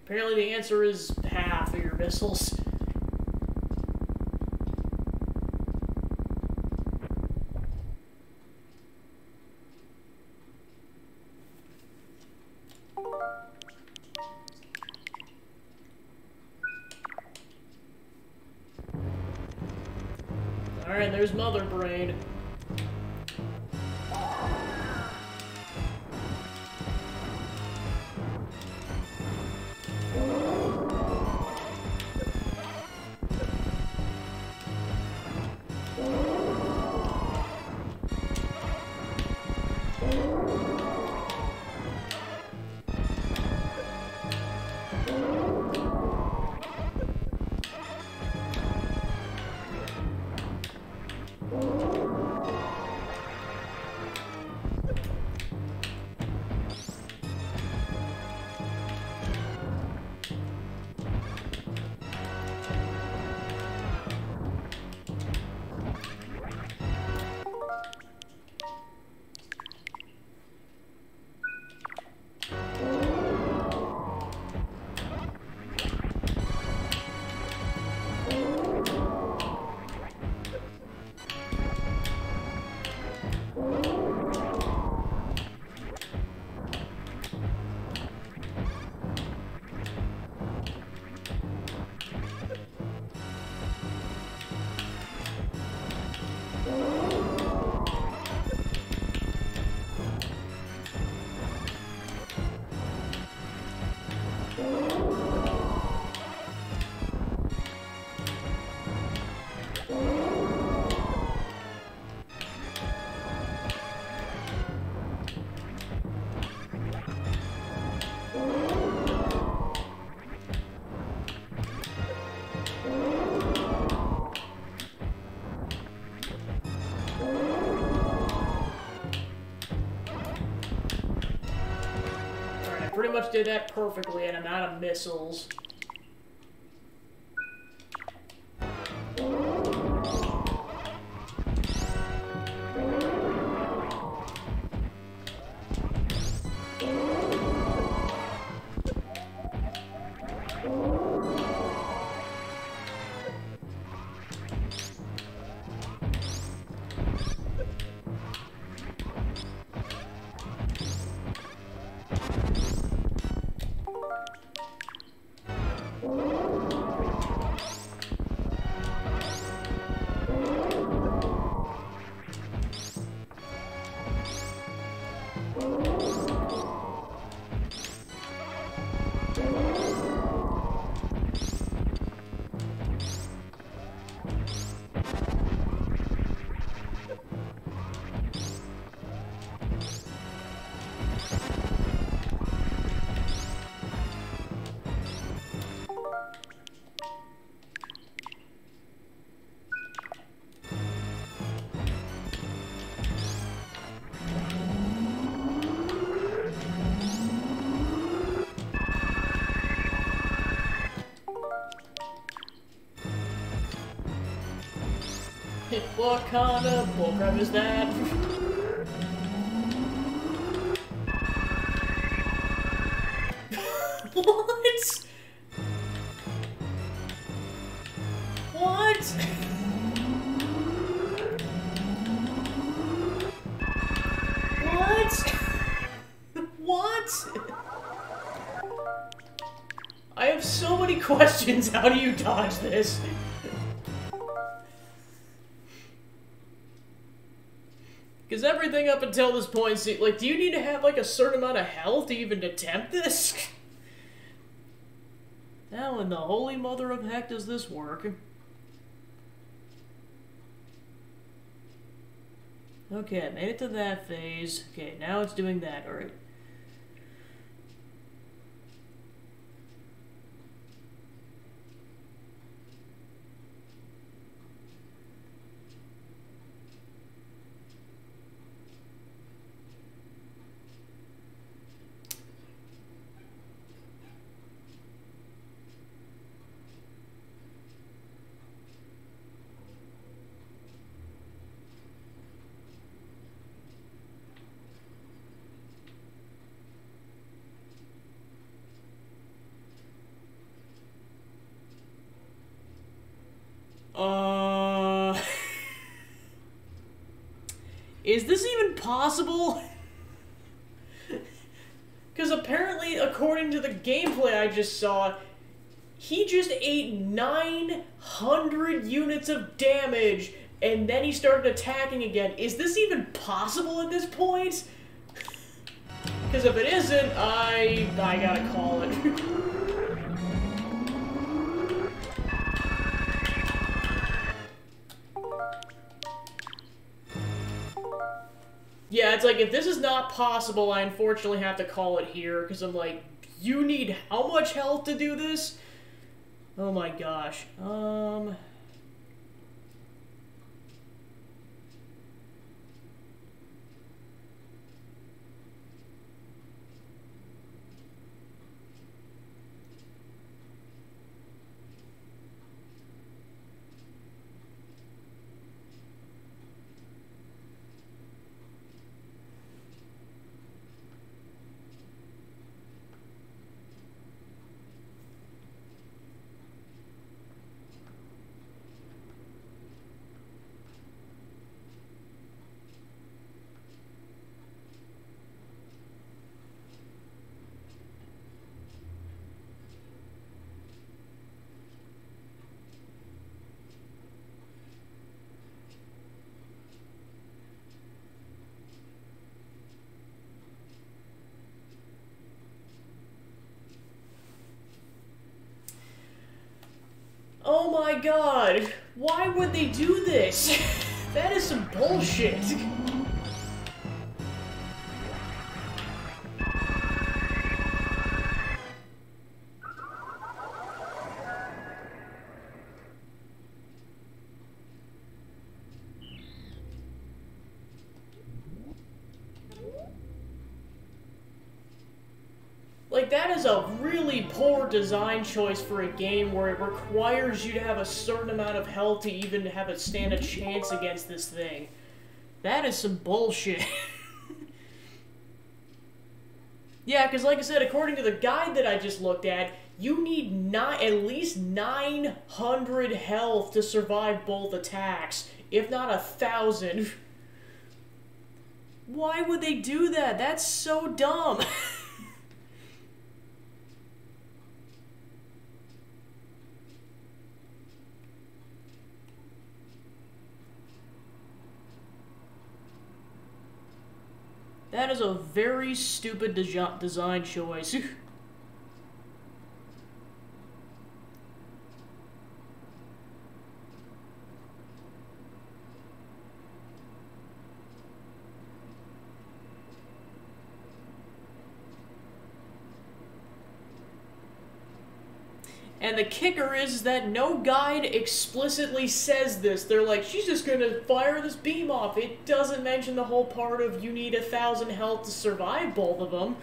Apparently the answer is half of your missiles. Alright, there's Mother Brain. Pretty much did that perfectly, and I'm out of missiles. What kind of bullcrap is that? What? What? What? What? I have so many questions. How do you dodge this? Because everything up until this point, see, like, do you need to have, like, a certain amount of health to even attempt this? How in the holy mother of heck does this work? Okay, I made it to that phase. Okay, now it's doing that, alright. Is this even possible? Because apparently, according to the gameplay I just saw, he just ate 900 units of damage, and then he started attacking again. Is this even possible at this point? Because if it isn't, I gotta call it. Yeah, it's like, if this is not possible, I unfortunately have to call it here, because I'm like, you need how much health to do this? Oh my gosh. Oh my god, why would they do this? That is some bullshit. Like, that is a really poor design choice for a game where it requires you to have a certain amount of health to even have a stand a chance against this thing. That is some bullshit. Yeah, because like I said, according to the guide that I just looked at, you need at least 900 health to survive both attacks, if not 1,000. Why would they do that? That's so dumb. That is a very stupid design choice. And the kicker is that no guide explicitly says this. They're like, she's just gonna fire this beam off. It doesn't mention the whole part of you need 1,000 health to survive both of them.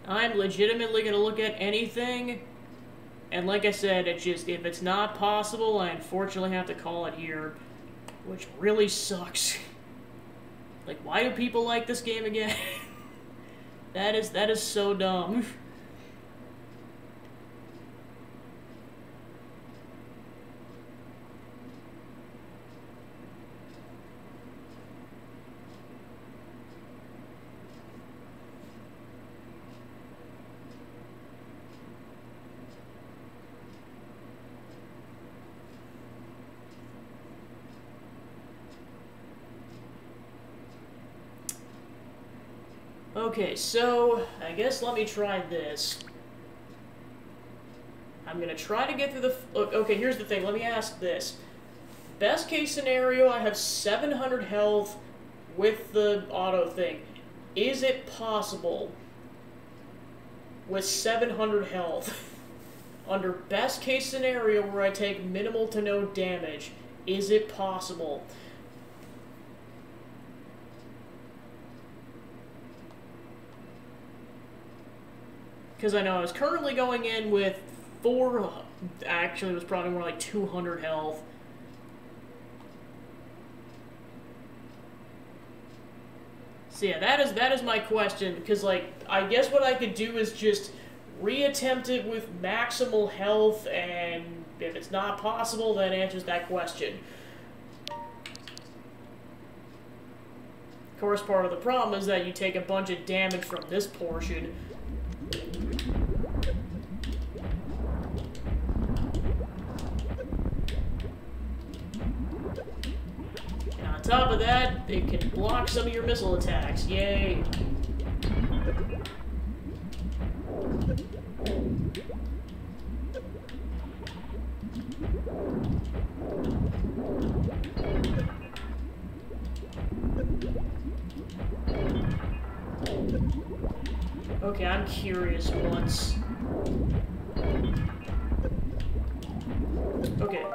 I'm legitimately gonna look at anything, and like I said, it's just, if it's not possible, I unfortunately have to call it here, which really sucks. Like, why do people like this game again? That is so dumb. Okay, so I guess let me try this. I'm gonna try to get through the... Okay, here's the thing. Let me ask this. Best case scenario, I have 700 health with the auto thing. Is it possible with 700 health, under best case scenario where I take minimal to no damage, is it possible? Because I know I was currently going in with actually it was probably more like 200 health. So yeah, that is my question, because like, I guess what I could do is just reattempt it with maximal health, and if it's not possible, that answers that question. Of course, part of the problem is that you take a bunch of damage from this portion. And on top of that, it can block some of your missile attacks. Yay! Okay, I'm curious once. Okay.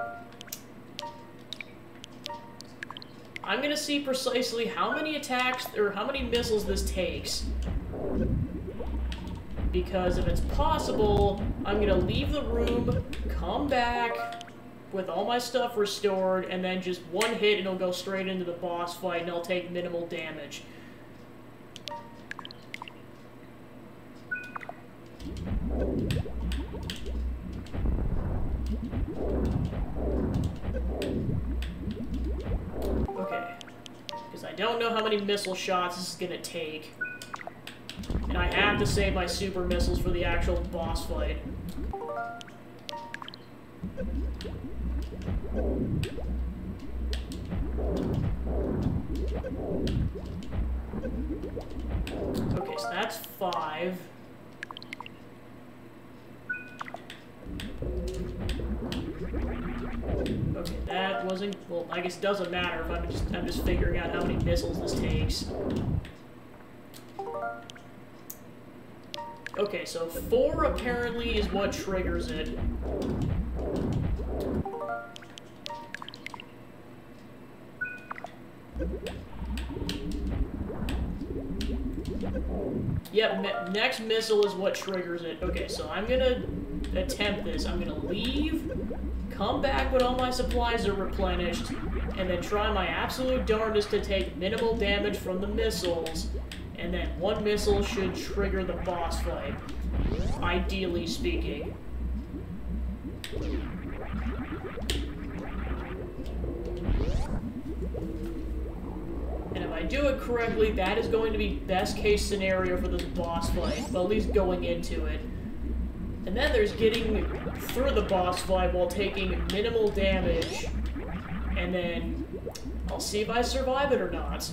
I'm gonna see precisely how many attacks, or how many missiles this takes. Because if it's possible, I'm gonna leave the room, come back with all my stuff restored, and then just one hit and it'll go straight into the boss fight and I'll take minimal damage. Okay. Because I don't know how many missile shots this is gonna take. And I have to save my super missiles for the actual boss fight. Okay, so that's 5. Okay, that wasn't... Well, I guess it doesn't matter if I'm just figuring out how many missiles this takes. Okay, so 4 apparently is what triggers it. Yep, next missile is what triggers it. Okay, so I'm gonna attempt this. I'm gonna leave, come back when all my supplies are replenished, and then try my absolute darndest to take minimal damage from the missiles, and then one missile should trigger the boss fight, ideally speaking. And if I do it correctly, that is going to be best case scenario for this boss fight, but at least going into it. And then there's getting through the boss fight while taking minimal damage, and then I'll see if I survive it or not.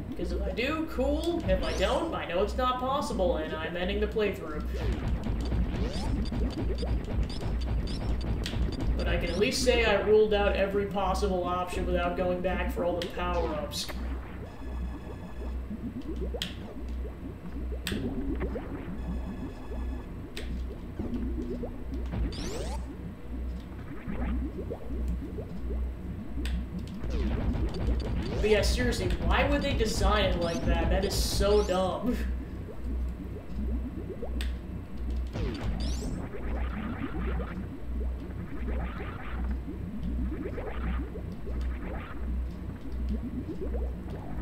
Because if I do, cool. If I don't, I know it's not possible, and I'm ending the playthrough. But I can at least say I ruled out every possible option without going back for all the power-ups. But yeah, seriously, why would they design it like that? That is so dumb.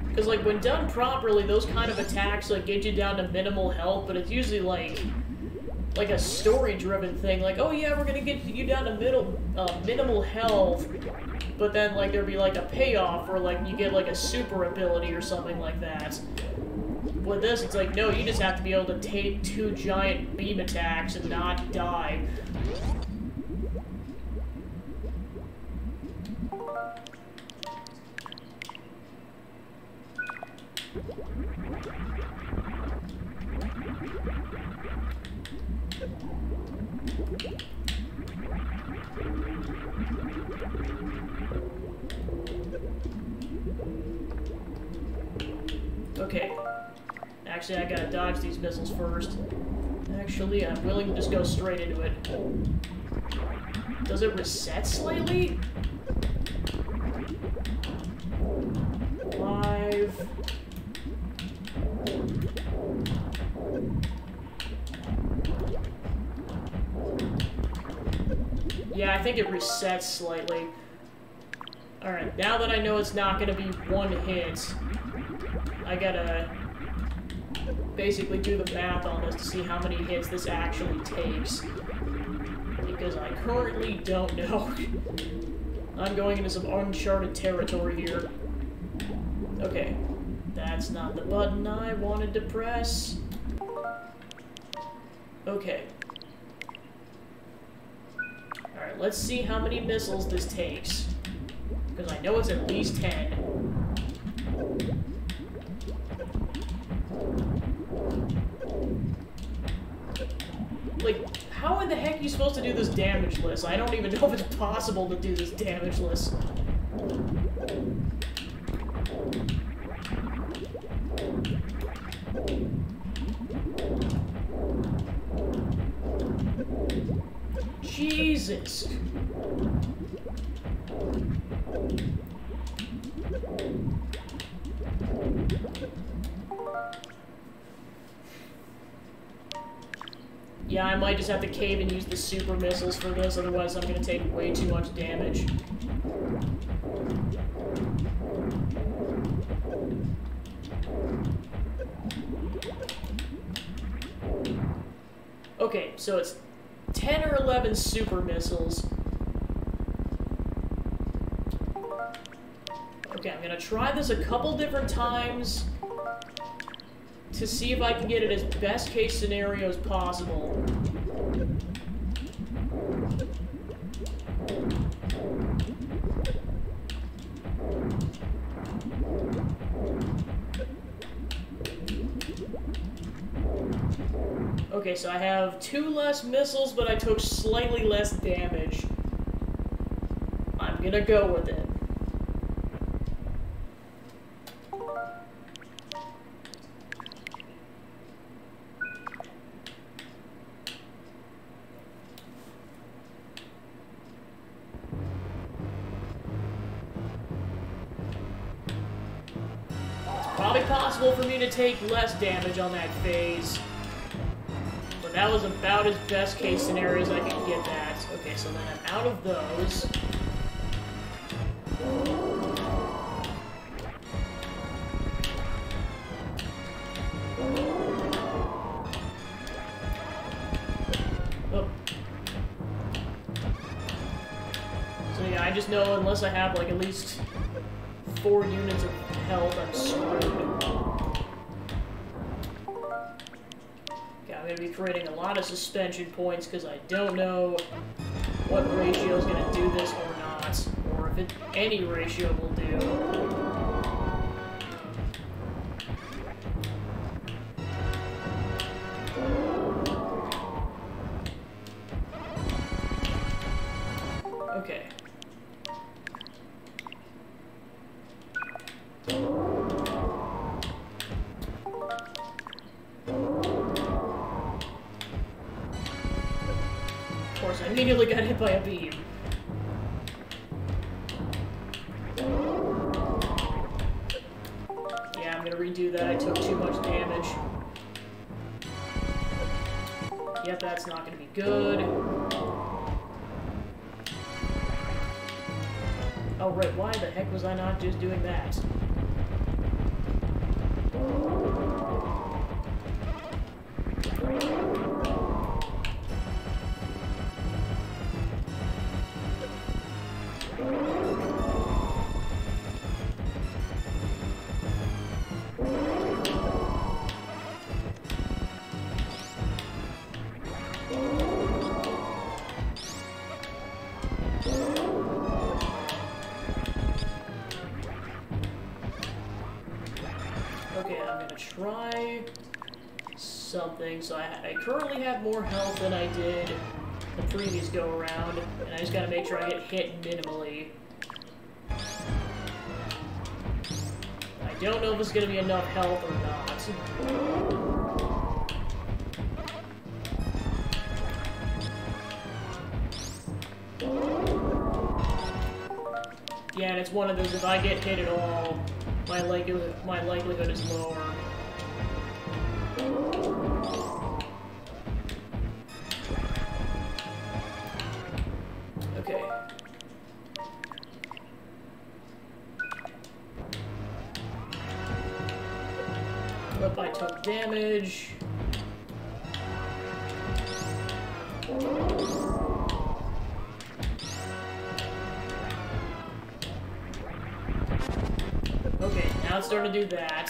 Because, like, when done properly, those kind of attacks, like, get you down to minimal health, but it's usually, like a story-driven thing. Like, oh yeah, we're gonna get you down to minimal health, but then, like, there'd be, like, a payoff where, like, you get, like, a super ability or something like that. With this, it's like, no, you just have to be able to take 2 giant beam attacks and not die. Okay. Actually, I gotta dodge these missiles first. Actually, I'm willing to just go straight into it. Does it reset slightly? 5... Yeah, I think it resets slightly. Alright, now that I know it's not gonna be one hit, I gotta basically do the math on this to see how many hits this actually takes. Because I currently don't know. I'm going into some uncharted territory here. Okay. That's not the button I wanted to press. Okay. Alright, let's see how many missiles this takes. Because I know it's at least 10. Like, how in the heck are you supposed to do this damageless? I don't even know if it's possible to do this damageless. Jesus. Yeah, I might just have to cave and use the super missiles for this, otherwise I'm gonna take way too much damage. Okay, so it's 10 or 11 super missiles. Okay, I'm gonna try this a couple different times to see if I can get it as best case scenario as possible. Okay, so I have 2 less missiles, but I took slightly less damage. I'm gonna go with it. Probably possible for me to take less damage on that phase. But that was about as best case scenario as I could get that. Okay, so then I'm out of those. Oh. So yeah, I just know unless I have like at least 4 units of health, I'm screwed. Okay, I'm going to be creating a lot of suspension points because I don't know what ratio is going to do this or not, or if any ratio will do. Okay. Of course, I immediately got hit by a beam. redo that. I took too much damage. Yep, that's not going to be good. Oh, right, why the heck was I not just doing that? Try something. So I currently have more health than I did the previous go around, and I just gotta make sure I get hit minimally. I don't know if it's gonna be enough health or not. Yeah, and it's one of those, if I get hit at all, my likelihood is lower. Okay. But I took damage. Okay, now it's starting to do that.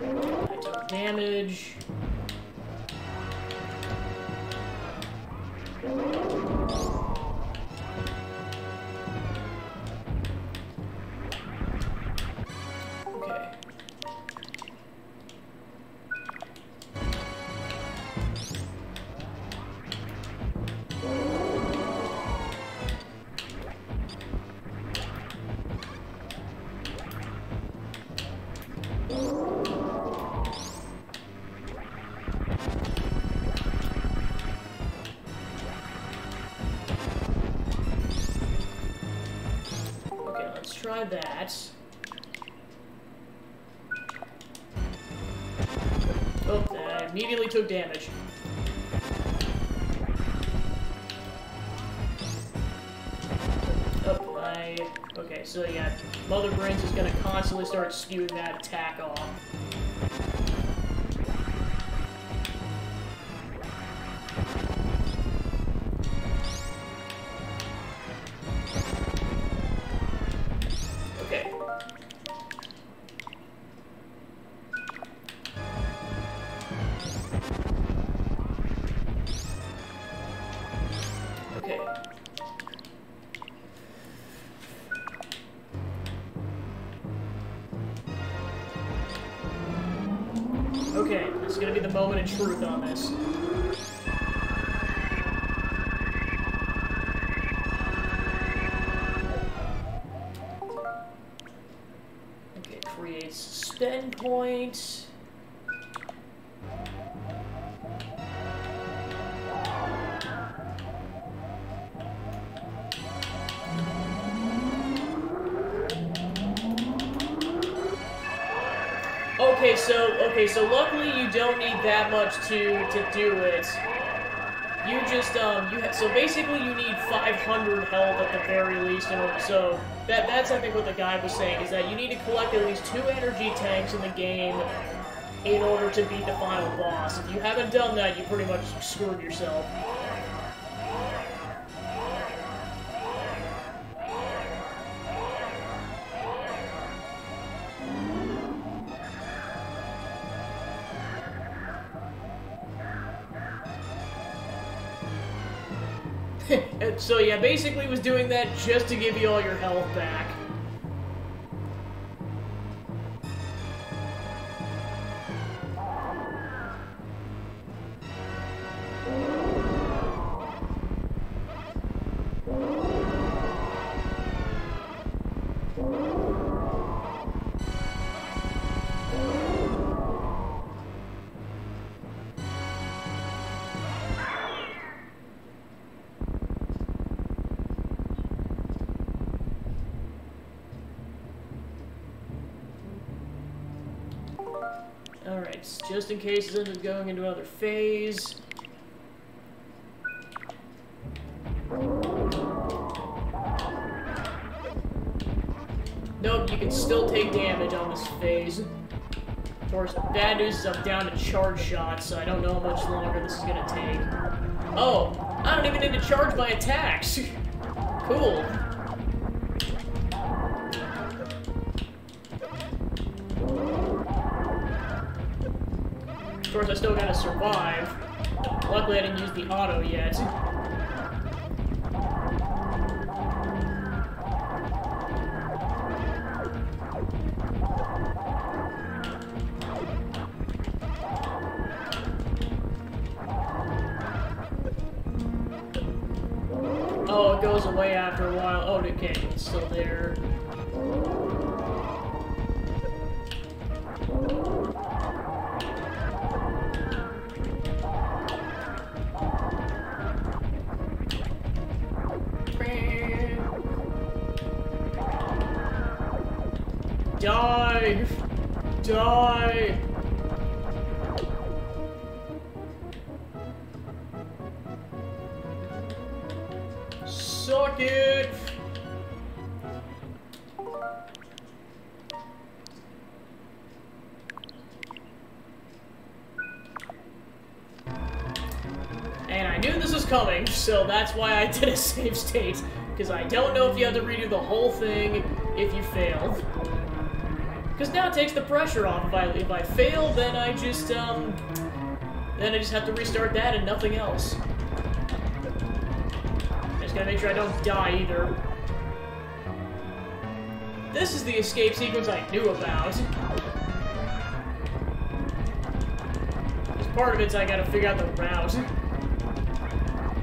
I took damage. Okay. Try that. Oh, I immediately took damage. Oh, okay, so yeah, Mother Brains is gonna constantly start spewing that attack off. Okay, this is gonna be the moment of truth on this. Okay, creates spend point. Okay, so luckily you don't need that much to do it. You just so basically you need 500 health at the very least in order. So that's I think what the guy was saying, is that you need to collect at least 2 energy tanks in the game in order to beat the final boss. If you haven't done that, you pretty much screwed yourself. So yeah, basically was doing that just to give you all your health back. Alright, just in case it ends up going into another phase. Nope, you can still take damage on this phase. Of course, bad news is I'm down to charge shots, so I don't know how much longer this is gonna take. Oh, I don't even need to charge my attacks! Cool. Of course, I still gotta survive. Luckily, I didn't use the auto yet. Oh, it goes away after a while. Oh, okay, it's still there. Die! Die! Suck it! And I knew this was coming, so that's why I did a save state. Because I don't know if you have to redo the whole thing if you failed. Because now it takes the pressure off. If I fail, then I just have to restart that and nothing else. I just gotta make sure I don't die either. This is the escape sequence I knew about. As part of it, I gotta figure out the route.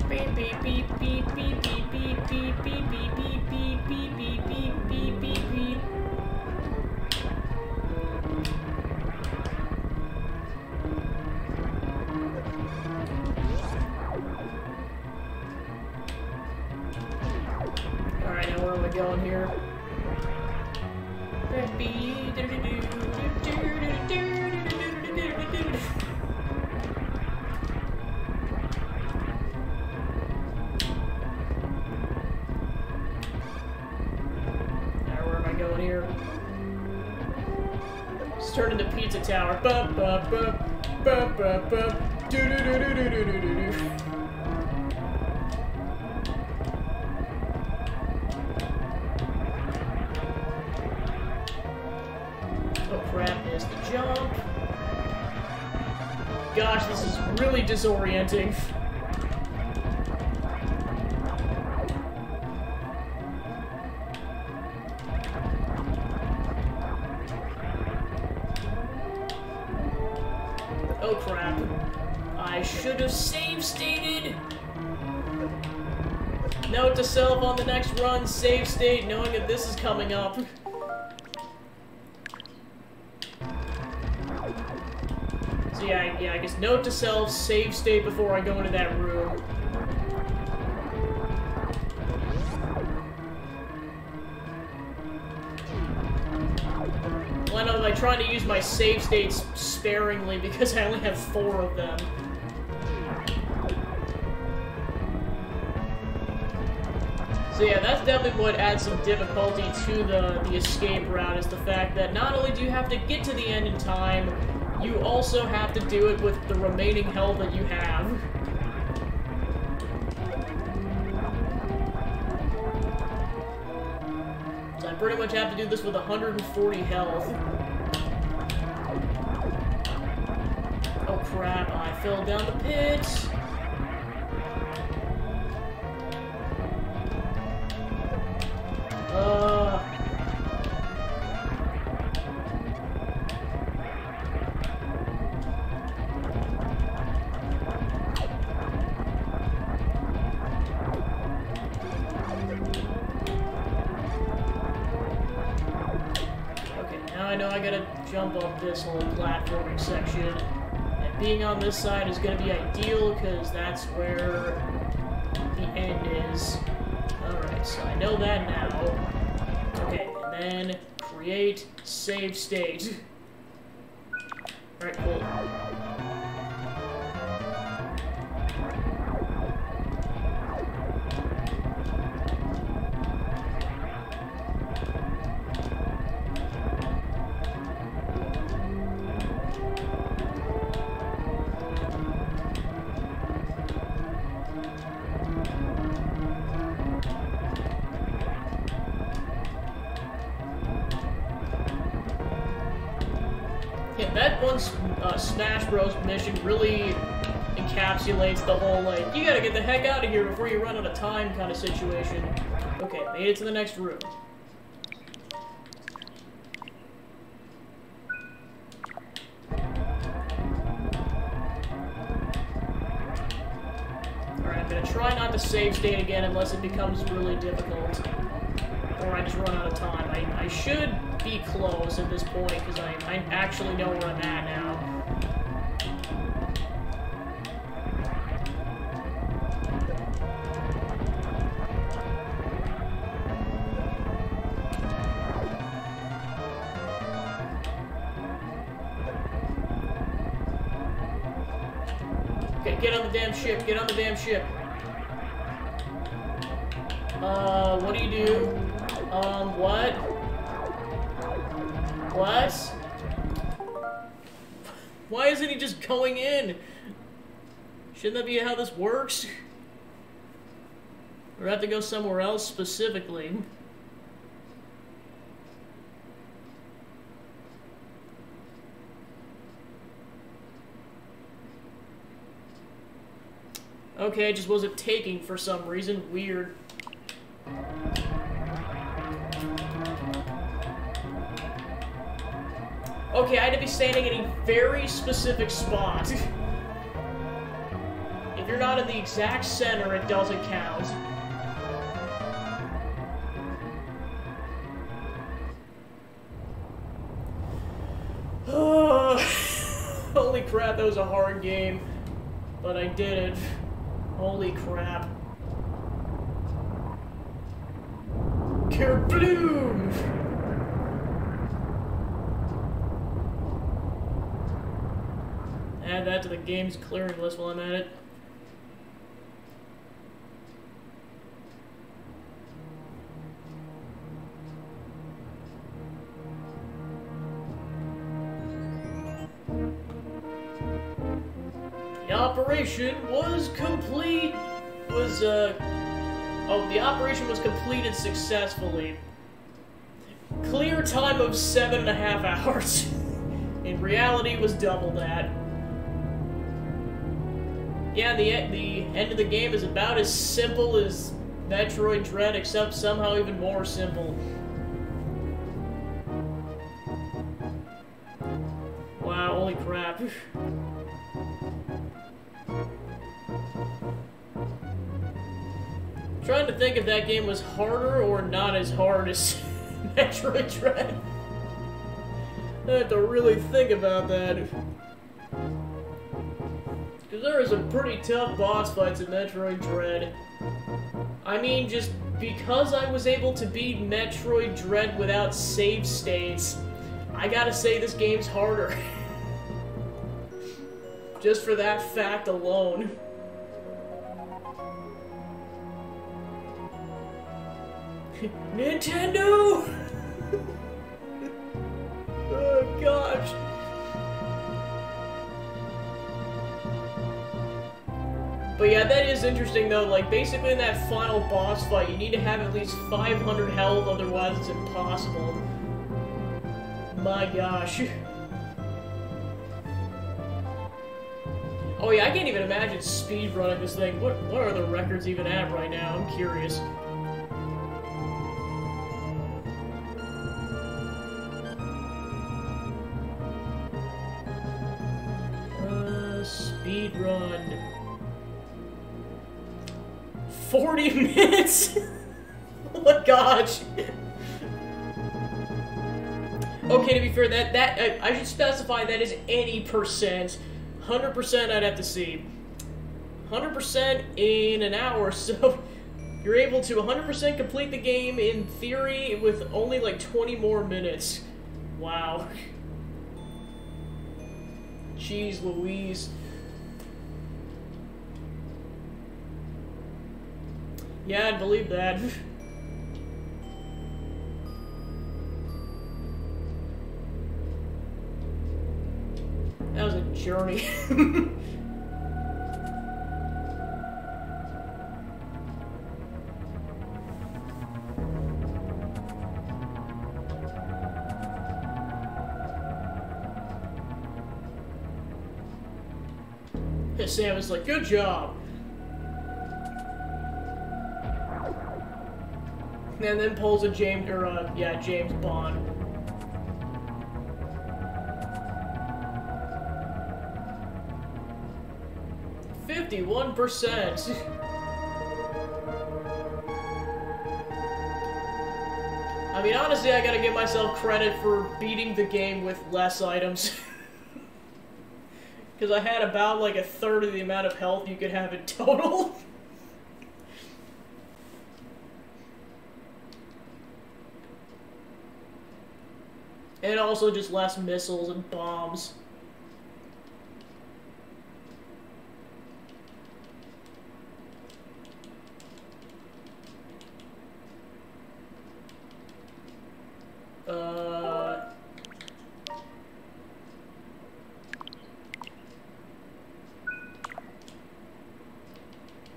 Beep beep beep beep beep beep beep beep beep beep beep beep beep beep beep beep beep beep. Alright, now where am I going here? Turn into Pizza Tower. Ba ba ba ba ba ba. Do do do do do do do do. Oh crap! There's the jump. Gosh, this is really disorienting. Oh crap. I should have save stated. Note to self on the next run, save state, knowing that this is coming up. So yeah, I guess note to self, save state before I go into that room. Well, I know I'm trying to use my save states sparingly because I only have 4 of them. So yeah, that's definitely what adds some difficulty to the escape route, is the fact that not only do you have to get to the end in time, you also have to do it with the remaining health that you have. So I pretty much have to do this with 140 health. Oh crap, I fell down the pit. I know I gotta jump up this whole platforming section, and being on this side is gonna be ideal because that's where the end is. Alright, so I know that now. Okay, and then create save state. Alright, cool. Yeah, that one Smash Bros. Mission really encapsulates the whole, like, you gotta get the heck out of here before you run out of time kind of situation. Okay, made it to the next room. Alright, I'm gonna try not to save state again unless it becomes really difficult. Or I just run out of time. I should be close at this point, because I actually know where I'm at now. Okay, get on the damn ship, get on the damn ship. What do you do? What? What? Why isn't he just going in? Shouldn't that be how this works? Or have to go somewhere else specifically? Okay, it just wasn't taking for some reason. Weird. Okay, I had to be standing in a very specific spot. If you're not in the exact center, it doesn't count. Holy crap, that was a hard game. But I did it. Holy crap. Kerbloom! Add that to the game's clearing list while I'm at it. The operation was complete. The operation was completed successfully. Clear time of 7.5 hours. In reality, it was double that. Yeah, the end of the game is about as simple as Metroid Dread, except somehow even more simple. Wow, holy crap. Trying to think if that game was harder or not as hard as Metroid Dread. I have to really think about that. Because there are some pretty tough boss fights in Metroid Dread. I mean, just because I was able to beat Metroid Dread without save states, I gotta say this game's harder. Just for that fact alone. Nintendo! Oh gosh. But yeah, that is interesting though, like basically in that final boss fight you need to have at least 500 health, otherwise it's impossible. My gosh. Oh yeah, I can't even imagine speedrunning this thing. What are the records even at right now? I'm curious. Speedrun. 40 minutes? Oh my gosh. Okay, to be fair, that I should specify that is any percent. 100% I'd have to see. 100% in an hour, so you're able to 100% complete the game in theory with only like 20 more minutes. Wow. Jeez Louise. Yeah, I'd believe that. That was a journey. Sam was like, good job. And then pulls a James Bond. %51%. I mean, honestly, I gotta give myself credit for beating the game with less items. Because I had about like a third of the amount of health you could have in total. And also just less missiles and bombs.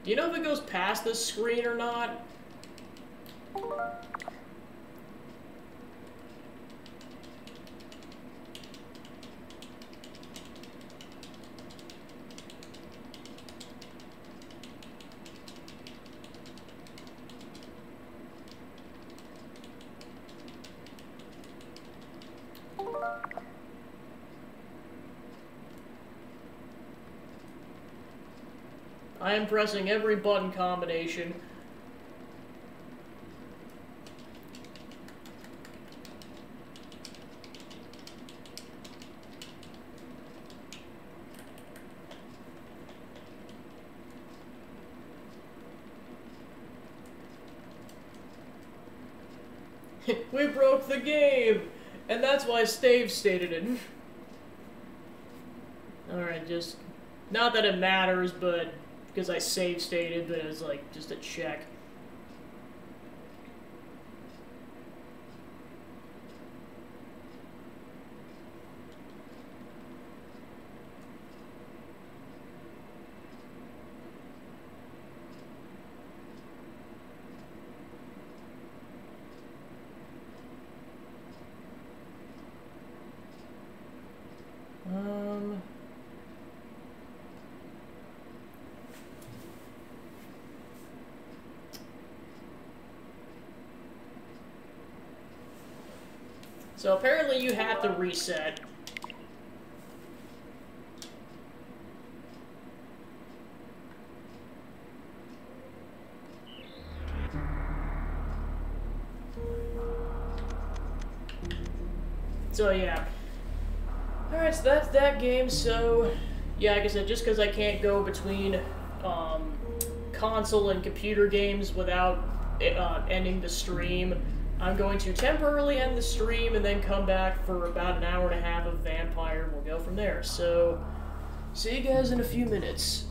Do you know if it goes past this screen or not? I am pressing every button combination. We broke the game! And that's why Stave stated it. Alright, just... Not that it matters, but... Because I save stated, but it was like, just a check. So apparently you have to reset. So yeah. Alright, so that's that game. So yeah, like I said, just because I can't go between console and computer games without ending the stream, I'm going to temporarily end the stream and then come back for about an hour and a half of Vampire, and we'll go from there. So, see you guys in a few minutes.